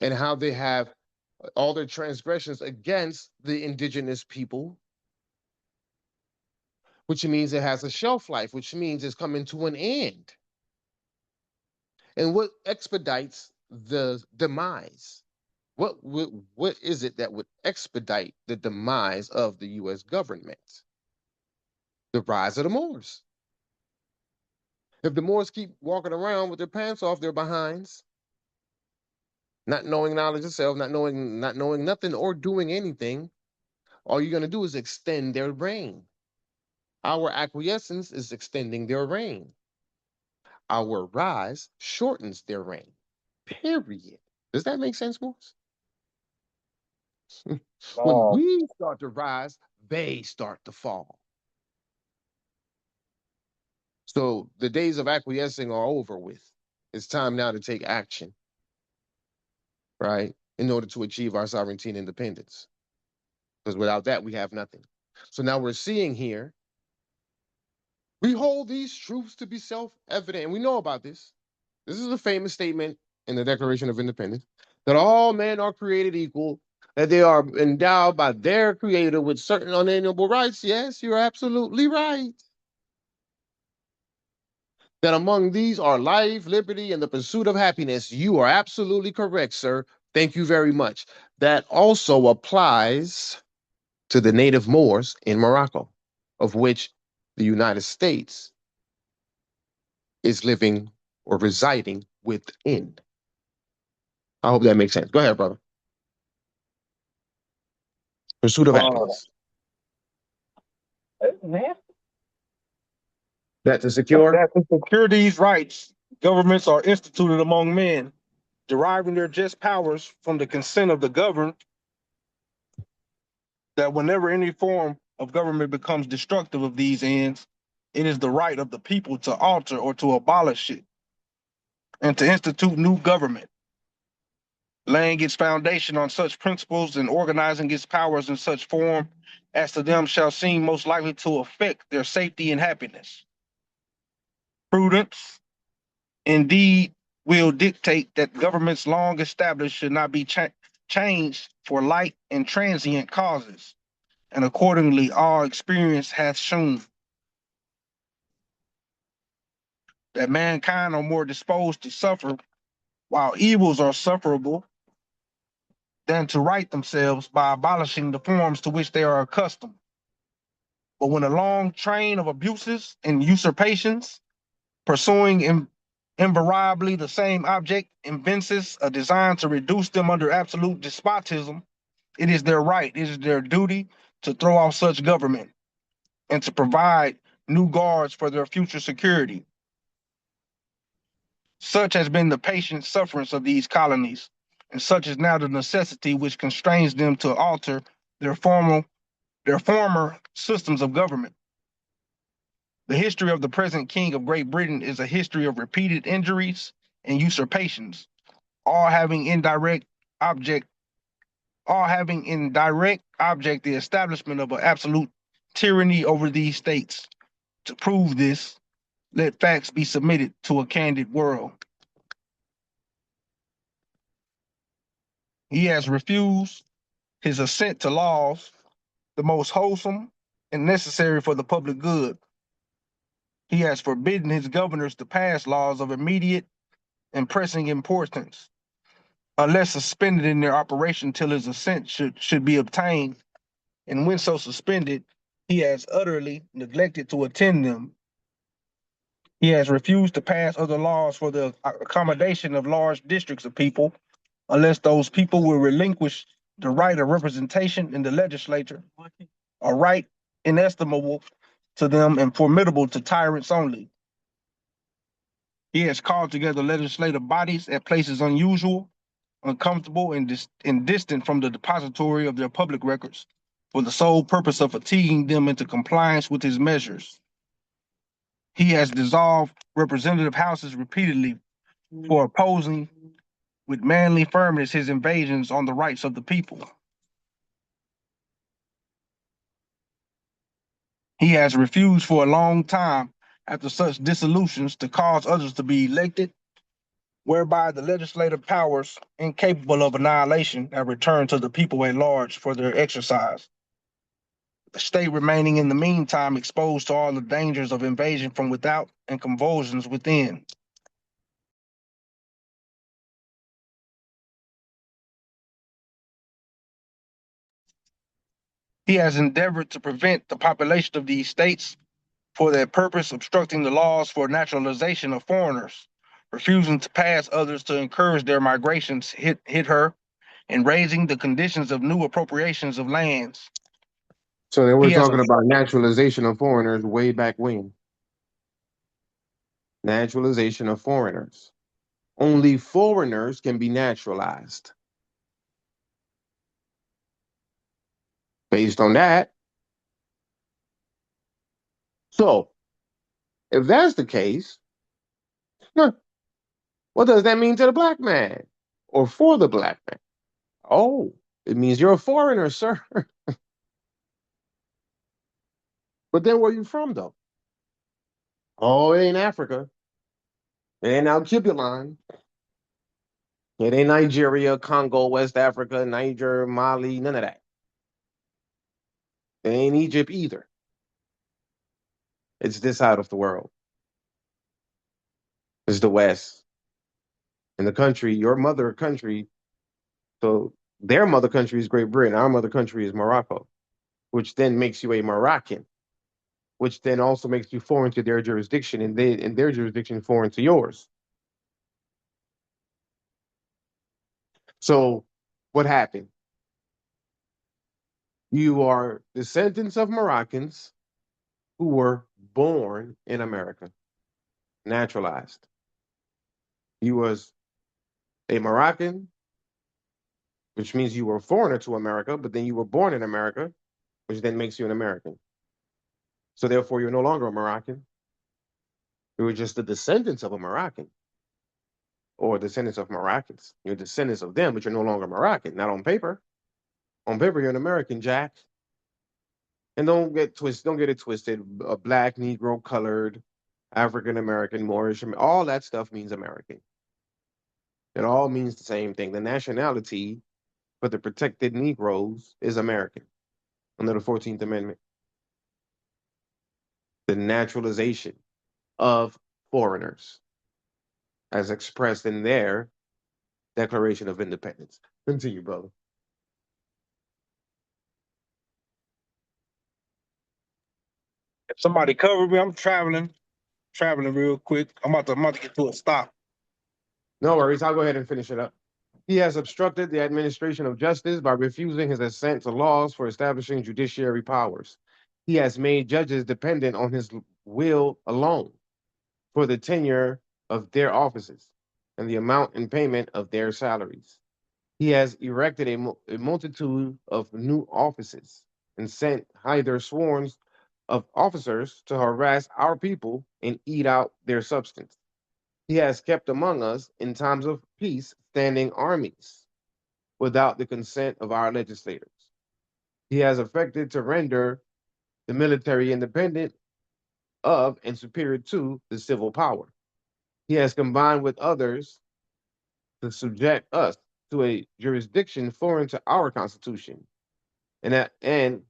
and how they have all their transgressions against the indigenous people, which means it has a shelf life, which means it's coming to an end. And what expedites the demise? What is it that would expedite the demise of the U.S. government? The rise of the Moors. If the Moors keep walking around with their pants off their behinds, not knowing knowledge of self, not knowing nothing or doing anything, all you're gonna do is extend their reign. Our acquiescence is extending their reign. Our rise shortens their reign. Period. Does that make sense, Morris? When we start to rise, they start to fall. So the days of acquiescing are over with. It's time now to take action, right? In order to achieve our sovereignty and independence. Because without that, we have nothing. So now we're seeing here, we hold these truths to be self-evident. And we know about this. This is a famous statement in the Declaration of Independence, that all men are created equal, that they are endowed by their creator with certain unalienable rights. Yes, you're absolutely right. That among these are life, liberty, and the pursuit of happiness. You are absolutely correct, sir. Thank you very much. That also applies to the native Moors in Morocco, of which the United States is living or residing within. I hope that makes sense. Go ahead, brother. Pursuit of happiness. That to secure? That to secure these rights, governments are instituted among men, deriving their just powers from the consent of the governed, that whenever any form of government becomes destructive of these ends, it is the right of the people to alter or to abolish it, and to institute new government, laying its foundation on such principles and organizing its powers in such form as to them shall seem most likely to affect their safety and happiness. Prudence, indeed, will dictate that governments long established should not be changed for light and transient causes, and accordingly all experience hath shown that mankind are more disposed to suffer while evils are sufferable than to right themselves by abolishing the forms to which they are accustomed. But when a long train of abuses and usurpations, pursuing invariably the same object, evinces a design to reduce them under absolute despotism, it is their right, it is their duty to throw off such government and to provide new guards for their future security. Such has been the patient sufferance of these colonies, and such is now the necessity which constrains them to alter their former systems of government. The history of the present King of Great Britain is a history of repeated injuries and usurpations, all having in direct object the establishment of an absolute tyranny over these states. To prove this, let facts be submitted to a candid world. He has refused his assent to laws, the most wholesome and necessary for the public good. He has forbidden his governors to pass laws of immediate and pressing importance, unless suspended in their operation till his assent should be obtained. And when so suspended, he has utterly neglected to attend them. He has refused to pass other laws for the accommodation of large districts of people, unless those people will relinquish the right of representation in the legislature, a right inestimable to them and formidable to tyrants only. He has called together legislative bodies at places unusual, uncomfortable, and distant from the depository of their public records, for the sole purpose of fatiguing them into compliance with his measures. He has dissolved representative houses repeatedly for opposing with manly firmness his invasions on the rights of the people. He has refused for a long time after such dissolutions to cause others to be elected, whereby the legislative powers incapable of annihilation are returned to the people at large for their exercise. The state remaining in the meantime exposed to all the dangers of invasion from without and convulsions within. He has endeavored to prevent the population of these states for that purpose, obstructing the laws for naturalization of foreigners, refusing to pass others to encourage their migrations hit her, and raising the conditions of new appropriations of lands. So they were He has a talking about naturalization of foreigners way back when. Naturalization of foreigners. Only foreigners can be naturalized. Based on that, so if that's the case, huh, what does that mean to the black man or for the black man? Oh, it means you're a foreigner, sir. But then where you from, though? Oh, it ain't Africa. It ain't Alkebulan. It ain't Nigeria, Congo, West Africa, Niger, Mali, none of that. It ain't Egypt either. It's this side of the world. It's the West. And the country, your mother country, so their mother country is Great Britain. Our mother country is Morocco, which then makes you a Moroccan, which then also makes you foreign to their jurisdiction, and they in their jurisdiction foreign to yours. So what happened? You are descendants of Moroccans who were born in America, naturalized. You was a Moroccan, which means you were a foreigner to America, but then you were born in America, which then makes you an American. So therefore, you're no longer a Moroccan. You were just the descendants of a Moroccan or descendants of Moroccans. You're descendants of them, but you're no longer Moroccan. Not on paper. On paper, you're an American, Jack. And don't get it twisted. A black, Negro, colored, African American, Moorish, all that stuff means American. It all means the same thing. The nationality for the protected Negroes is American under the 14th Amendment. The naturalization of foreigners, as expressed in their Declaration of Independence. Continue, brother. if somebody cover me, I'm traveling real quick. I'm about to get to a stop. No worries. I'll go ahead and finish it up. He has obstructed the administration of justice by refusing his assent to laws for establishing judiciary powers. He has made judges dependent on his will alone for the tenure of their offices and the amount and payment of their salaries. He has erected a multitude of new offices and sent hither swarms of officers to harass our people and eat out their substance. He has kept among us in times of peace standing armies without the consent of our legislators. He has affected to render the military independent of and superior to the civil power. He has combined with others to subject us to a jurisdiction foreign to our Constitution and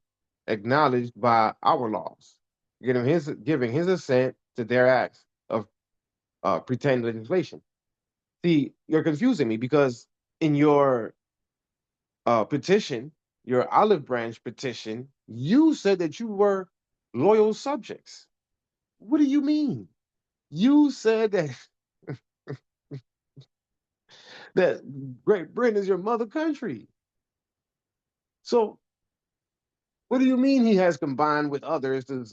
acknowledged by our laws, giving his assent to their acts of pretend legislation. See, you're confusing me because in your petition, your olive branch petition, you said that you were loyal subjects. What do you mean? You said that that Great Britain is your mother country. So what do you mean he has combined with others to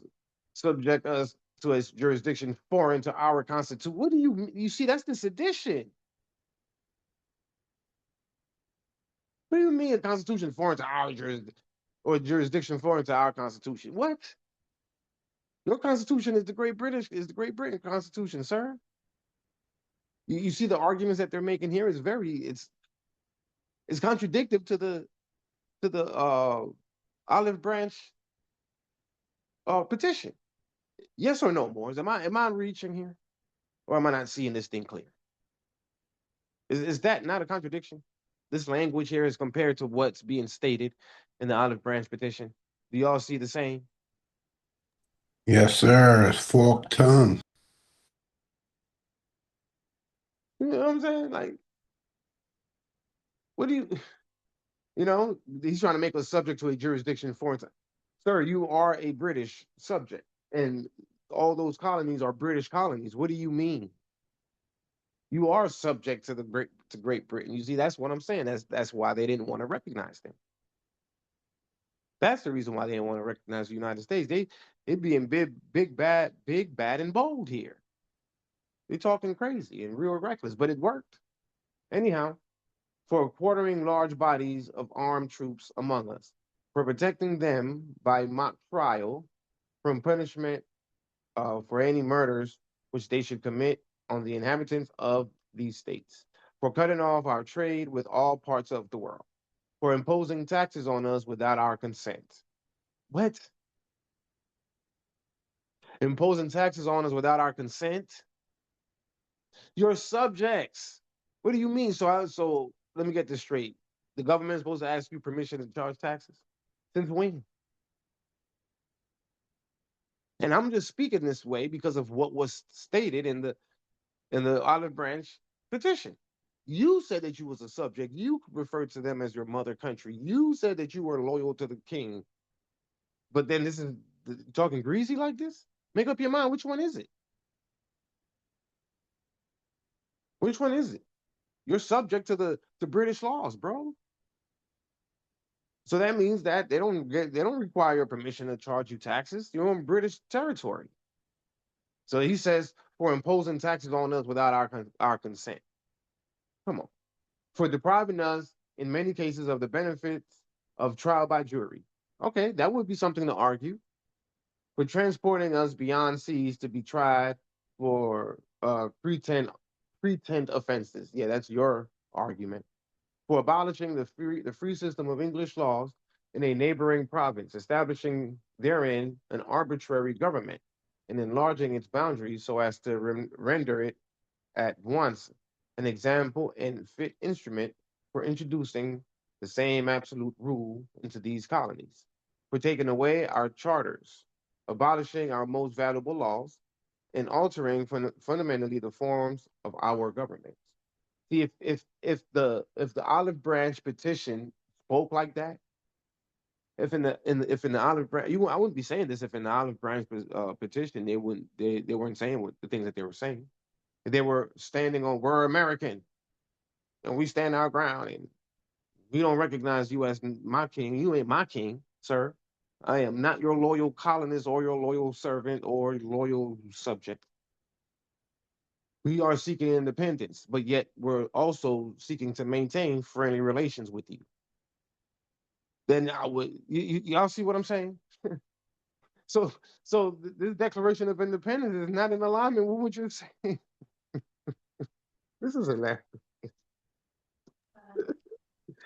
subject us to a jurisdiction foreign to our constitution? What do you see? That's the sedition. What do you mean a constitution foreign to our jurisdiction or jurisdiction foreign to our constitution? What? Your constitution is the Great Britain Constitution, sir. You see the arguments that they're making here is it's contradictory to the olive branch petition. Yes or no, Moors? Am I reaching here, or am I not seeing this thing clear? Is that not a contradiction? This language here is compared to what's being stated in the olive branch petition. Do y'all see the same? Yes, sir. It's forked tongue. You know what I'm saying? Like, what do you, you know, he's trying to make us subject to a jurisdiction foreign to, sir, you are a British subject, and all those colonies are British colonies. What do you mean? You are subject to Great Britain. You see, that's what I'm saying. That's why they didn't want to recognize them. That's the reason why they didn't want to recognize the United States. They being big, bad, and bold here. They're talking crazy and real reckless, but it worked. Anyhow, for quartering large bodies of armed troops among us, for protecting them by mock trial from punishment for any murders which they should commit on the inhabitants of these states, for cutting off our trade with all parts of the world, for imposing taxes on us without our consent. What? Imposing taxes on us without our consent? You're subjects. What do you mean? So let me get this straight. The government is supposed to ask you permission to charge taxes? Since when? And I'm just speaking this way because of what was stated in the olive branch petition. You said that you was a subject. You referred to them as your mother country. You said that you were loyal to the king. But then this is talking greasy like this? Make up your mind. Which one is it? Which one is it? You're subject to the British laws, bro. So that means that they don't require permission to charge you taxes. You're on British territory. So he says for imposing taxes on us without our consent. Come on. For depriving us in many cases of the benefits of trial by jury. Okay, that would be something to argue. For transporting us beyond seas to be tried for pretent offenses. Yeah, that's your argument. For abolishing the free system of English laws in a neighboring province, establishing therein an arbitrary government, and enlarging its boundaries so as to render it at once an example and fit instrument for introducing the same absolute rule into these colonies, for taking away our charters, abolishing our most valuable laws, and altering fundamentally the forms of our government. See, if the olive branch petition spoke like that, if in the olive branch, I wouldn't be saying this if in the olive branch petition they weren't saying what the things that they were saying. They were standing on we're American and we stand our ground and we don't recognize you as my king. You ain't my king, sir. I am not your loyal colonist or your loyal servant or loyal subject. We are seeking independence, but yet we're also seeking to maintain friendly relations with you. Then I would, y'all see what I'm saying? So, so this Declaration of Independence is not in alignment with what you're saying. This is hilarious.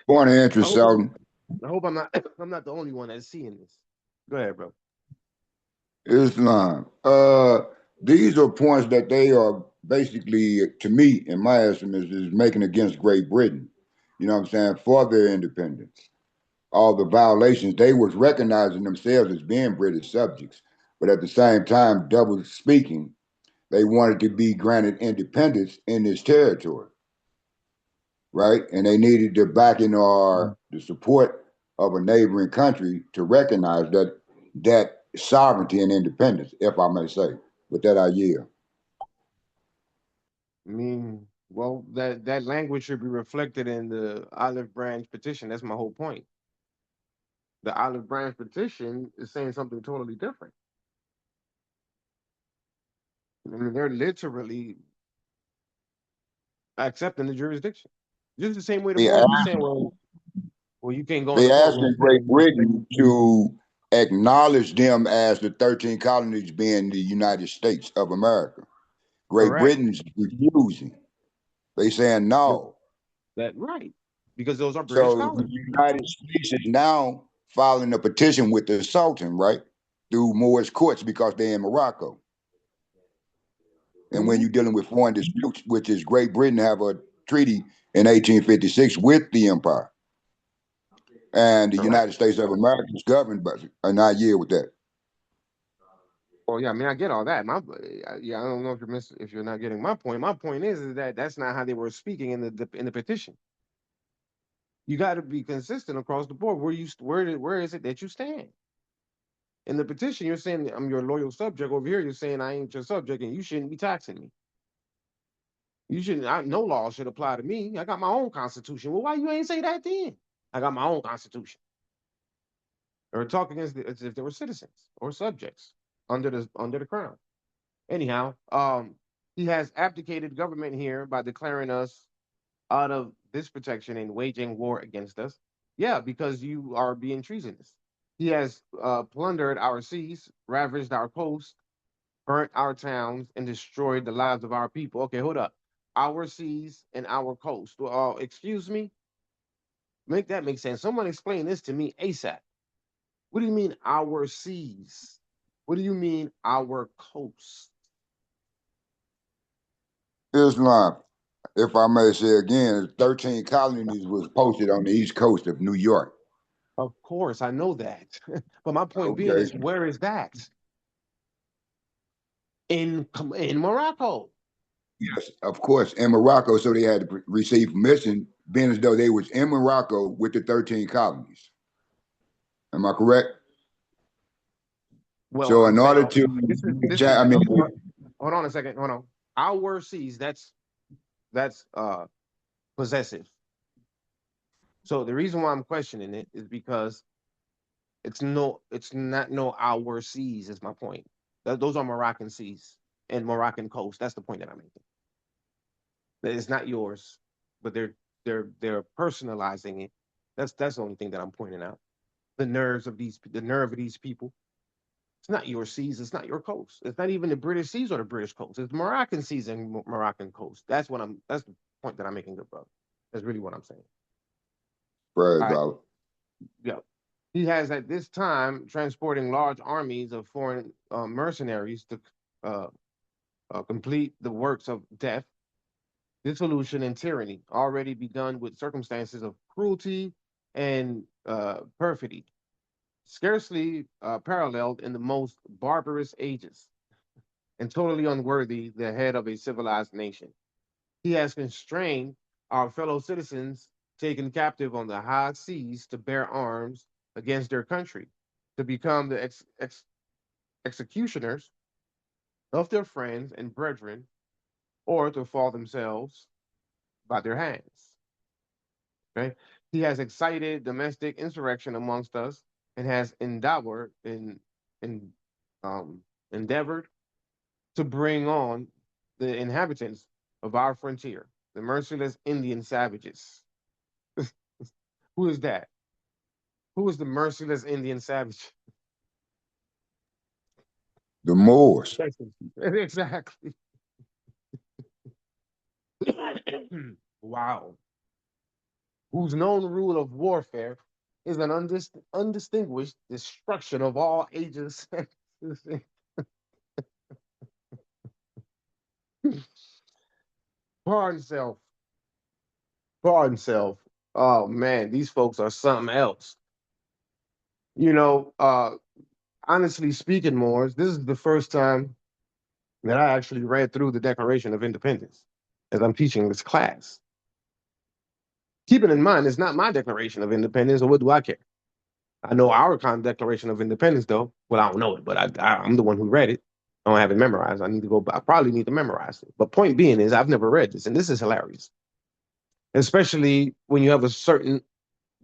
Point of I interest, hope I'm, Sheldon. I hope I'm not, I'm not the only one that's seeing this. Go ahead, bro. Islam. These are points that they are basically, to me, in my estimate, is making against Great Britain. You know what I'm saying? For their independence. All the violations, they was recognizing themselves as being British subjects. But at the same time, double speaking, they wanted to be granted independence in this territory, right? And they needed the backing or the support of a neighboring country to recognize that sovereignty and independence, if I may say. With that, I yield. I mean, well, that language should be reflected in the olive branch petition. That's my whole point. The olive branch petition is saying something totally different. I mean, they're literally accepting the jurisdiction. Just the same way the They Moors be asked, saying, well, you can't go in they the asking courtroom. Great Britain to acknowledge them as the 13 colonies being the United States of America. Great Correct. Britain's refusing. They saying no. That right. Because those are British So the colonies. United States is now filing a petition with the Sultan, right? through Moorish courts because they're in Morocco. And when you're dealing with foreign disputes, which is Great Britain have a treaty in 1856 with the empire. And the United States of America is governed by not yield with that. Well, yeah, I mean, I get all that. Yeah, I don't know if you're not getting my point. My point is that that's not how they were speaking in the petition. You got to be consistent across the board. Where is it that you stand? In the petition, you're saying I'm your loyal subject. Over here, you're saying I ain't your subject, and you shouldn't be taxing me. You shouldn't. No law should apply to me. I got my own constitution. Well, why you ain't say that then? I got my own constitution. Or talking as if they were citizens or subjects under the crown. Anyhow, he has abdicated government here by declaring us out of this protection and waging war against us. Yeah, because you are being treasonous. He has plundered our seas, ravaged our coast, burnt our towns, and destroyed the lives of our people. Okay, hold up. Our seas and our coast. Excuse me? Make that make sense. Someone explain this to me ASAP. What do you mean our seas? What do you mean our coast? Islam, if I may say again, 13 colonies was posted on the east coast of New York. Of course, I know that. But my point being is, where is that? In Morocco. Yes, of course, in Morocco. So they had to receive permission, being as though they was in Morocco with the 13 colonies. Am I correct? Well, so in order to, hold on a second. Hold on. Our seas. That's possessive. So the reason why I'm questioning it is because it's not no our seas is my point. Those are Moroccan seas and Moroccan coast. That's the point that I'm making. It's not yours, but they're personalizing it. That's the only thing that I'm pointing out. The nerve of these people. It's not your seas. It's not your coast. It's not even the British seas or the British coast. It's Moroccan seas and Moroccan coast. That's the point that I'm making, good brother. That's really what I'm saying. Right. Yeah. He has at this time transporting large armies of foreign mercenaries to complete the works of death, dissolution, and tyranny, already begun with circumstances of cruelty and perfidy, scarcely paralleled in the most barbarous ages, and totally unworthy the head of a civilized nation. He has constrained our fellow citizens taken captive on the high seas to bear arms against their country, to become the executioners of their friends and brethren, or to fall themselves by their hands. Okay? He has excited domestic insurrection amongst us and has endeavored to bring on the inhabitants of our frontier, the merciless Indian savages. Who is that? Who is the merciless Indian savage? The Moors. Exactly. Wow. Whose known rule of warfare is an undistinguished destruction of all ages. Pardon self. Pardon self. Oh man, these folks are something else. Honestly speaking, Moors, this is the first time that I actually read through the Declaration of Independence as I'm teaching this class. Keeping in mind, it's not my Declaration of Independence, or what do I care? I know our Declaration of Independence, though. Well, I don't know it, but I'm the one who read it. I don't have it memorized. I probably need to memorize it. But point being is, I've never read this, and this is hilarious, especially when you have a certain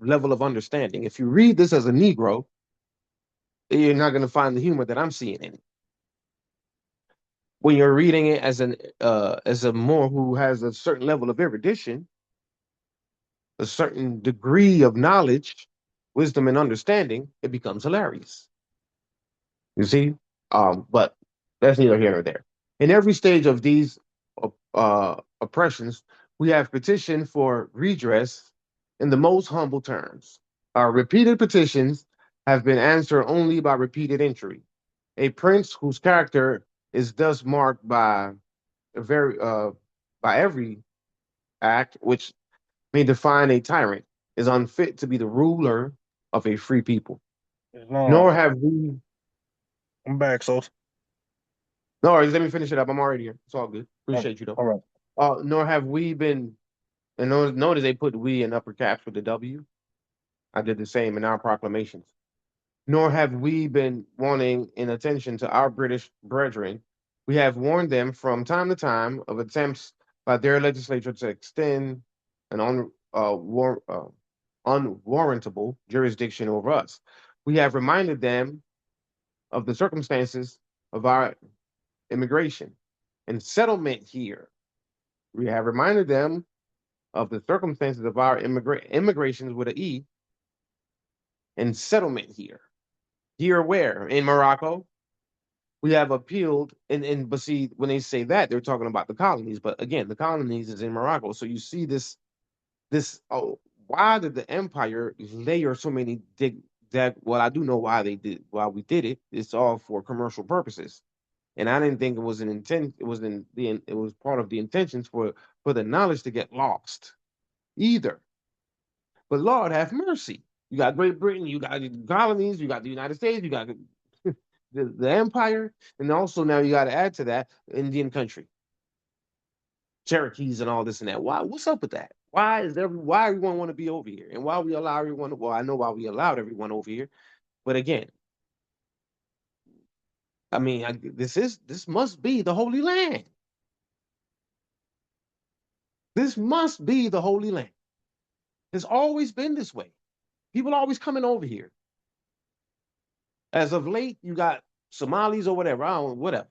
level of understanding. If you read this as a Negro, you're not going to find the humor that I'm seeing in it. When you're reading it as a Moor who has a certain level of erudition, a certain degree of knowledge, wisdom, and understanding, it becomes hilarious. You see? But that's neither here nor there. In every stage of these oppressions, we have petitioned for redress in the most humble terms. Our repeated petitions have been answered only by repeated injury. a prince whose character is thus marked by a very by every act which may define a tyrant, is unfit to be the ruler of a free people. Islam. Nor have we. I'm back, so No worries, let me finish it up. I'm already here. It's all good. all Appreciate you though. right. Nor have we been. And notice they put we in upper caps with the W. I did the same in our proclamations. Nor have we been wanting in attention to our British brethren. We have warned them from time to time of attempts by their legislature to extend an unwarrantable jurisdiction over us. We have reminded them of the circumstances of our immigration and settlement here. We have reminded them of the circumstances of our immigrations with an E and settlement here. Here where? In Morocco. We have appealed, but see, when they say that, they're talking about the colonies. But again, the colonies is in Morocco. So you see why did the empire layer so many well, I do know why we did it. It's all for commercial purposes. And I didn't think it was an intent, it was part of the intentions for the knowledge to get lost either. But Lord have mercy. You got Great Britain, you got the colonies, you got the United States, you got the empire, and also now you got to add to that Indian country, Cherokees, and all this and that. Why? What's up with that? Why everyone want to be over here, and why we allow everyone? Well, I know why we allowed everyone over here, but again, I mean, this must be the Holy Land. This must be the Holy Land. It's always been this way. People always coming over here. As of late, you got Somalis or whatever. I don't whatever.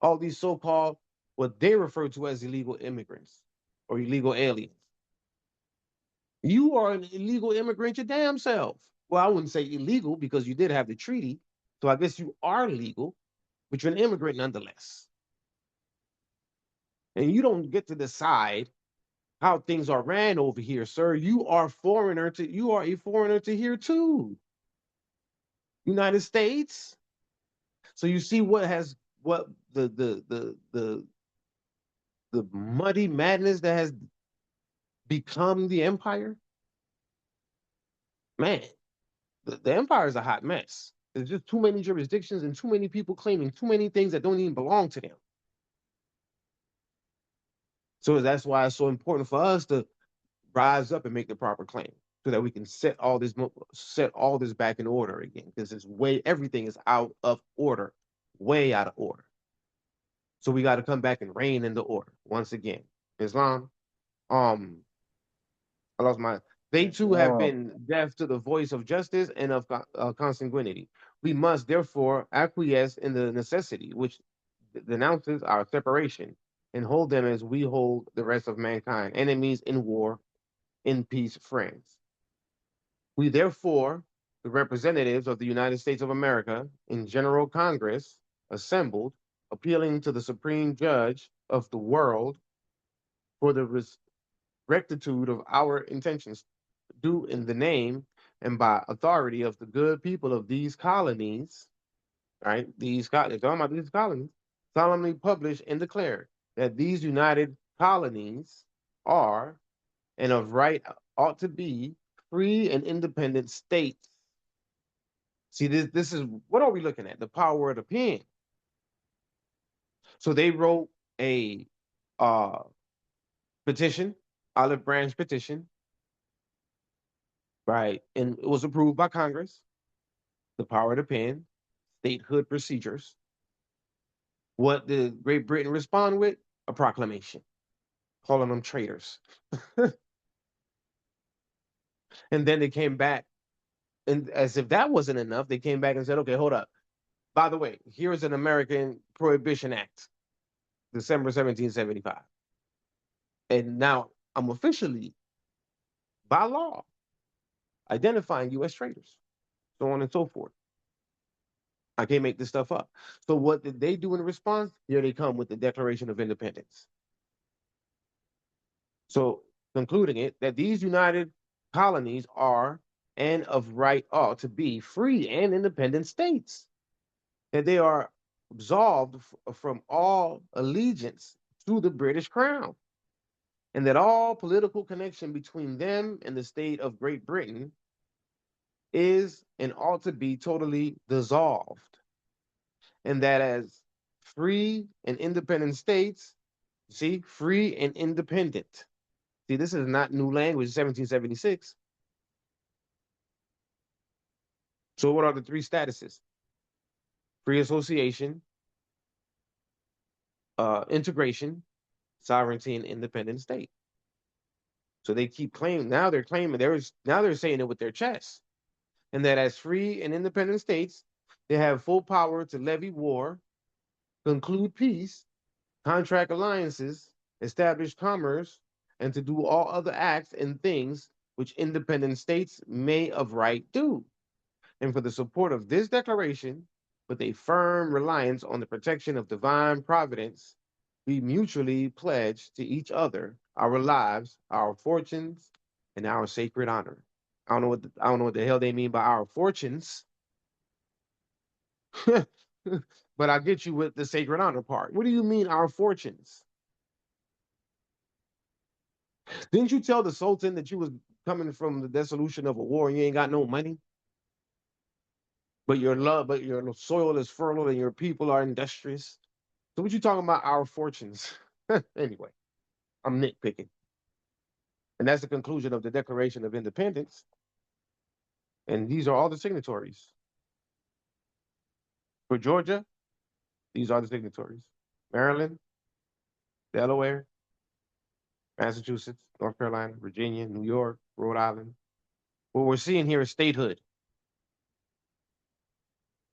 All these so-called what they refer to as illegal immigrants or illegal aliens. You are an illegal immigrant your damn self. Well, I wouldn't say illegal because you did have the treaty. So I guess you are legal, but you're an immigrant nonetheless. And you don't get to decide how things are ran over here, sir. You are a foreigner to here too. United States. So you see what the muddy madness that has become the empire. Man, the empire is a hot mess. There's just too many jurisdictions and too many people claiming too many things that don't even belong to them. So that's why it's so important for us to rise up and make the proper claim so that we can set all this back in order again, because everything is out of order, way out of order. So we got to come back and reign in the order once again. Islam, I lost my. They too have been deaf to the voice of justice and of consanguinity. We must therefore acquiesce in the necessity which denounces our separation and hold them as we hold the rest of mankind, enemies in war, in peace, friends. We therefore, the representatives of the United States of America in General Congress, assembled, appealing to the Supreme Judge of the world for the rectitude of our intentions, do in the name and by authority of the good people of these colonies, right? They're talking about these colonies, solemnly publish and declare that these united colonies are and of right ought to be free and independent states. See, this is what are we looking at? The power of the pen. So they wrote a petition, olive branch petition, right? And it was approved by Congress. The power of the pen, statehood procedures. What did Great Britain respond with? A proclamation, calling them traitors. And then they came back, and as if that wasn't enough, they came back and said, okay, hold up. By the way, here's an American Prohibition Act, December 1775. And now I'm officially, by law, identifying U.S. traitors, so on and so forth. I can't make this stuff up. So what did they do in response? Here they come with the Declaration of Independence. So concluding it, that these united colonies are and of right ought to be free and independent states. and they are absolved from all allegiance to the British crown, and that all political connection between them and the state of Great Britain is and ought to be totally dissolved, and that as free and independent states, see, free and independent. See, this is not new language, 1776. So, what are the three statuses? Free association, integration, sovereignty, and independent state. So they keep claiming, now they're claiming, now they're saying it with their chest, and that as free and independent states, they have full power to levy war, conclude peace, contract alliances, establish commerce, and to do all other acts and things which independent states may of right do. And for the support of this declaration, with a firm reliance on the protection of divine providence, we mutually pledge to each other our lives, our fortunes, and our sacred honor. I don't know what the hell they mean by our fortunes, but I'll get you with the sacred honor part. What do you mean our fortunes? Didn't you tell the Sultan that you was coming from the dissolution of a war and you ain't got no money? But your soil is fertile and your people are industrious. So what you talking about our fortunes? Anyway, I'm nitpicking. And that's the conclusion of the Declaration of Independence. And these are all the signatories. For Georgia, these are the signatories. Maryland, Delaware, Massachusetts, North Carolina, Virginia, New York, Rhode Island. What we're seeing here is statehood.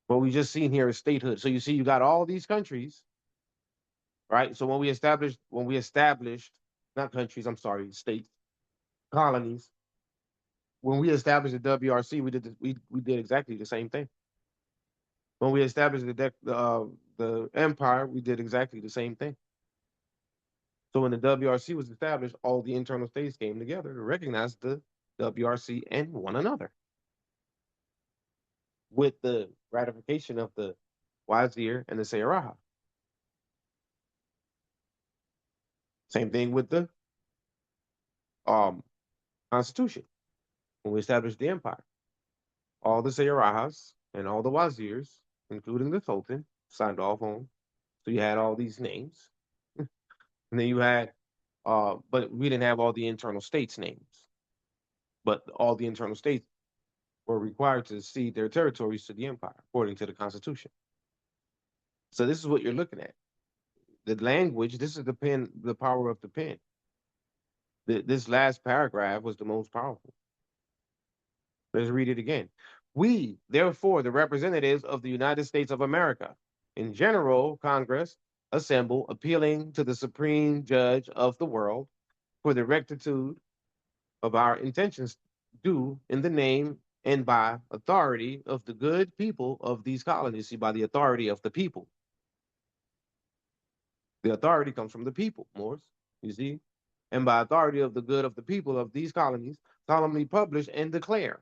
What we just seen here is statehood. So you see, you got all these countries, right? So when we established, not countries, I'm sorry, states, colonies, when we established the WRC, we did exactly the same thing. When we established the empire, we did exactly the same thing. So when the WRC was established, all the internal states came together to recognize the WRC and one another, with the ratification of the Wazir and the Sayaraha. Same thing with the Constitution. When we established the empire, all the Sayarahas and all the Wazirs, including the Sultan, signed off on. So you had all these names. And then you had, but we didn't have all the internal states' names. But all the internal states were required to cede their territories to the empire, according to the Constitution. So this is what you're looking at. The language, this is the pen, the power of the pen. This last paragraph was the most powerful. Let's read it again. We, therefore, the representatives of the United States of America, in general Congress, assemble, appealing to the supreme judge of the world for the rectitude of our intentions, do in the name and by authority of the good people of these colonies. See, by the authority of the people. The authority comes from the people, Morris, you see? And by authority of the good of the people of these colonies, solemnly publish and declare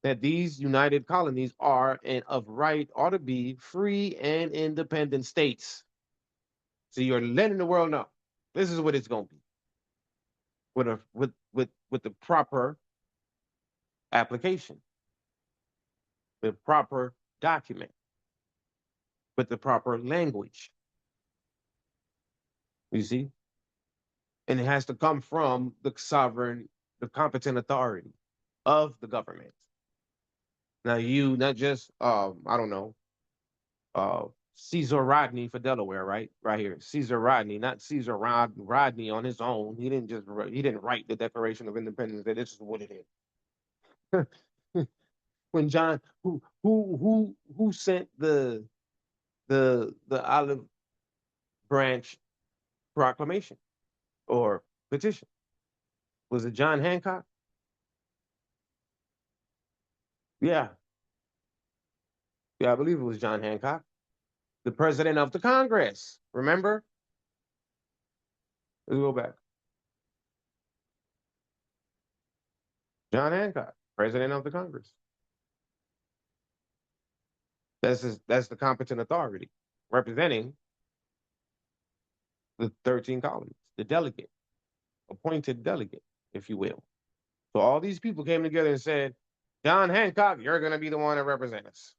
that these united colonies are and of right ought to be free and independent states. So you're letting the world know this is what it's going to be with the proper application, the proper document, with the proper language. You see? And it has to come from the sovereign, the competent authority of the government. Now you not just I don't know, Caesar Rodney for Delaware, right? Right here. Caesar Rodney, not Caesar Rodney on his own. He didn't write the Declaration of Independence that this is what it is. When John who sent the olive branch proclamation or petition? Was it John Hancock? Yeah. Yeah, I believe it was John Hancock, the president of the Congress. Remember? Let's go back. John Hancock, president of the Congress. That's the competent authority representing the 13 colonies, the delegate, appointed delegate, if you will. So all these people came together and said, John Hancock, you're going to be the one to represent us,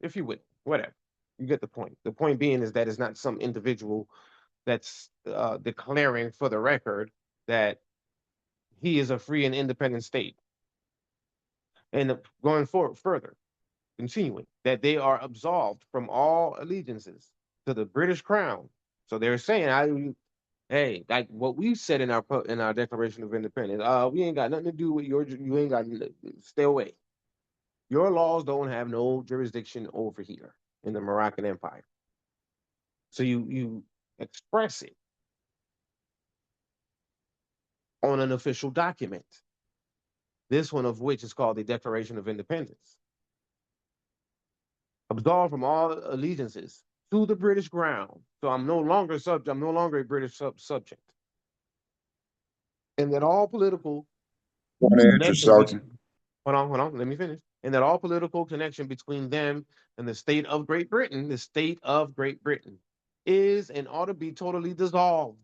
if you will, whatever. You get the point. The point being is that it's not some individual that's declaring for the record that he is a free and independent state. And going forward further, continuing, that they are absolved from all allegiances to the British crown. So they're saying, hey, like what we said in our Declaration of Independence, we ain't got nothing to do with you ain't got stay away. Your laws don't have no jurisdiction over here in the Moroccan Empire. So you express it on an official document. This one of which is called the Declaration of Independence. Absolved from all allegiances to the British ground. So I'm no longer a British subject. And that all political connection hold on, let me finish. And that all political connection between them and the state of Great Britain, is and ought to be totally dissolved.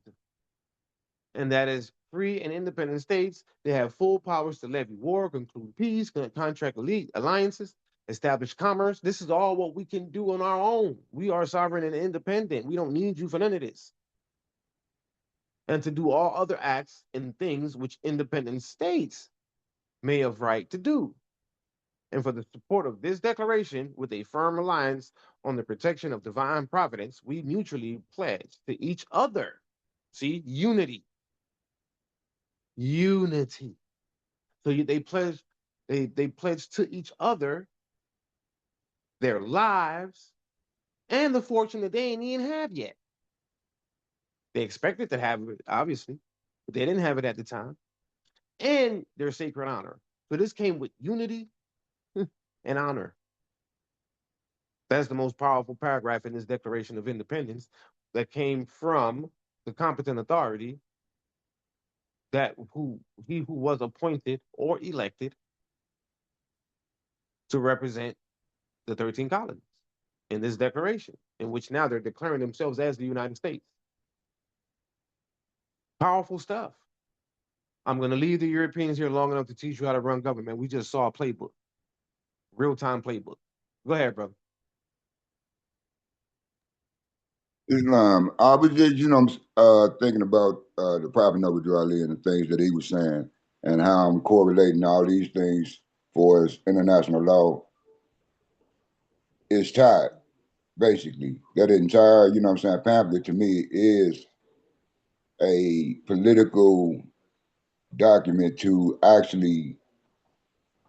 And that is free and independent states. They have full powers to levy war, conclude peace, contract alliances, establish commerce. This is all what we can do on our own. We are sovereign and independent. We don't need you for none of this. And to do all other acts and things which independent states may have right to do. And for the support of this declaration, with a firm reliance on the protection of divine providence, we mutually pledge to each other. See, unity. Unity. So they pledge to each other their lives and the fortune that they ain't even have yet. They expected to have it, obviously, but they didn't have it at the time. And their sacred honor. So this came with unity and honor. That's the most powerful paragraph in this Declaration of Independence that came from the competent authority who was appointed or elected to represent the 13 colonies in this declaration, in which now they're declaring themselves as the United States. Powerful stuff. I'm going to leave the Europeans here long enough to teach you how to run government. We just saw a playbook, real-time playbook. Go ahead, brother. Islam. I was just, thinking about the Prophet Noble Ali and the things that he was saying, and how I'm correlating all these things for his international law is tied, basically. That entire, pamphlet to me is a political document to actually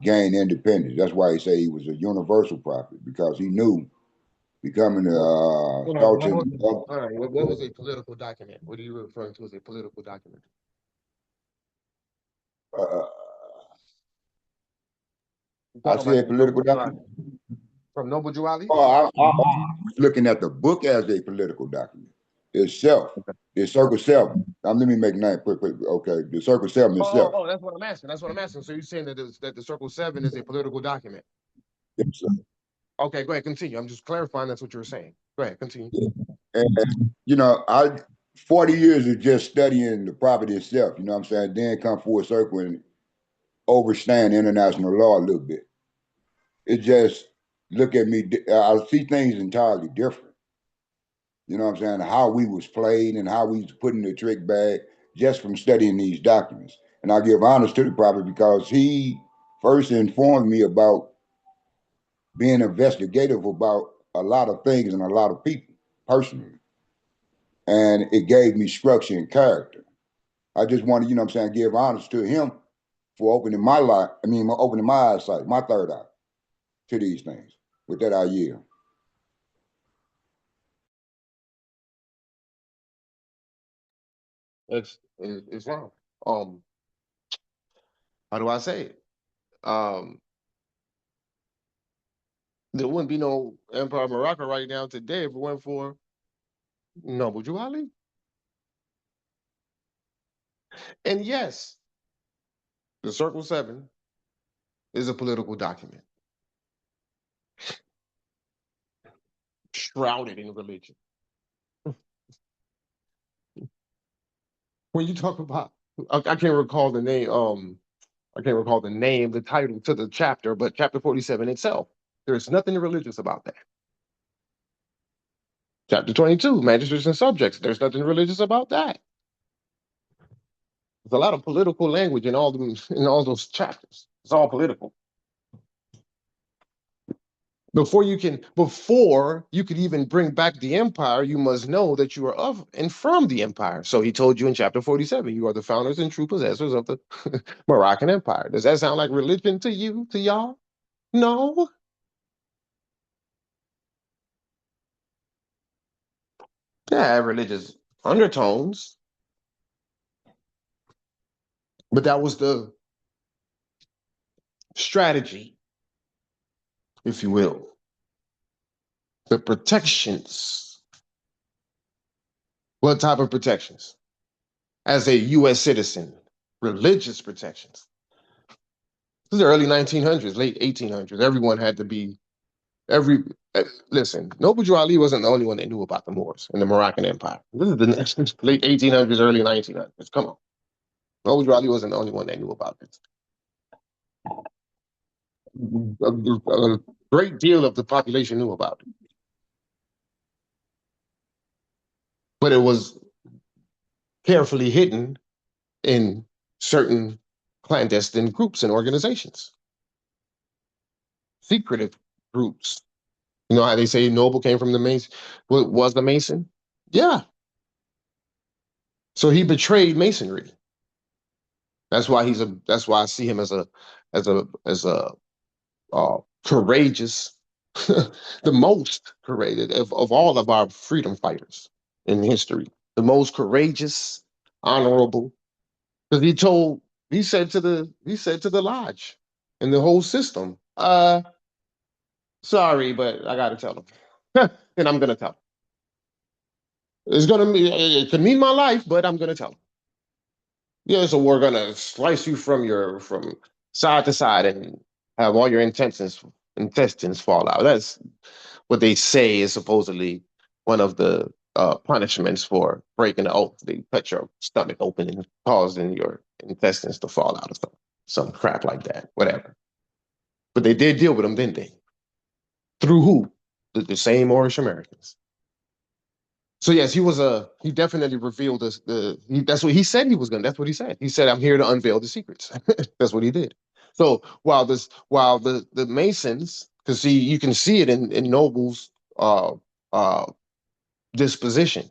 gain independence. That's why he say he was a universal prophet, because he knew becoming What was a political document? What are you referring to as a political document? I said political document. From Noble Juali? Oh, I was looking at the book as a political document itself. Okay. The Circle 7. Let me make nine quick. Okay, the Circle 7 itself. Oh, that's what I'm asking. So you're saying that the Circle 7 is a political document? Yes, sir. Okay, go ahead, continue. I'm just clarifying that's what you were saying. Go ahead, continue. Yeah. And 40 years of just studying the prophet itself, you know what I'm saying? Then come full circle and overstand international law a little bit. It just look at me, I see things entirely different. You know what I'm saying? How we was played and how we was putting the trick bag just from studying these documents. And I give honors to the prophet because he first informed me about being investigative about a lot of things and a lot of people personally. And it gave me structure and character. I just want to, give honors to him for opening my opening my eyesight, my third eye to these things. With that, I yield. It's wrong. How do I say it? There wouldn't be no Empire of Morocco right now today if it weren't for Noble Juali. And yes, the Circle 7 is a political document. shrouded in religion. When you talk about, I can't recall the name. I can't recall the name, the title to the chapter, but chapter 47 itself. There's nothing religious about that. Chapter 22, magistrates and subjects. There's nothing religious about that. There's a lot of political language in all those chapters. It's all political. Before you could even bring back the empire, you must know that you are of and from the empire. So he told you in chapter 47, you are the founders and true possessors of the Moroccan Empire. Does that sound like religion to you, to y'all? No. Yeah, religious undertones, but that was the strategy, if you will. The protections. What type of protections? As a U.S. citizen, religious protections. This is the early 1900s, late 1800s. Everyone had to be, every, listen, Noble Ali wasn't the only one that knew about the Moors and the Moroccan Empire. This is the late 1800s, early 1900s. Come on. Noble Ali wasn't the only one that knew about this. A great deal of the population knew about it. But it was carefully hidden in certain clandestine groups and organizations, secretive groups. You know how they say Noble came from the Mason, was the Mason? Yeah. So he betrayed Masonry. That's why that's why I see him as a courageous, the most courageous of all of our freedom fighters in history, the most courageous, honorable. Because he said to the lodge and the whole system, sorry, but I gotta tell him. And I'm gonna tell him. It could mean my life, but I'm gonna tell him. Yeah, so we're gonna slice you from side to side and have all your intestines fall out. That's what they say is supposedly one of the punishments for breaking the oath. They cut your stomach open and causing your intestines to fall out or some crap like that. Whatever. But they did deal with them, didn't they? Through who? The same Moorish Americans. So yes, he definitely revealed this. That's what he said he was gonna. That's what he said. He said, "I'm here to unveil the secrets." That's what he did. So while the Masons, because see, you can see it in Noble's uh, uh, disposition.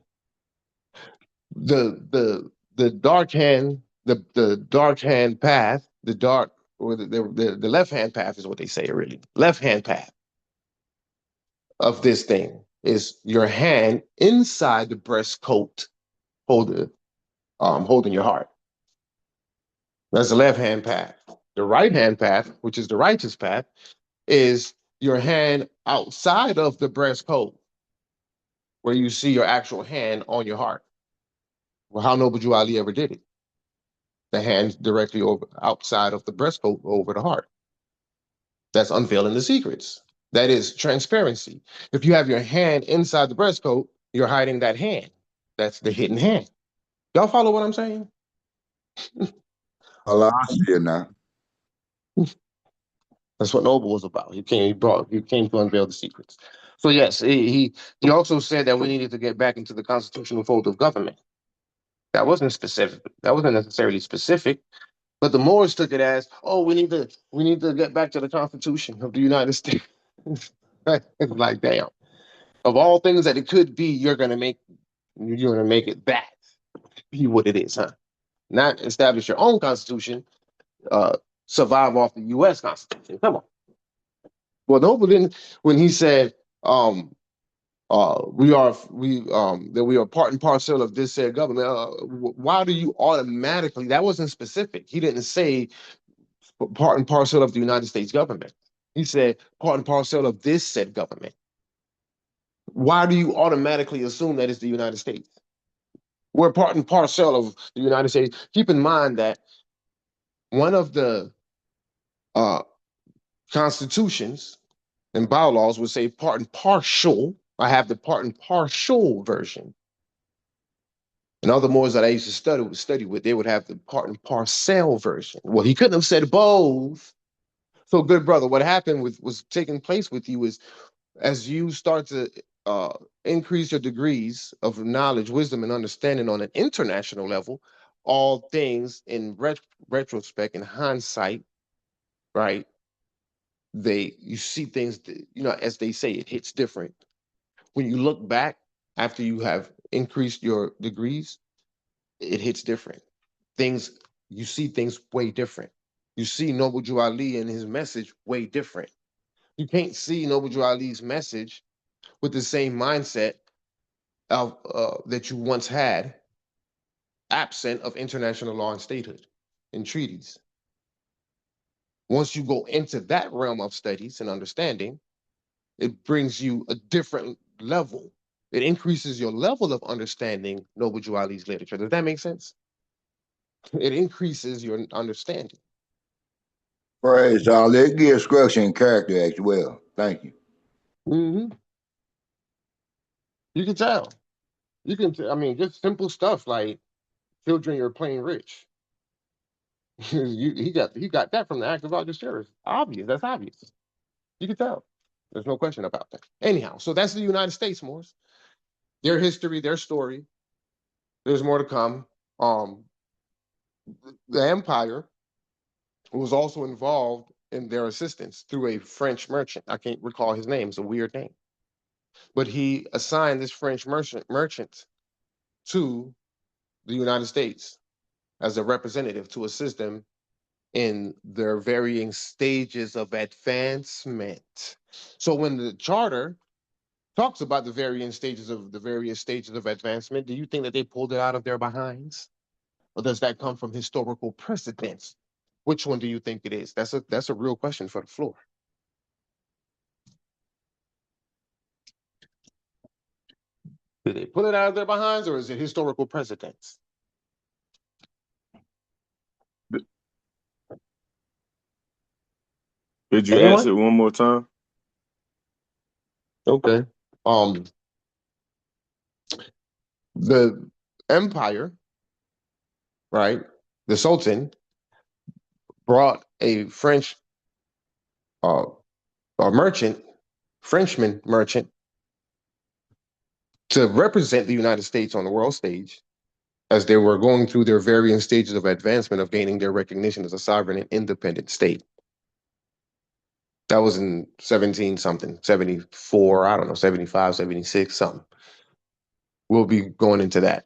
The dark hand, the dark hand path, the dark or the left hand path is what they say really. Left hand path of this thing is your hand inside the breast coat holding your heart. That's the left hand path. The right hand path, which is the righteous path, is your hand outside of the breast coat, where you see your actual hand on your heart. Well, how Noble Ali ever did it? The hand directly over outside of the breast coat over the heart. That's unveiling the secrets. That is transparency. If you have your hand inside the breast coat, you're hiding that hand. That's the hidden hand. Y'all follow what I'm saying? Allah, I see it now. That's what Noble was about. He came to unveil the secrets. So yes, he also said that we needed to get back into the constitutional fold of government. That wasn't specific. That wasn't necessarily specific, but the Moors took it as, oh, we need to get back to the Constitution of the United States. It's like, damn. Of all things that it could be, you're gonna make it that be what it is, huh? Not establish your own constitution, survive off the U.S. Constitution. Come on. Well, Noble didn't when he said that we are part and parcel of this said government. Why do you automatically? That wasn't specific. He didn't say part and parcel of the United States government. He said part and parcel of this said government. Why do you automatically assume that it's the United States? We're part and parcel of the United States. Keep in mind that one of the constitutions and bylaws would say part and partial I have the part and partial version. And other Moors that I used to study with, they would have the part and parcel version. Well, he couldn't have said both. So, good brother, what happened with was taking place with you is as you start to uh, increase your degrees of knowledge, wisdom, and understanding on an international level, all things in retrospect, in hindsight, right? You see things, as they say, it hits different. When you look back after you have increased your degrees, it hits different. Things you see things way different. You see Noble Drew Ali and his message way different. You can't see Noble Drew Ali's message with the same mindset of that you once had, absent of international law and statehood and treaties. Once you go into that realm of studies and understanding, it brings you a different level. It increases your level of understanding Noble Drew Ali's literature. Does that make sense? It increases your understanding. Praise all. It gives structure and character as well. Thank you. Mm-hmm. You can tell. I mean, just simple stuff like children, you're playing rich. he got that from the act of Roger Sheriff. Obvious. That's obvious. You can tell. There's no question about that. Anyhow, so that's the United States, Morris. Their history, their story. There's more to come. Um, the Empire was also involved in their assistance through a French merchant. I can't recall his name. It's a weird name. But he assigned this French merchant to the United States as a representative to assist them in their varying stages of advancement. So when the charter talks about the various stages of advancement, do you think that they pulled it out of their behinds? Or does that come from historical precedents? Which one do you think it is? That's a real question for the floor. Did they pull it out of their behinds or is it historical precedents? Could you ask Anyone? it one more time? Okay. The empire, right? The Sultan brought a French uh, a merchant, Frenchman merchant, to represent the United States on the world stage as they were going through their varying stages of advancement of gaining their recognition as a sovereign and independent state. That was in 17 something, 74, I don't know, 75, 76, something. We'll be going into that.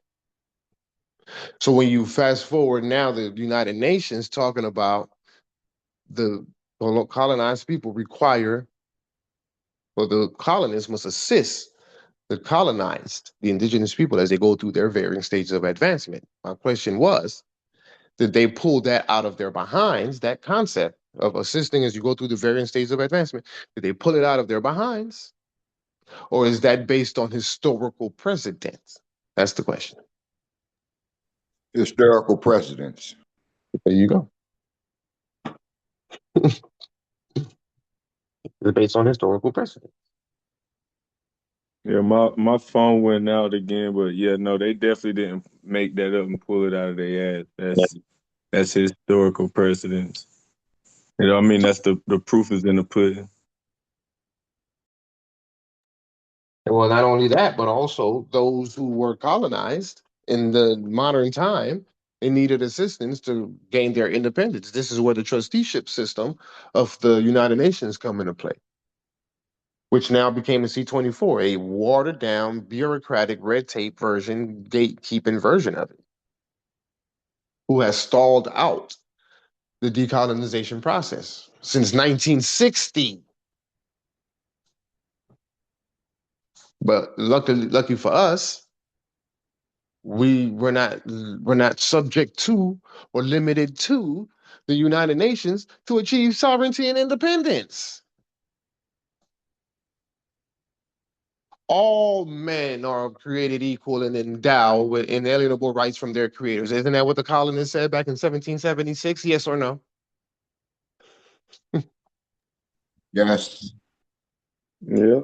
So when you fast forward now, the United Nations talking about the colonized people require, or the colonists must assist the colonized, the indigenous people, as they go through their varying stages of advancement. My question was, did they pull that out of their behinds, that concept of assisting as you go through the varying stages of advancement? Did they pull it out of their behinds? Or is that based on historical precedents? That's the question. Historical precedents. There you go. It's based on historical precedent. Yeah, my phone went out again, but yeah, no, they definitely didn't make that up and pull it out of their ass. That's historical precedence. I mean, that's the proof is in the pudding. Well, not only that, but also those who were colonized in the modern time, they needed assistance to gain their independence. This is where the trusteeship system of the United Nations come into play, which now became a C-24, a watered down, bureaucratic, red tape version, gatekeeping version of it, who has stalled out the decolonization process since 1960. But lucky for us, we're not subject to or limited to the United Nations to achieve sovereignty and independence. All men are created equal and endowed with inalienable rights from their creators. Isn't that what the colonists said back in 1776? Yes or no? Yes. Yeah.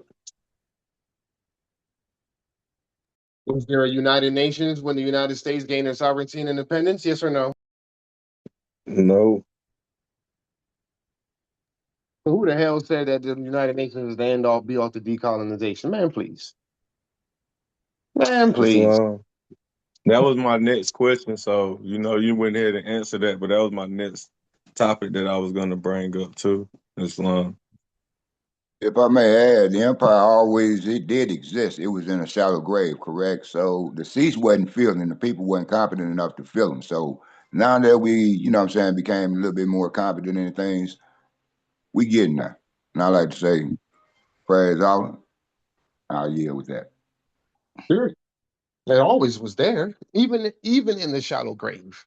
Was there a United Nations when the United States gained their sovereignty and independence? Yes or no? No. Who the hell said that the United Nations is the end all be all to decolonization? Man, please. Man, please. Islam. That was my next question. So, you went ahead and answered that, but that was my next topic that I was going to bring up too. Islam. If I may add, the empire always it did exist. It was in a shallow grave, correct? So the seats wasn't filled, and the people weren't competent enough to fill them. So now that we, became a little bit more competent in things, we getting there. And I like to say, praise Allah. I'll yield with that. Sure. It always was there, even in the shallow grave.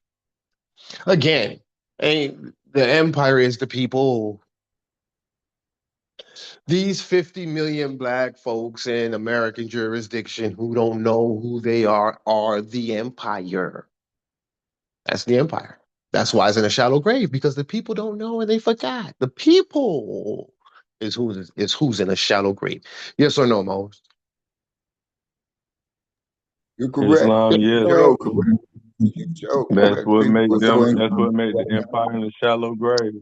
Again, the empire is the people. These 50 million black folks in American jurisdiction who don't know who they are the empire. That's the empire. That's why it's in a shallow grave, because the people don't know and they forgot. The people is who's in a shallow grave. Yes or no, Mo? You're correct. Islam, yes. Joe, correct. Joe, That's correct. what People make were so them. That's what ignorant made the right now. empire in a shallow grave,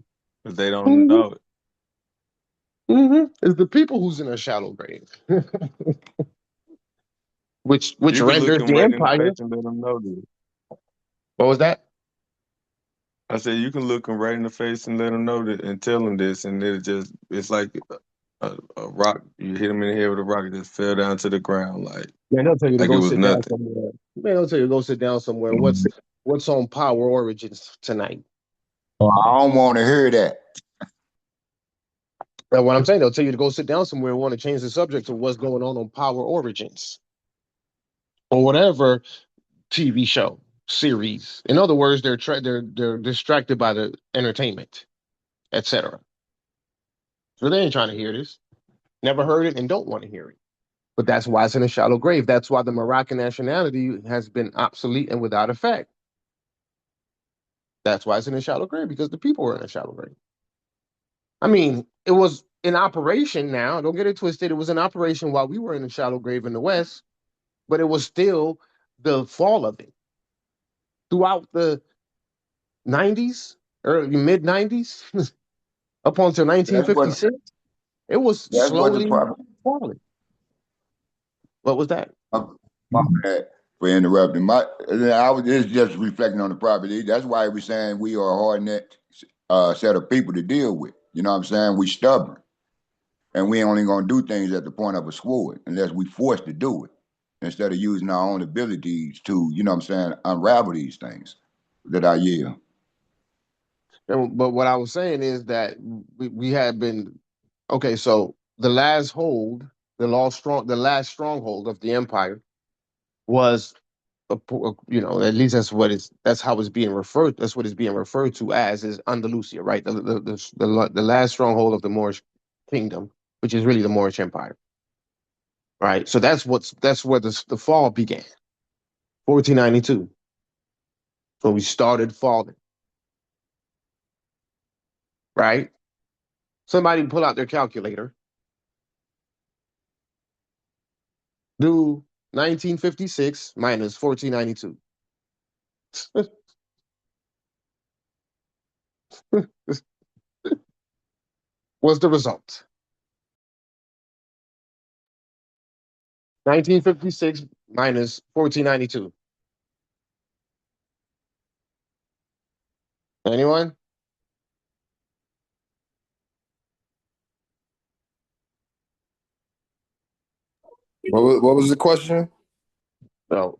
because they don't Mm-hmm. know it. It's the people who's in a shallow grave, which You can look renders them the right in the empire. face and let them know this. What was that? I said you can look them right in the face and let them know that, and tell them this, and it's like a rock. You hit them in the head with a rock, it just fell down to the ground, Man, they'll tell you to like it go was sit down nothing. somewhere. Man, they'll tell you to go sit down somewhere. What's on Power Origins tonight? I don't want to hear that. And what I'm saying, they'll tell you to go sit down somewhere and want to change the subject to what's going on Power Origins or whatever TV show series. In other words, they're distracted by the entertainment, etc. So they ain't trying to hear this. Never heard it and don't want to hear it. But that's why it's in a shallow grave. That's why the Moroccan nationality has been obsolete and without effect. That's why it's in a shallow grave, because the people were in a shallow grave. I mean, it was in operation now. Don't get it twisted. It was in operation while we were in a shallow grave in the West, but it was still the fall of it. Throughout the 90s, early mid 90s, up until That's what 1956, it was that's what the slowly problem. falling. What was that? My bad for interrupting. It's just reflecting on the property. That's why we're saying we are a hard net set of people to deal with. You know what I'm saying? We stubborn, and we only gonna do things at the point of a sword unless we forced to do it, instead of using our own abilities to, you know what I'm saying, unravel these things that I yield. But what I was saying is that we had been okay. So the last stronghold of the empire was, at least that's how it's being referred. That's what it's being referred to as is Andalusia, right? The last stronghold of the Moorish kingdom, which is really the Moorish Empire, right? So that's where the fall began, 1492. So we started falling, right? Somebody pull out their calculator. Do 1956 minus 1492. What's the result? 1956 minus 1492. Anyone? What was the question? No.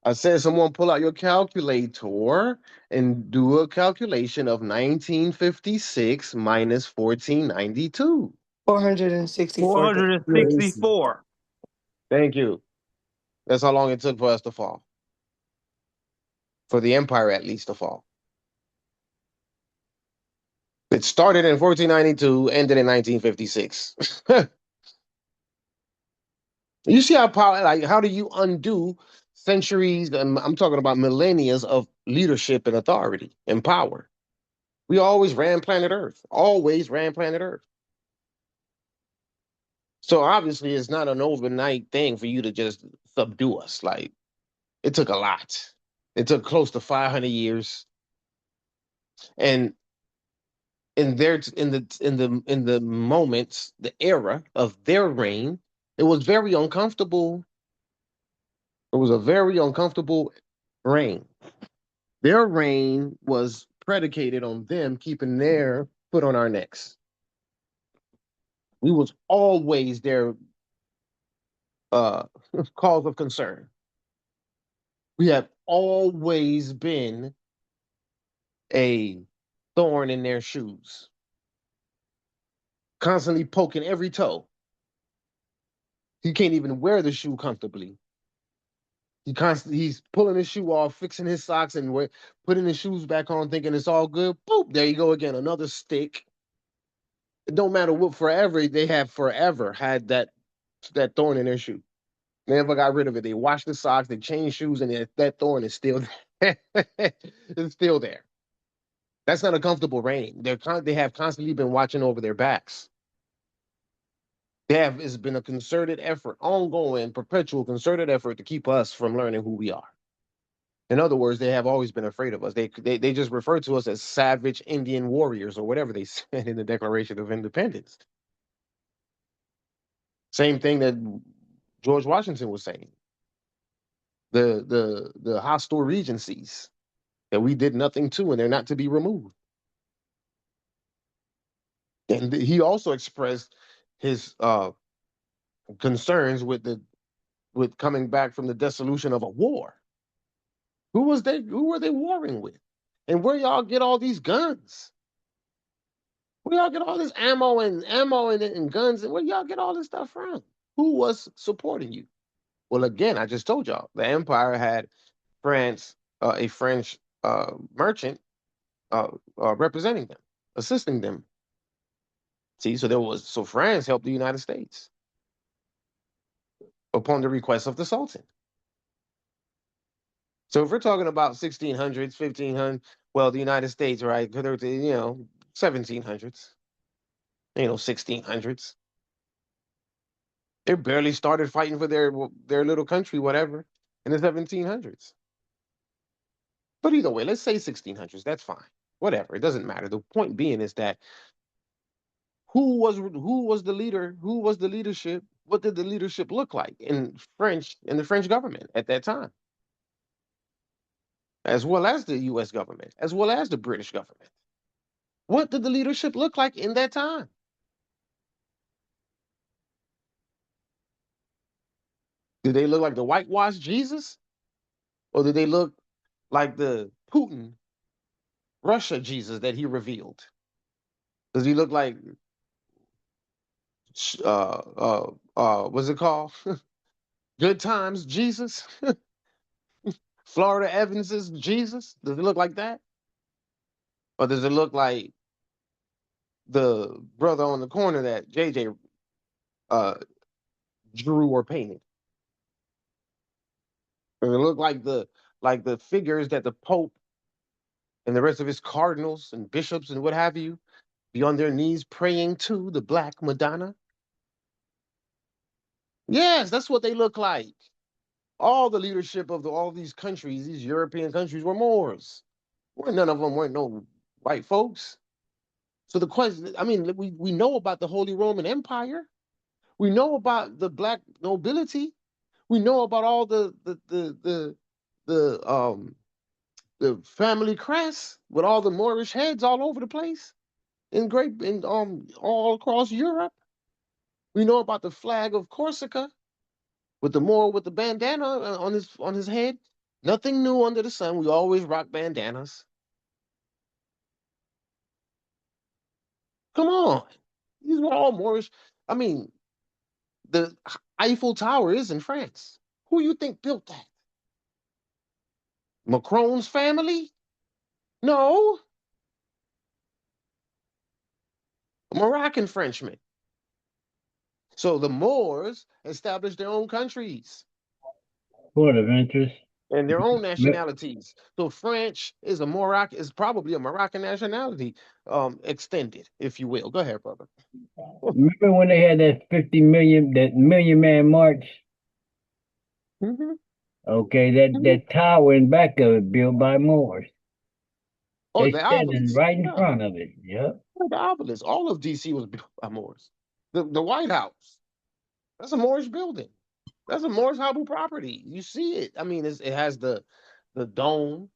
I said someone pull out your calculator and do a calculation of 1956 minus 1492. 464 days. 464. Thank you. That's how long it took for us to fall. For the empire, at least, to fall. It started in 1492, ended in 1956. You see how power, like, how do you undo centuries? I'm talking about millennia of leadership and authority and power. We always ran planet Earth. Always ran planet Earth. So obviously, it's not an overnight thing for you to just subdue us. Like it took a lot. It took close to 500 years, and in the moments, the era of their reign, it was very uncomfortable. It was a very uncomfortable reign. Their reign was predicated on them keeping their foot on our necks. We was always their uh, cause of concern. We have always been a thorn in their shoes, constantly poking every toe. He can't even wear the shoe comfortably. He's pulling his shoe off, fixing his socks, and putting his shoes back on, thinking it's all good. Boop, there you go again, another stick. It don't matter what. They have forever had that thorn in their shoe. They never got rid of it. They washed the socks, they changed shoes, and that thorn is still there. It's still there. That's not a comfortable reign. They have constantly been watching over their backs. It's been a concerted effort, ongoing, perpetual concerted effort to keep us from learning who we are. In other words, they have always been afraid of us. They just refer to us as savage Indian warriors or whatever they said in the Declaration of Independence. Same thing that George Washington was saying. The hostile regencies that we did nothing to, and they're not to be removed. And he also expressed his concerns with coming back from the dissolution of a war. Who were they warring with? And where y'all get all these guns? Where y'all get all this ammo and guns? And where y'all get all this stuff from? Who was supporting you? Well, again, I just told y'all the empire had France, a French merchant representing them, assisting them. See, so France helped the United States upon the request of the Sultan. So if we're talking about 1600s, 1500s, well, the United States, right? 1700s, 1600s. They barely started fighting for their little country, whatever, in the 1700s. But either way, let's say 1600s. That's fine. Whatever. It doesn't matter. The point being is that who was the leader? Who was the leadership? What did the leadership look like in the French government at that time? As well as the US government, as well as the British government. What did the leadership look like in that time? Did they look like the whitewashed Jesus? Or did they look like the Putin, Russia Jesus that he revealed? Does he look like, what's it called? Good Times Jesus? Florida Evans's Jesus? Does it look like that? Or does it look like the brother on the corner that JJ uh, drew or painted? Does it look like the figures that the Pope and the rest of his cardinals and bishops and what have you be on their knees praying to the Black Madonna? Yes, that's what they look like. All the leadership of all these countries, these European countries, were Moors. None of them weren't no white folks. So the question, I mean, we know about the Holy Roman Empire. We know about the black nobility. We know about all the family crest with all the Moorish heads all over the place in all across Europe. We know about the flag of Corsica with the Moor with the bandana on his head. Nothing new under the sun. We always rock bandanas. Come on. These were all Moorish. I mean, the Eiffel Tower is in France. Who you think built that? Macron's family? No. A Moroccan Frenchman. So the Moors established their own countries. Port of interest. and their own nationalities. So French is probably a Moroccan nationality, extended, if you will. Go ahead, brother. Remember when they had that Million Man March? Mm-hmm. Okay, that tower in back of it built by Moors. Oh, They the standing obelisk. right in Yeah, front of it. Yep. the obelisk. All of DC was built by Moors. The White House. That's a Moorish building. That's a Moorish Habu property. You see it. I mean, it has the dome,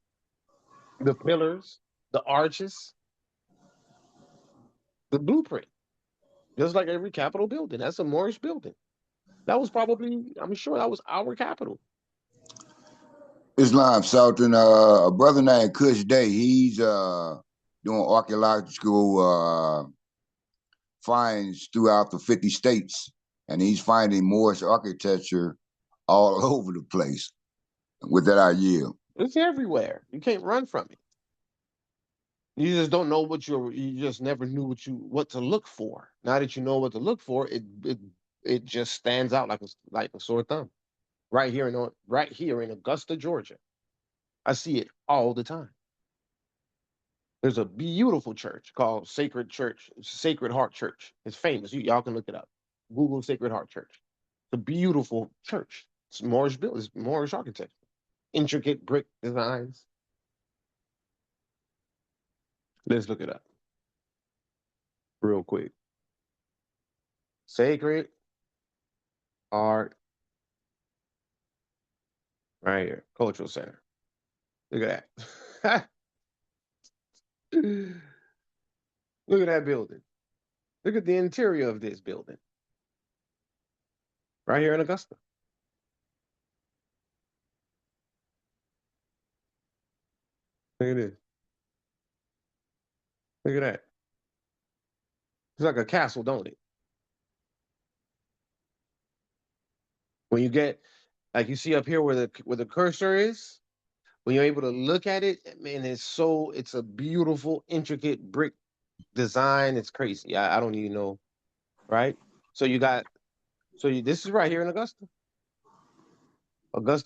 the pillars, the arches, the blueprint. Just like every Capitol building. That's a Moorish building. That was probably, I'm sure that was our capital. Islam Sultan, a brother named Kush Day, he's doing archaeological finds throughout the 50 states, and he's finding Moorish architecture all over the place with that idea. It's everywhere. You can't run from it. You just don't know you just never knew what to look for. Now that you know what to look for, it just stands out like a sore thumb. Right here in Augusta, Georgia. I see it all the time. There's a beautiful church called Sacred Heart Church. It's famous. Y'all can look it up. Google Sacred Heart Church. It's a beautiful church. It's Moorish built. It's Moorish architecture. Intricate brick designs. Let's look it up real quick. Sacred Heart, right here, Cultural Center. Look at that. Look at that building. Look at the interior of this building. Right here in Augusta. Look at this. Look at that. It's like a castle, don't it? When you get, like you see up here where the cursor is, when you're able to look at it, man, it's a beautiful, intricate brick design. It's crazy. I don't even know, right? So this is right here in Augusta,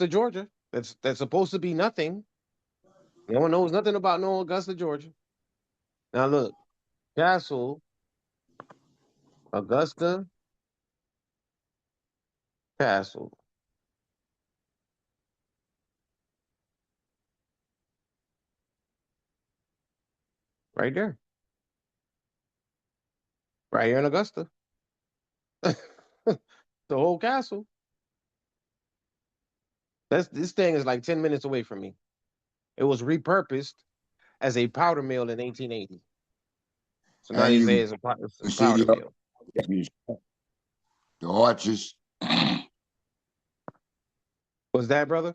Georgia. That's supposed to be nothing. No one knows nothing about no Augusta, Georgia. Now look, Castle, Augusta, Castle, right there, right here in Augusta. The whole castle. This thing is like 10 minutes away from me. It was repurposed as a powder mill in 1880. So now And they say you it's a see powder mill. the arches. Was that, brother?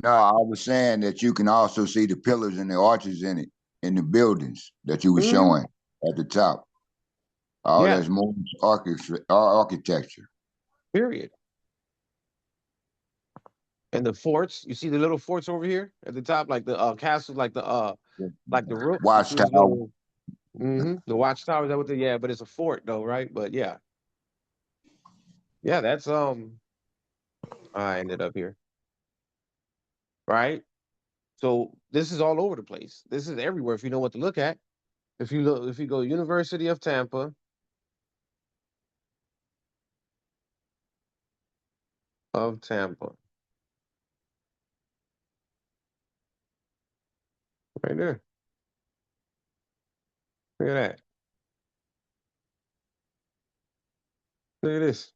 No, I was saying that you can also see the pillars and the arches in it, in the buildings that you were showing at the top. All Yeah. that's more architecture. Period. And the forts, you see the little forts over here at the top, like the castle, like the roof. You see this Watchtower. little the watchtower. Is that what yeah, but it's a fort though, right? But yeah. Yeah, that's I ended up here. Right? So this is all over the place. This is everywhere if you know what to look at. If you go University of Tampa, right there. Look at that. Look at this.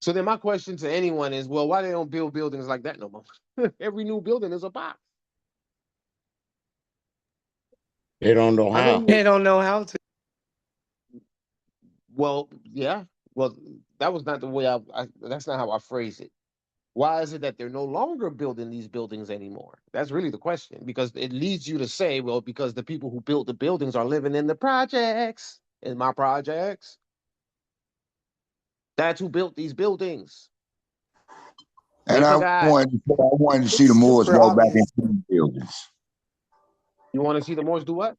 So then my question to anyone is, well, why they don't build buildings like that no more? Every new building is a box. They don't know I know how. They you. don't know how to. Well, yeah. Well, that was not the way that's not how I phrase it. Why is it that they're no longer building these buildings anymore? That's really the question, because it leads you to say, well, because the people who built the buildings are living in the projects, in my projects. That's who built these buildings. They And I forgot. wanted to see the It's Moors super walk back obvious. into them buildings. You want to see the Moors do what?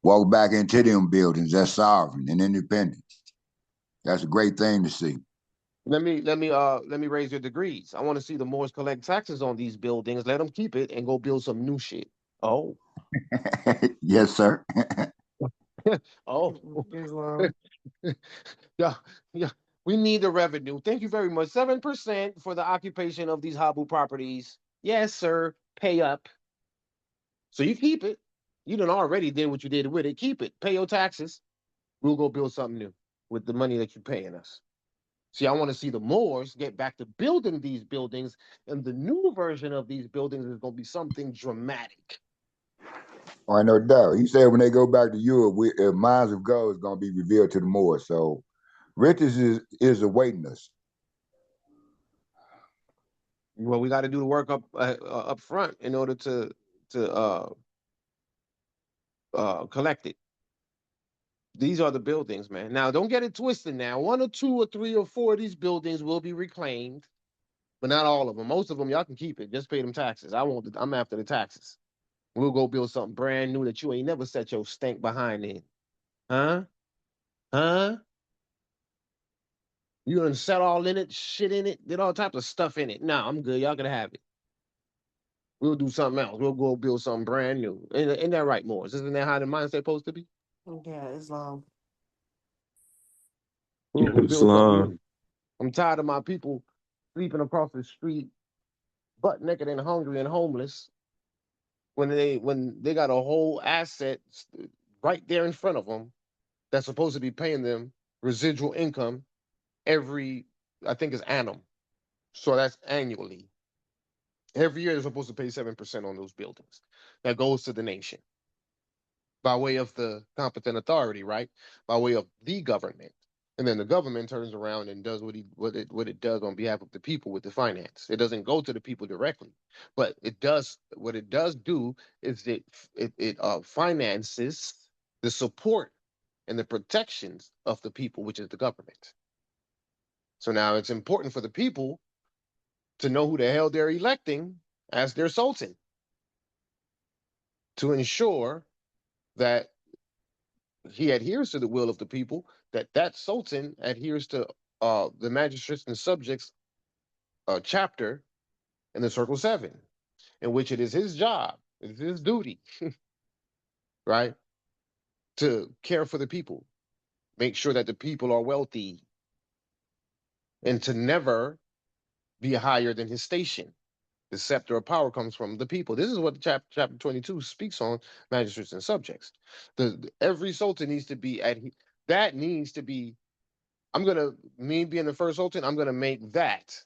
Walk back into them buildings. That's sovereign and independent. That's a great thing to see. Let me raise your degrees. I want to see the Moors collect taxes on these buildings, let them keep it, and go build some new shit. Oh, Yes, sir. oh, Islam. yeah, yeah. We need the revenue. Thank you very much. 7% for the occupation of these Habu properties. Yes, sir. Pay up. So you keep it. You done already did what you did with it. Keep it. Pay your taxes. We'll go build something new with the money that you're paying us. See, I want to see the Moors get back to building these buildings, and the new version of these buildings is going to be something dramatic. All right, no doubt. He said when they go back to Europe, mines of gold is going to be revealed to the Moors. So riches is awaiting us. Well, we got to do the work up front in order to collect it. These are the buildings, man. Now, don't get it twisted. Now, one or two or three or four of these buildings will be reclaimed, but not all of them. Most of them, y'all can keep it. Just pay them taxes. I'm after the taxes. We'll go build something brand new that you ain't never set your stank behind in. Huh? Huh? You done set all in it, shit in it, did all types of stuff in it. Nah, I'm good. Y'all can have it. We'll do something else. We'll go build something brand new. Ain't that right, Morris? Isn't that how the mindset supposed to be? Yeah, Islam. We'll go build something Islam. new. I'm tired of my people sleeping across the street, butt naked and hungry and homeless when they got a whole asset right there in front of them that's supposed to be paying them residual income every, I think it's annum. So that's annually. Every year they're supposed to pay 7% on those buildings. That goes to the nation by way of the competent authority, right? By way of the government. And then the government turns around and does what it does on behalf of the people with the finance. It doesn't go to the people directly, but it does what it does do is it finances the support and the protections of the people, which is the government. So now it's important for the people to know who the hell they're electing as their sultan to ensure that he adheres to the will of the people, that sultan adheres to the magistrates and subjects chapter in the Circle 7, in which it is his job, it is his duty, right, to care for the people, make sure that the people are wealthy, and to never be higher than his station. The scepter of power comes from the people. This is what chapter 22 speaks on magistrates and subjects. Every sultan needs to be at that needs to be. Me being the first sultan, I'm gonna make that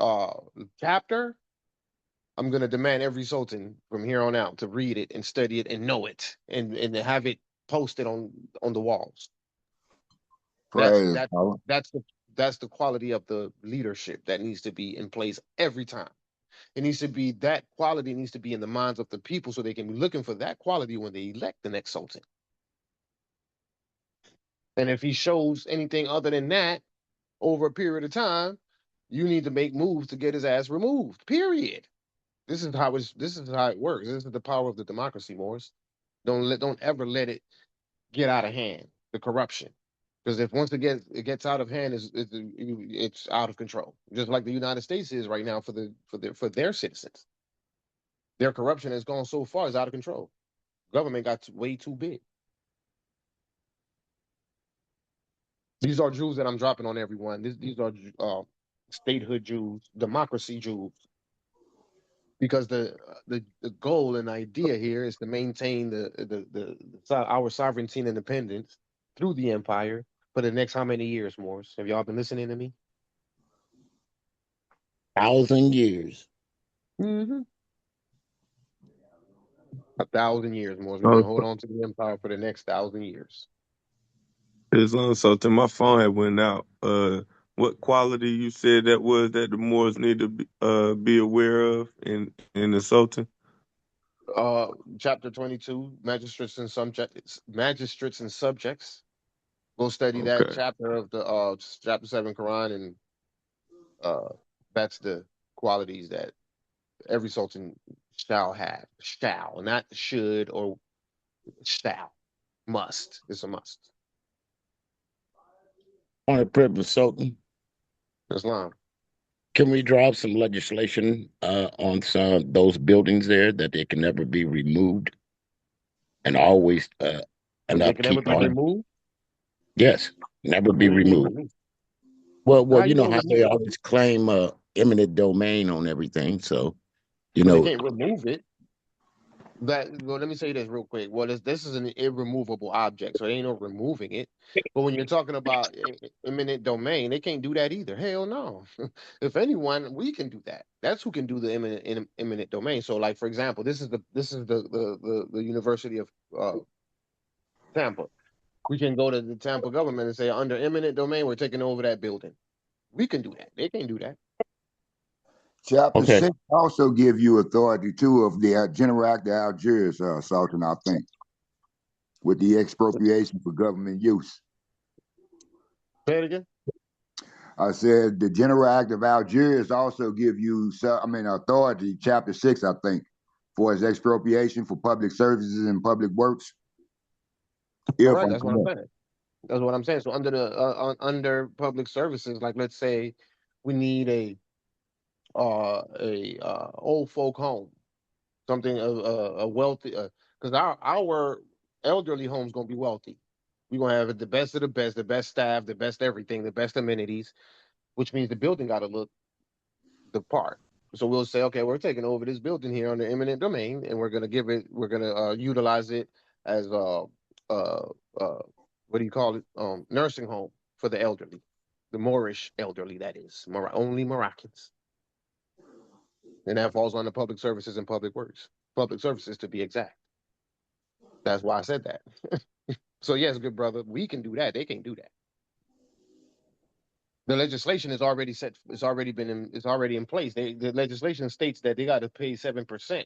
uh chapter. I'm gonna demand every sultan from here on out to read it and study it and know it and to have it posted on the walls. That's Praise that Allah. that's the quality of the leadership that needs to be in place every time. It needs to be that quality needs to be in the minds of the people so they can be looking for that quality when they elect the next sultan. And if he shows anything other than that over a period of time, you need to make moves to get his ass removed. Period. This is how it works. This is the power of the democracy, Morris. Don't ever let it get out of hand. The corruption. Because if once it gets out of hand, it's out of control. Just like the United States is right now for their citizens. Their corruption has gone so far, it's out of control. Government got way too big. These are Jews that I'm dropping on everyone. These are statehood Jews, democracy Jews, because the goal and idea here is to maintain our sovereignty and independence through the empire for the next how many years, Morris? Have y'all been listening to me? 1,000 years. Mm-hmm. 1,000 years, Morris. We're gonna Oh, hold on to the empire for the next 1,000 years. Islam. So to my phone had went out. What quality you said that was that the Moors need to be aware of in the Sultan? Uh, Chapter 22, magistrates and subjects. Go study that Okay. chapter of the chapter 7 Quran, and uh, that's the qualities that every sultan shall have. Shall, not should or shall. Must. It's a must. On the purpose, Sultan. Islam. Can we draw some legislation on some those buildings there that they can never be removed and always and They can never upkeep be on? removed. Yes, never be What do you mean removed. removed? How Well, you you know gonna how remove? they always claim eminent domain on everything. So, you But they know, can't remove it. Well, let me say this real quick. Well, this is an irremovable object, so there ain't no removing it. But when you're talking about eminent domain, they can't do that either. Hell no. If anyone, we can do that. That's who can do the eminent domain. So, like for example, this is the University of Tampa. We can go to the Tampa government and say, under eminent domain, we're taking over that building. We can do that. They can't do that. Chapter okay, 6 also give you authority too of the General Act of Algiers, Sultan, I think, with the expropriation for government use. Say it again. I said the General Act of Algiers also give you, authority. Chapter 6, I think, for its expropriation for public services and public works. If Correct. I'm That's what I'm correct. saying. That's what I'm saying. So under public services, like let's say we need a old folk home, something a wealthy, because our elderly home's gonna be wealthy. We're gonna have the best of the best staff, the best everything, the best amenities, which means the building got to look the part. So we'll say, okay, we're taking over this building here under eminent domain, and we're gonna utilize it as uh, uh, what do you call it? Nursing home for the elderly, the Moorish elderly, that is, only Moroccans, and that falls under public services and public works, public services to be exact. That's why I said that. So yes, good brother, we can do that. They can't do that. The legislation is already set. It's already in place. The legislation states that they got to pay 7%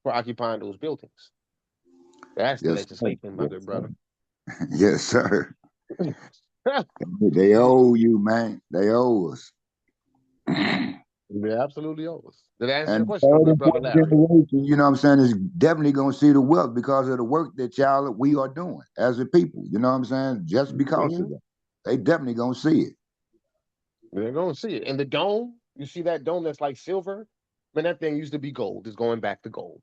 for occupying those buildings. That's the Yes, sir. legislation, my Yes, good sir. brother. Yes, sir. They They owe you, man. They owe us. absolutely owe us. Did I answer your And question, third good and brother fourth Larry? generation, you know what I'm saying, is definitely going to see the wealth because of the work that we are doing as a people. You know what I'm saying? Just because of Mhm. that. They definitely going to see it. They're going to see it. And the dome, you see that dome that's like silver? Man, that thing used to be gold. It's going back to gold.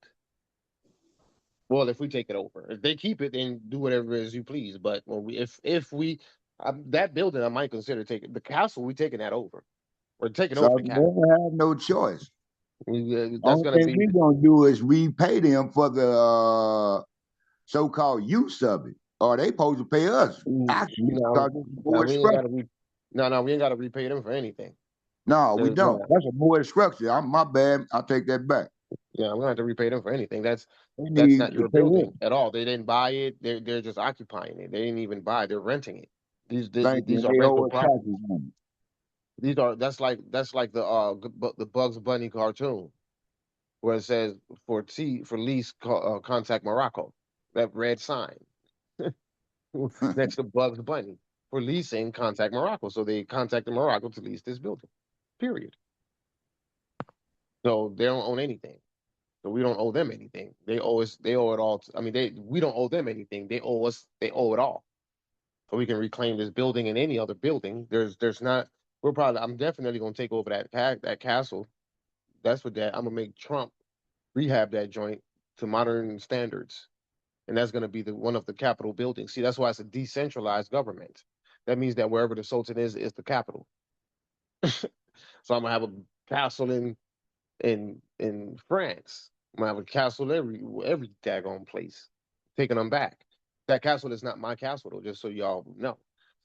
Well, if we take it over, if they keep it, then do whatever as you please. But when if we that building, I might consider taking the castle. We taking that over. We're taking So over the we castle. never have no choice. That's Only going to thing be we going to do is repay them for the so-called use of it. Or they supposed to pay us, actually, no, because it's a no. board We ain't got structure. to no. We ain't got to repay them for anything. No, we don't. No, That's a board structure. My bad. I'll take that back. yeah, we don't have to repay them for anything. They That's need not to your pay us. building at all. They didn't buy it. They're just occupying it. They didn't even buy. They're renting it. Thank you. These are They owe rental us taxes properties. on it. These are that's like the Bugs Bunny cartoon where it says for lease contact Morocco. That red sign next to Bugs Bunny for leasing contact Morocco. So they contacted Morocco to lease this building. Period. So they don't own anything. So we don't owe them anything. They owe us. They owe it all. I mean, we don't owe them anything. They owe us. They owe it all. So we can reclaim this building and any other building. There's not. We're probably. I'm definitely gonna take over that castle. That's what that. I'm gonna make Trump rehab that joint to modern standards, and that's gonna be the one of the capital buildings. See, that's why it's a decentralized government. That means that wherever the sultan is the capital. So I'm gonna have a castle in France. I'm gonna have a castle every daggone place, taking them back. That castle is not my castle though, just so y'all know.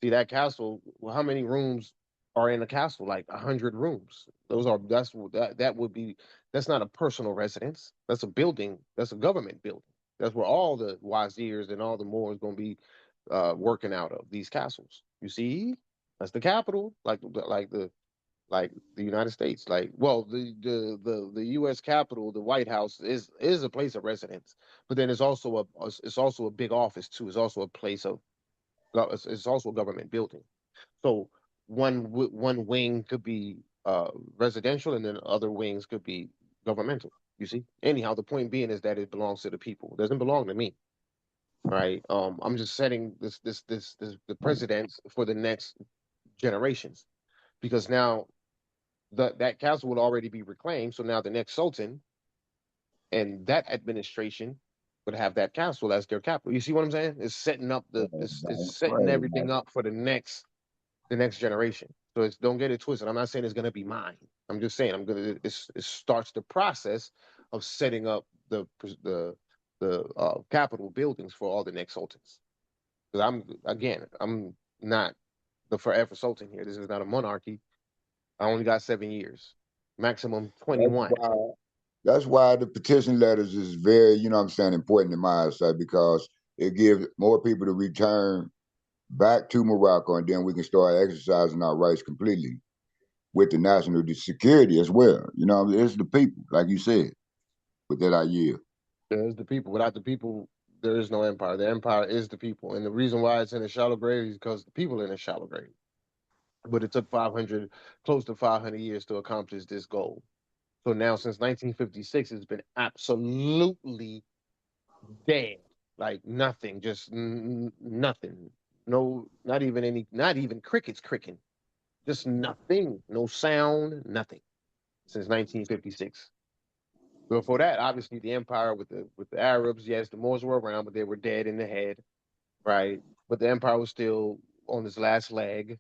See that castle? Well, how many rooms are in a castle? Like 100 rooms. That would be that's not a personal residence. That's a building. That's a government building. That's where all the wazirs and all the Moors gonna be working out of these castles. You see, that's the capital, like the United States. Like, well, the U.S. Capitol, the White House is a place of residence, but then it's also a big office too. It's also a place of it's also a government building. So one wing could be residential, and then other wings could be governmental. You see. Anyhow, the point being is that it belongs to the people. It doesn't belong to me. Right. I'm just setting the precedents for the next generations because now that castle would already be reclaimed. So now the next sultan and that administration would have that castle as their capital. You see what I'm saying? It's setting up it's setting Right, everything up for the next generation. So it's don't get it twisted. I'm not saying it's gonna be mine. I'm just saying it starts the process of setting up the capital buildings for all the next sultans. Because I'm not the forever sultan here. This is not a monarchy. I only got 7 years, maximum That's 21. why that's why the petition letters is very, you know what I'm saying, important in my eyesight because it gives more people to return back to Morocco and then we can start exercising our rights completely with the national security as well. You know, it's the people, like you said, with that idea. There's the people. Without the people, there is no empire. The empire is the people, and the reason why it's in a shallow grave is because the people are in a shallow grave. But it took 500, close to 500 years to accomplish this goal. So now, since 1956, it's been absolutely dead, like nothing, just nothing. No, not even crickets cricking, just nothing, no sound, nothing since 1956. Before that, obviously, the empire with the Arabs, yes, the Moors were around, but they were dead in the head, right? But the empire was still on its last leg.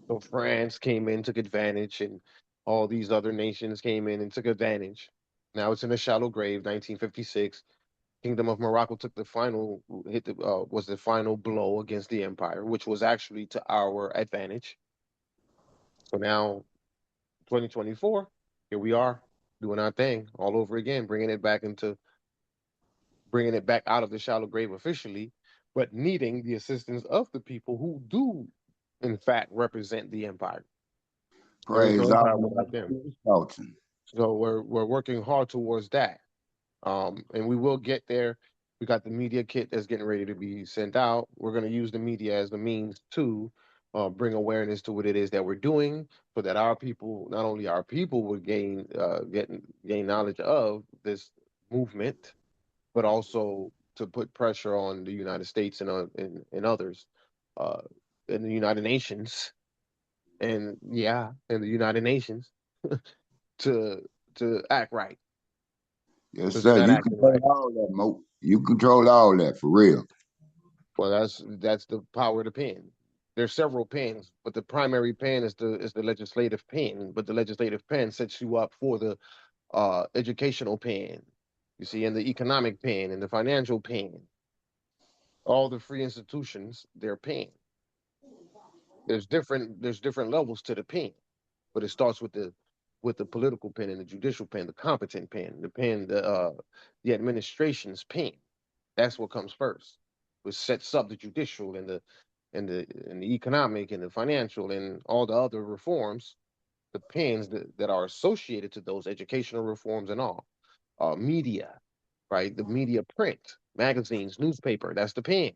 So France came in, took advantage, and all these other nations came in and took advantage. Now it's in a shallow grave, 1956. Kingdom of Morocco took the final was the final blow against the empire, which was actually to our advantage. So now 2024, here we are doing our thing all over again, bringing it back out of the shallow grave officially, but needing the assistance of the people who do, in fact, represent the empire. There is no Praise empire Allah. without them. So we're working hard towards that, and we will get there. We got the media kit that's getting ready to be sent out. We're going to use the media as the means to bring awareness to what it is that we're doing, so that our people, not only our people, would gain knowledge of this movement, but also to put pressure on the United States and others, uh, in the United Nations, and yeah, in the United Nations to act right, Yes, because they're sir. not You acting control right. all that, Mo. You control all that for real. Well, that's the power of the pen. There's several pens, but the primary pen is the legislative pen. But the legislative pen sets you up for the educational pen, you see, and the economic pen and the financial pen. All the free institutions, they're pen. There's different levels to the pen, but it starts with the political pen and the judicial pen, the competent pen, the administration's pen. That's what comes first, which sets up the judicial and the economic and the financial and all the other reforms, the pens that are associated to those educational reforms and all. Media, right? The media print, magazines, newspaper, that's the pen.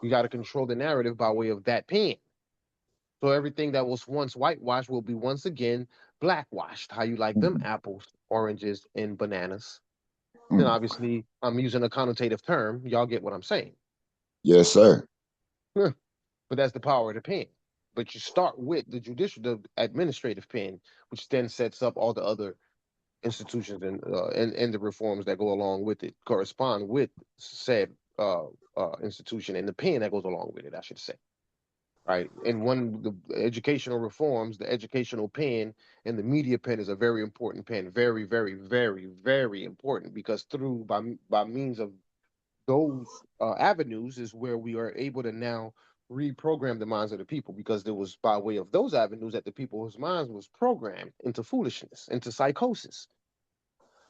You got to control the narrative by way of that pen. So everything that was once whitewashed will be once again blackwashed. How you like them apples, oranges, and bananas. And Mm. obviously, I'm using a connotative term. Y'all get what I'm saying. Yes, sir. But that's the power of the pen. But you start with the administrative pen, which then sets up all the other institutions and the reforms that go along with it, correspond with said institution and the pen that goes along with it, I should say. Right. And one the educational reforms, the educational pen and the media pen is a very important pen. Very, very, very, very important because by means of those avenues is where we are able to now reprogram the minds of the people because it was by way of those avenues that the people's minds was programmed into foolishness, into psychosis.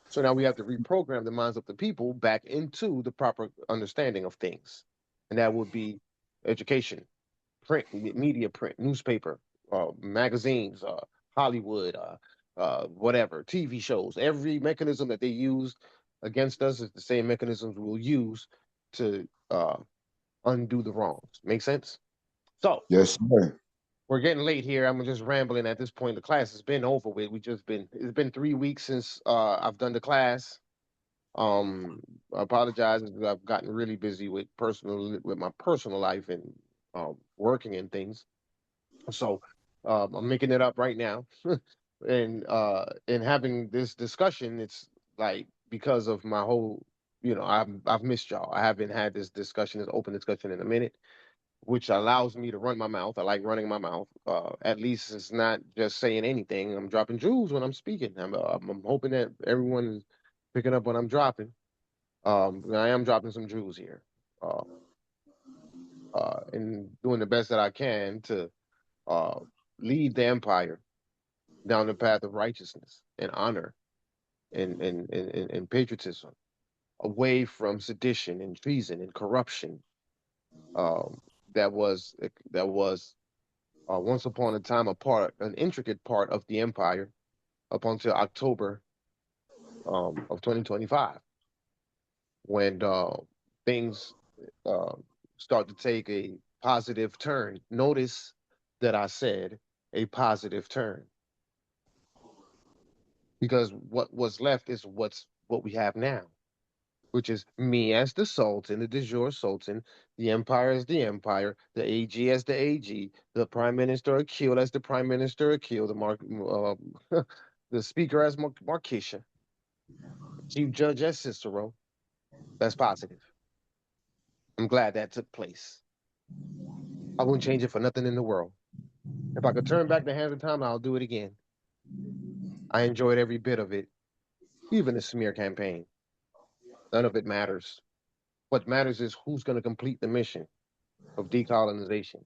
So now we have to reprogram the minds of the people back into the proper understanding of things. And that would be education, print, media print, newspaper, magazines, Hollywood, whatever, TV shows. Every mechanism that they use against us is the same mechanisms we'll use to undo the wrongs. Make sense? So Yes, sir. we're getting late here. I'm just rambling at this point. The class has been over with. It's been 3 weeks since I've done the class. I apologize. I've gotten really busy with my personal life and working and things. So I'm making it up right now. And having this discussion, it's like because of my whole, I've missed y'all. I haven't had this discussion, this open discussion in a minute, which allows me to run my mouth. I like running my mouth. At least it's not just saying anything. I'm dropping jewels when I'm speaking. I'm hoping that everyone is picking up what I'm dropping. I am dropping some jewels here, uh, and doing the best that I can to uh, lead the empire down the path of righteousness and honor and patriotism, away from sedition and treason and corruption. Um, that was once upon a time an intricate part of the empire up until October of 2025, when things uh, start to take a positive turn. Notice that I said a positive turn, because what was left is what we have now, which is me as the Sultan, the de jure Sultan, the Empire as the Empire, the AG as the AG, the Prime Minister Akil as the Prime Minister Akil, the Speaker as Marquisha, Chief Judge as Cicero. That's positive. I'm glad that took place. I wouldn't change it for nothing in the world. If I could turn back the hands of time, I'll do it again. I enjoyed every bit of it, even the smear campaign. None of it matters. What matters is who's going to complete the mission of decolonization.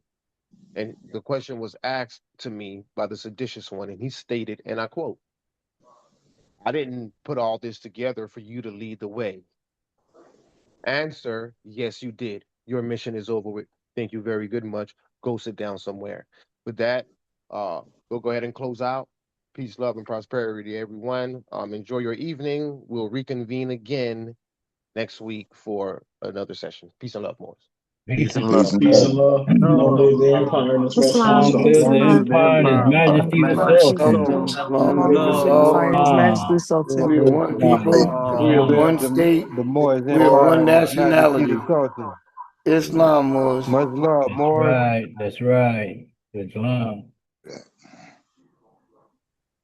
And the question was asked to me by the seditious one, and he stated, and I quote, "I didn't put all this together for you to lead the way." Answer, yes, you did. Your mission is over with. Thank you very good much. Go sit down somewhere. With that, we'll go ahead and close out. Peace, love, and prosperity, everyone. Enjoy your evening. We'll reconvene again next week for another session. Peace and love, Morris. Peace and Peace love. and Peace and love. love. Long live the empire and its Islam, Long restoration. live the Islam, empire and his majesty the Sultan. Sultan. Sultan, long Long live live the the empire and his Sultan. Islam. majesty Sultan. We are one people. We are one state. The Moors We are Empire one and His Majesty the nationality. Sultan. Islam was. Much love, That's Moors. right. That's right. Islam.